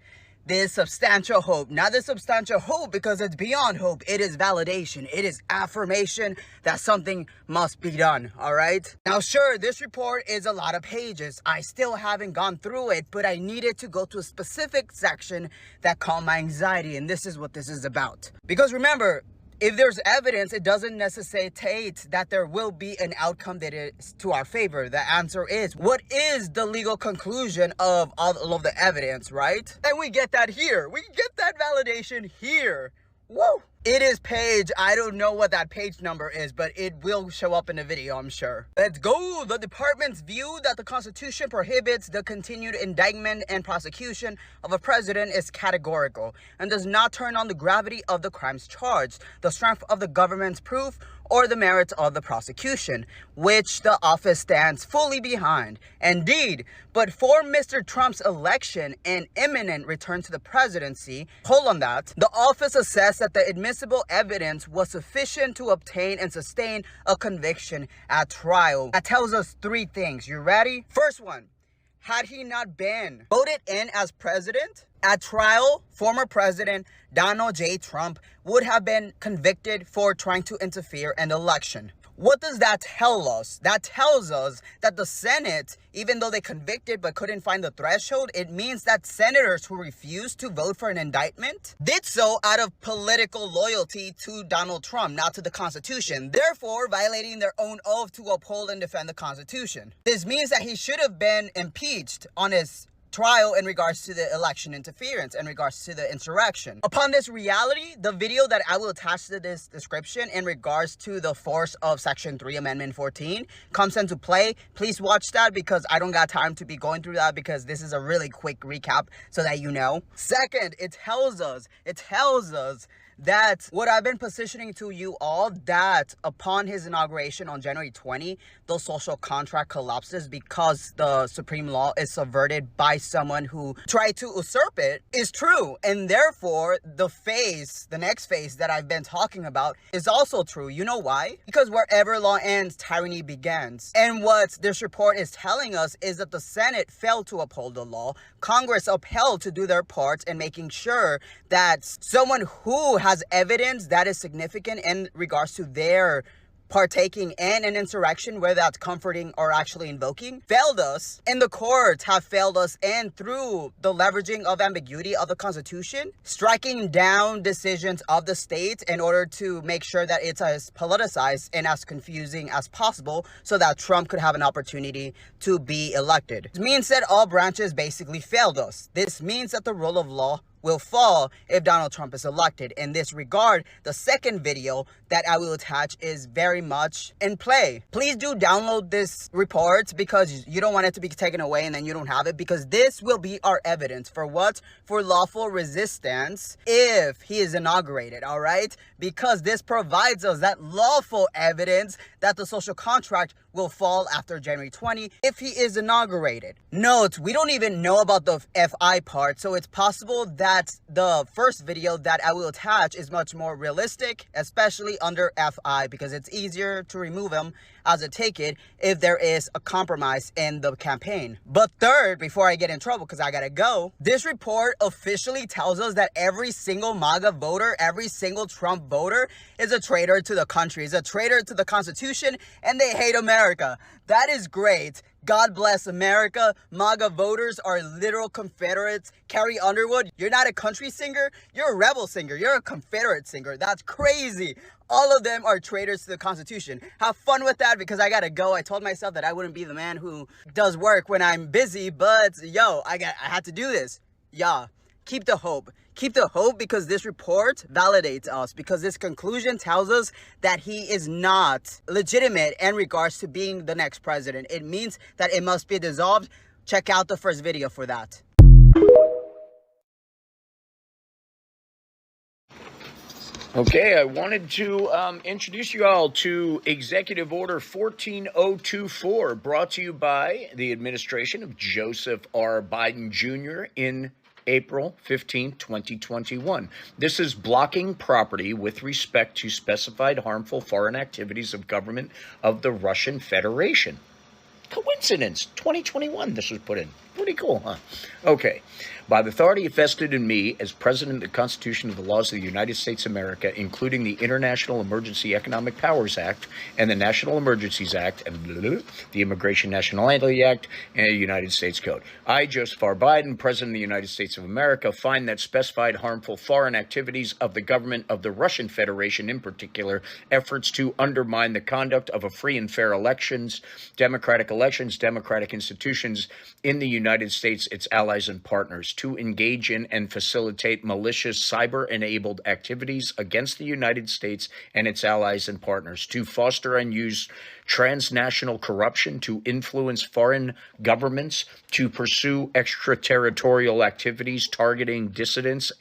this substantial hope. Not the substantial hope because it's beyond hope. It is validation. It is affirmation that something must be done, all right? Now, sure, this report is a lot of pages. I still haven't gone through it, but I needed to go to a specific section that calmed my anxiety, and this is what this is about. Because remember, if there's evidence, it doesn't necessitate that there will be an outcome that is to our favor. The answer is, what is the legal conclusion of all of the evidence, right? And we get that here. We get that validation here. Woo! It is page, I don't know what that page number is, but it will show up in the video, I'm sure. Let's go! The department's view that the Constitution prohibits the continued indictment and prosecution of a president is categorical and does not turn on the gravity of the crimes charged, the strength of the government's proof, or the merits of the prosecution, which the office stands fully behind. Indeed, but for Mr. Trump's election and imminent return to the presidency, hold on that, the office assessed that the admissible evidence was sufficient to obtain and sustain a conviction at trial. That tells us three things. You ready? First one, had he not been voted in as president, at trial, former President Donald J. Trump would have been convicted for trying to interfere in the election. What does that tell us? That tells us that the Senate, even though they convicted but couldn't find the threshold, it means that senators who refused to vote for an indictment did so out of political loyalty to Donald Trump, not to the Constitution, therefore violating their own oath to uphold and defend the Constitution. This means that he should have been impeached on his trial in regards to the election interference, in regards to the insurrection. Upon this reality, the video that I will attach to this description in regards to the force of Section 3, Amendment 14 comes into play. Please watch that because I don't got time to be going through that because this is a really quick recap so that you know. Second, it tells us that what I've been positioning to you all, that upon his inauguration on January 20, the social contract collapses because the supreme law is subverted by someone who tried to usurp it, is true. And therefore, the next phase that I've been talking about is also true. You know why? Because wherever law ends, tyranny begins. And what this report is telling us is that the Senate failed to uphold the law. Congress upheld to do their part in making sure that someone who has evidence that is significant in regards to their partaking in an insurrection, whether that's comforting or actually invoking, failed us, and the courts have failed us, and through the leveraging of ambiguity of the Constitution, striking down decisions of the state in order to make sure that it's as politicized and as confusing as possible so that Trump could have an opportunity to be elected. It means that all branches basically failed us. This means that the rule of law will fall if Donald Trump is elected. In this regard, the second video that I will attach is very much in play. Please do download this report because you don't want it to be taken away and then you don't have it, because this will be our evidence for what? For lawful resistance if he is inaugurated, all right? Because this provides us that lawful evidence that the social contract will fall after January 20 if he is inaugurated. Note, we don't even know about the FI part, so it's possible that the first video that I will attach is much more realistic, especially under FI, because it's easier to remove him as a ticket if there is a compromise in the campaign. But third, before I get in trouble because I gotta go, this report officially tells us that every single MAGA voter, every single Trump voter is a traitor to the country, is a traitor to the Constitution, and they hate America. That is great. God bless America. MAGA voters are literal Confederates. Carrie Underwood, you're not a country singer. You're a rebel singer. You're a Confederate singer. That's crazy. All of them are traitors to the Constitution. Have fun with that because I gotta go. I told myself that I wouldn't be the man who does work when I'm busy, but yo, I had to do this. Yeah, keep the hope. Keep the hope because this report validates us, because this conclusion tells us that he is not legitimate in regards to being the next president. It means that it must be dissolved. Check out the first video for that. Okay, I wanted to introduce you all to Executive Order 14024, brought to you by the administration of Joseph R. Biden Jr. in April 15, 2021. This is blocking property with respect to specified harmful foreign activities of government of the Russian Federation. Coincidence, 2021 this was put in. Pretty cool, huh? Okay. By the authority vested in me as President of the Constitution of the laws of the United States of America, including the International Emergency Economic Powers Act and the National Emergencies Act and the Immigration Nationality Act and the United States Code. I, Joseph R. Biden, President of the United States of America, find that specified harmful foreign activities of the government of the Russian Federation, in particular, efforts to undermine the conduct of a free and fair elections, democratic institutions in the United States, its allies and partners, to engage in and facilitate malicious cyber-enabled activities against the United States and its allies and partners, to foster and use transnational corruption, to influence foreign governments, to pursue extraterritorial activities targeting dissidents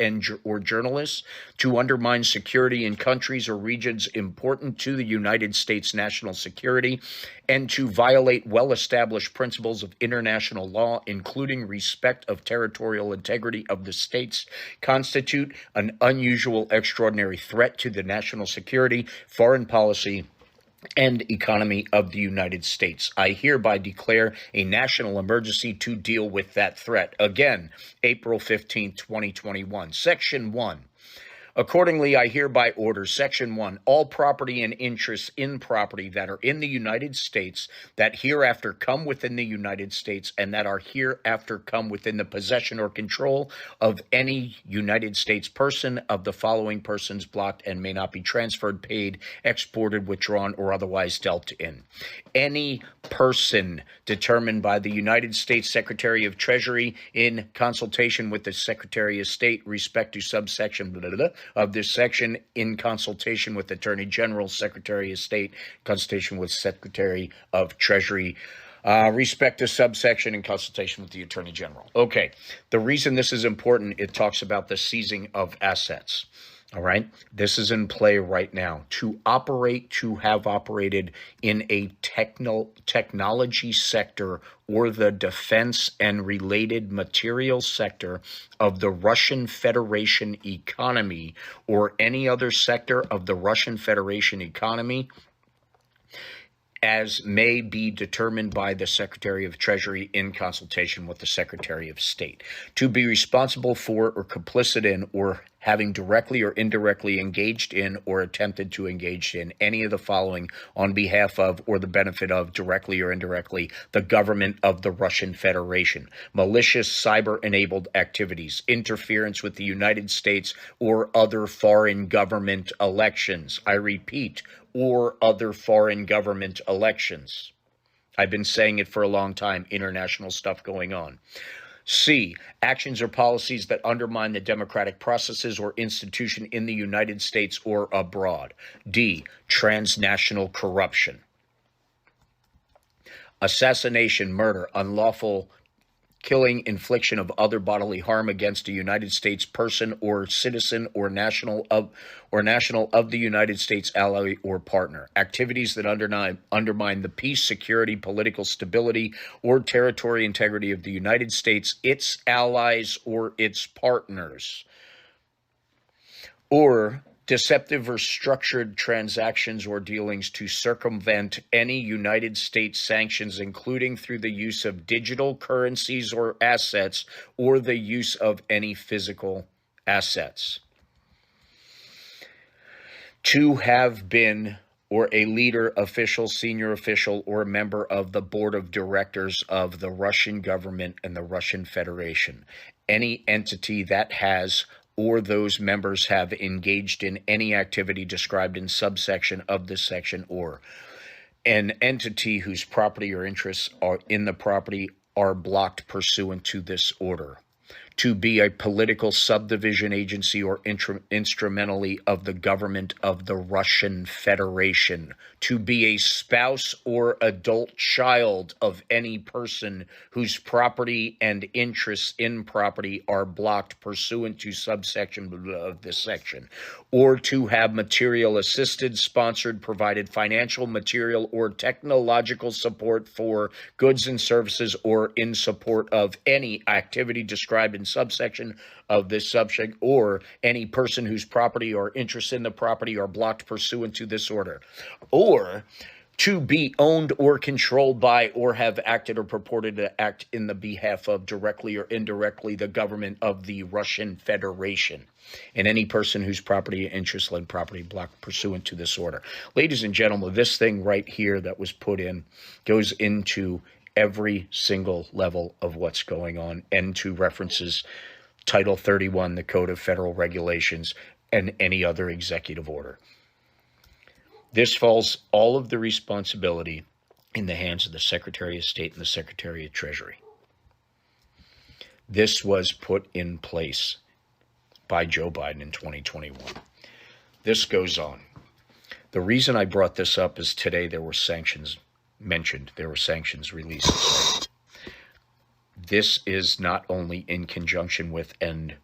or journalists, to undermine security in countries or regions important to the United States national security, and to violate well-established principles of international law, including respect of territorial integrity of the states, constitute an unusual, extraordinary threat to the national security, foreign policy, and economy of the United States. I hereby declare a national emergency to deal with that threat. Again, April 15, 2021. Section 1. Accordingly, I hereby order, Section 1, all property and interests in property that are in the United States, that hereafter come within the United States, and that are hereafter come within the possession or control of any United States person, of the following persons blocked and may not be transferred, paid, exported, withdrawn, or otherwise dealt in. Any person determined by the United States Secretary of Treasury in consultation with the Secretary of State respect to subsection blah, blah, blah, of this section, in consultation with Attorney General, Secretary of State, consultation with Secretary of Treasury, respect to subsection in consultation with the Attorney General. Okay, the reason this is important, it talks about the seizing of assets. All right, this is in play right now. To have operated in a technology sector or the defense and related materials sector of the Russian Federation economy, or any other sector of the Russian Federation economy, as may be determined by the Secretary of Treasury in consultation with the Secretary of State. To be responsible for or complicit in or having directly or indirectly engaged in or attempted to engage in any of the following on behalf of or the benefit of, directly or indirectly, the government of the Russian Federation. Malicious cyber-enabled activities, interference with the United States or other foreign government elections. I repeat, or other foreign government elections. I've been saying it for a long time, international stuff going on. C, actions or policies that undermine the democratic processes or institution in the United States or abroad. D, transnational corruption. Assassination, murder, unlawful killing, infliction of other bodily harm against a United States person or citizen or national of the United States ally or partner. Activities that undermine the peace, security, political stability, or territorial integrity of the United States, its allies, or its partners. Or deceptive or structured transactions or dealings to circumvent any United States sanctions, including through the use of digital currencies or assets, or the use of any physical assets. To have been or a leader, official, senior official, or member of the board of directors of the Russian government and the Russian Federation. Any entity that has or those members have engaged in any activity described in subsection of this section, or an entity whose property or interests are in the property are blocked pursuant to this order. To be a political subdivision, agency, or instrumentally of the government of the Russian Federation. To be a spouse or adult child of any person whose property and interests in property are blocked pursuant to subsection of this section. Or to have material assisted, sponsored, provided financial, material, or technological support for goods and services, or in support of any activity described in subsection of this subject, or any person whose property or interest in the property are blocked pursuant to this order. Or to be owned or controlled by, or have acted or purported to act in the behalf of, directly or indirectly, the government of the Russian Federation, and any person whose property or interest in property blocked pursuant to this order. Ladies and gentlemen, this thing right here that was put in goes into every single level of what's going on, and to references Title 31, the Code of Federal Regulations, and any other executive order. This falls all of the responsibility in the hands of the Secretary of State and the Secretary of Treasury. This was put in place by Joe Biden in 2021. This goes on. The reason I brought this up is today there were sanctions mentioned. There were sanctions released. This is not only in conjunction with and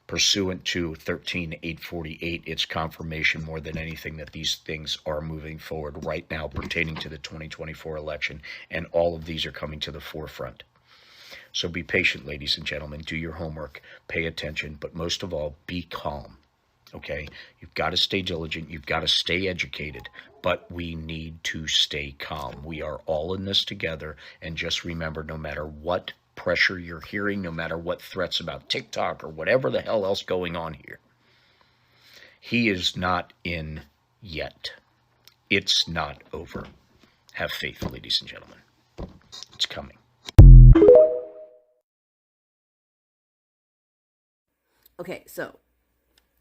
pursuant to 13848, it's confirmation more than anything that these things are moving forward right now pertaining to the 2024 election, and all of these are coming to the forefront. So be patient, ladies and gentlemen. Do your homework, pay attention, but most of all, be calm, okay? You've got to stay diligent. You've got to stay educated, but we need to stay calm. We are all in this together, and just remember, no matter what pressure you're hearing, no matter what threats about TikTok or whatever the hell else going on here, he is not in yet. It's not over. Have faith, ladies and gentlemen. It's coming. Okay, so,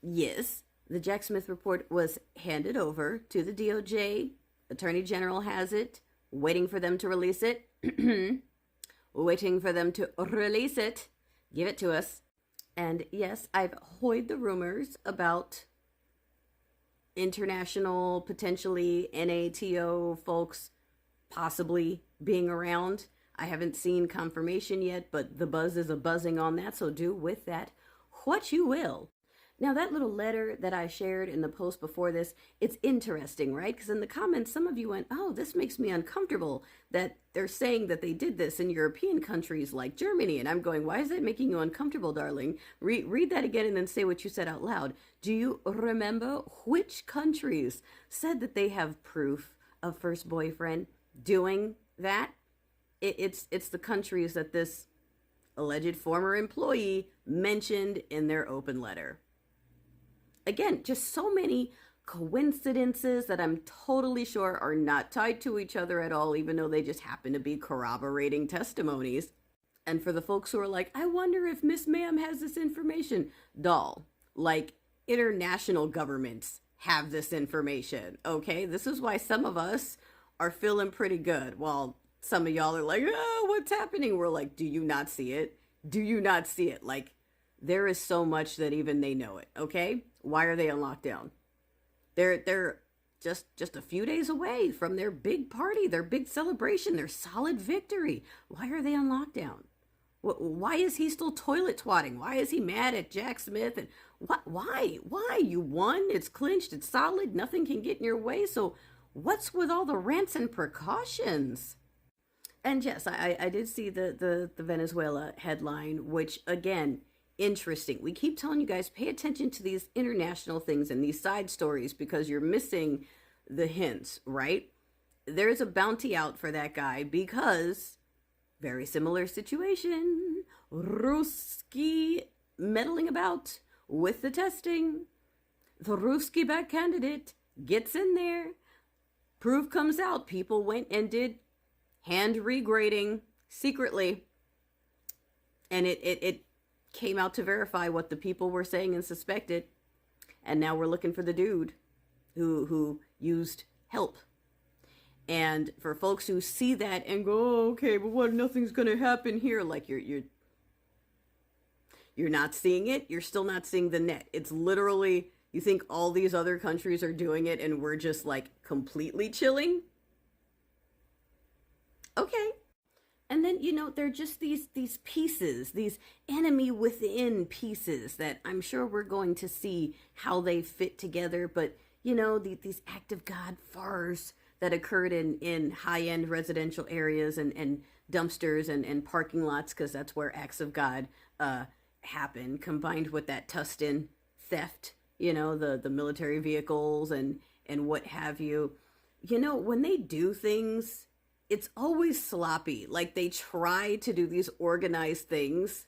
yes, the Jack Smith report was handed over to the DOJ. Attorney General has it, waiting for them to release it. Waiting for them to release it. Give it to us. And yes, I've heard the rumors about international, potentially NATO folks possibly being around. I haven't seen confirmation yet, but the buzz is a-buzzing on that, so do with that what you will. Now, that little letter that I shared in the post before this, it's interesting, right? Because in the comments, some of you went, oh, this makes me uncomfortable that they're saying that they did this in European countries like Germany. And I'm going, why is that making you uncomfortable, darling? Read that again and then say what you said out loud. Do you remember which countries said that they have proof of first boyfriend doing that? It's the countries that this alleged former employee mentioned in their open letter. Again, just so many coincidences that I'm totally sure are not tied to each other at all, even though they just happen to be corroborating testimonies. And for the folks who are like, I wonder if Miss Ma'am has this information, doll, like international governments have this information, okay? This is why some of us are feeling pretty good, while some of y'all are like, oh, what's happening? We're like, do you not see it? Do you not see it? Like, there is so much that even they know it, okay? Why are they on lockdown? They're just a few days away from their big party, their big celebration, their solid victory. Why are they on lockdown? Why is he still toilet twatting? Why is he mad at Jack Smith? And why? You won. It's clinched. It's solid. Nothing can get in your way. So what's with all the rants and precautions? And yes, I did see the Venezuela headline, which again, interesting. We keep telling you guys, pay attention to these international things and these side stories because you're missing the hints, right? There's a bounty out for that guy because very similar situation. Ruski meddling about with the testing. The Ruski back candidate gets in there. proof comes out, people went and did hand regrading secretly. And it came out to verify what the people were saying and suspected. And now we're looking for the dude who used help. And for folks who see that and go, oh, okay, but what? Nothing's gonna happen here. Like you're not seeing it. You're still not seeing the net. It's literally, you think all these other countries are doing it and we're just like completely chilling? Okay. And then, you know, they're just these pieces, these enemy within pieces that I'm sure we're going to see how they fit together. But, you know, these act of God farce that occurred in high-end residential areas and dumpsters and parking lots, because that's where acts of God happen, combined with that Tustin theft, you know, the military vehicles and what have you. You know, when they do things, it's always sloppy. Like, they try to do these organized things,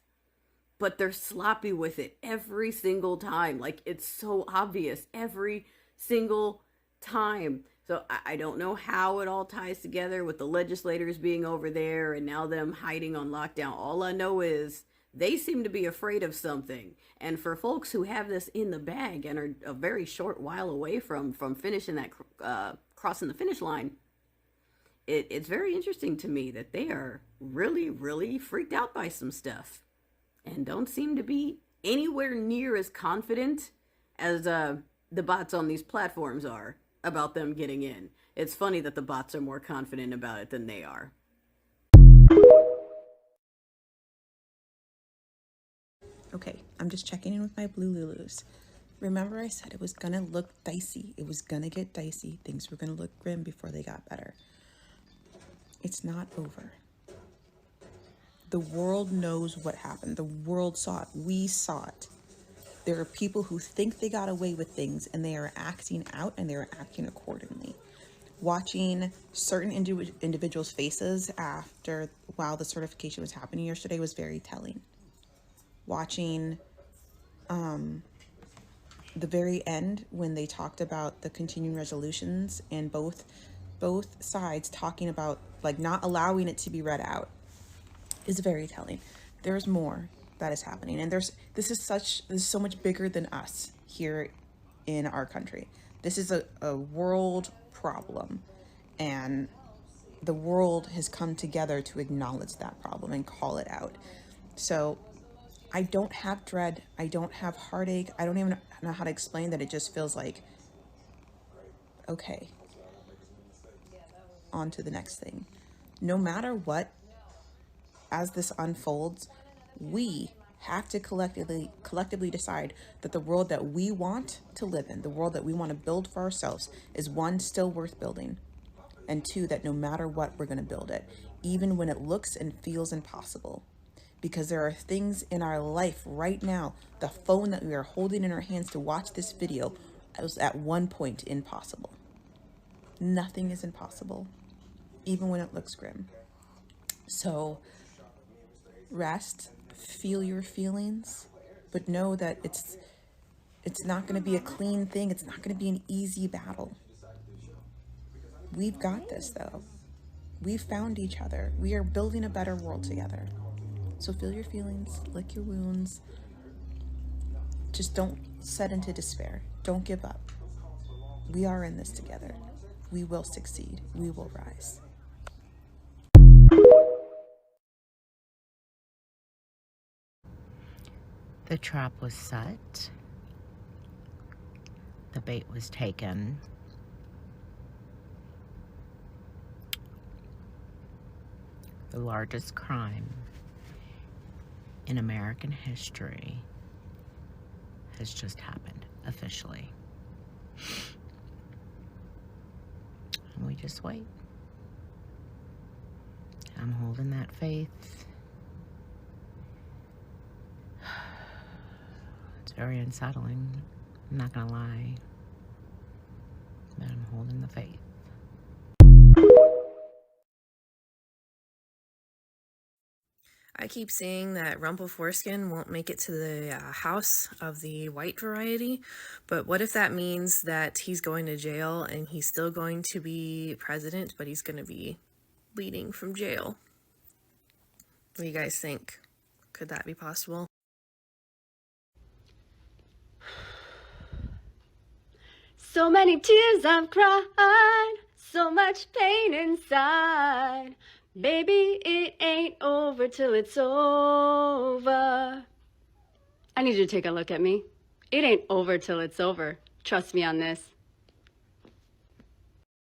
but they're sloppy with it every single time. Like, it's so obvious every single time. So I don't know how it all ties together with the legislators being over there and now them hiding on lockdown. All I know is they seem to be afraid of something. And for folks who have this in the bag and are a very short while away from finishing that, crossing the finish line, it's very interesting to me that they are really, really freaked out by some stuff and don't seem to be anywhere near as confident as the bots on these platforms are about them getting in. It's funny that the bots are more confident about it than they are. Okay, I'm just checking in with my Blue Lulus. Remember I said it was gonna look dicey. It was gonna get dicey. Things were gonna look grim before they got better. It's not over. The world knows what happened. The world saw it. We saw it. There are people who think they got away with things and they are acting out and they are acting accordingly. Watching certain individuals' faces while the certification was happening yesterday was very telling. Watching the very end when they talked about the continuing resolutions and both sides talking about like not allowing it to be read out is very telling. There's more that is happening, and this is so much bigger than us here in our country. This is a world problem, and the world has come together to acknowledge that problem and call it out. So I don't have dread. I don't have heartache. I don't even know how to explain that. It just feels like, okay, on to the next thing. No matter what, as this unfolds, we have to collectively decide that the world that we want to live in, the world that we want to build for ourselves, is one, still worth building, and two, that no matter what, we're going to build it, even when it looks and feels impossible. Because there are things in our life right now, the phone that we are holding in our hands to watch this video was at one point impossible. Nothing is impossible, even when it looks grim. So rest, feel your feelings, but know that it's not going to be a clean thing. It's not going to be an easy battle. We've got this, though. We've found each other. We are building a better world together. So feel your feelings, lick your wounds. Just don't set into despair. Don't give up. We are in this together. We will succeed. We will rise. The trap was set. The bait was taken. The largest crime in American history has just happened, officially. And we just wait. I'm holding that faith. It's very unsettling, I'm not gonna lie, but I'm holding the faith. I keep seeing that Rumple Foreskin won't make it to the house of the white variety, but what if that means that he's going to jail and he's still going to be president, but he's going to be leading from jail? What do you guys think? Could that be possible? So many tears I've cried, so much pain inside. Baby, it ain't over till it's over. I need you to take a look at me. It ain't over till it's over. Trust me on this.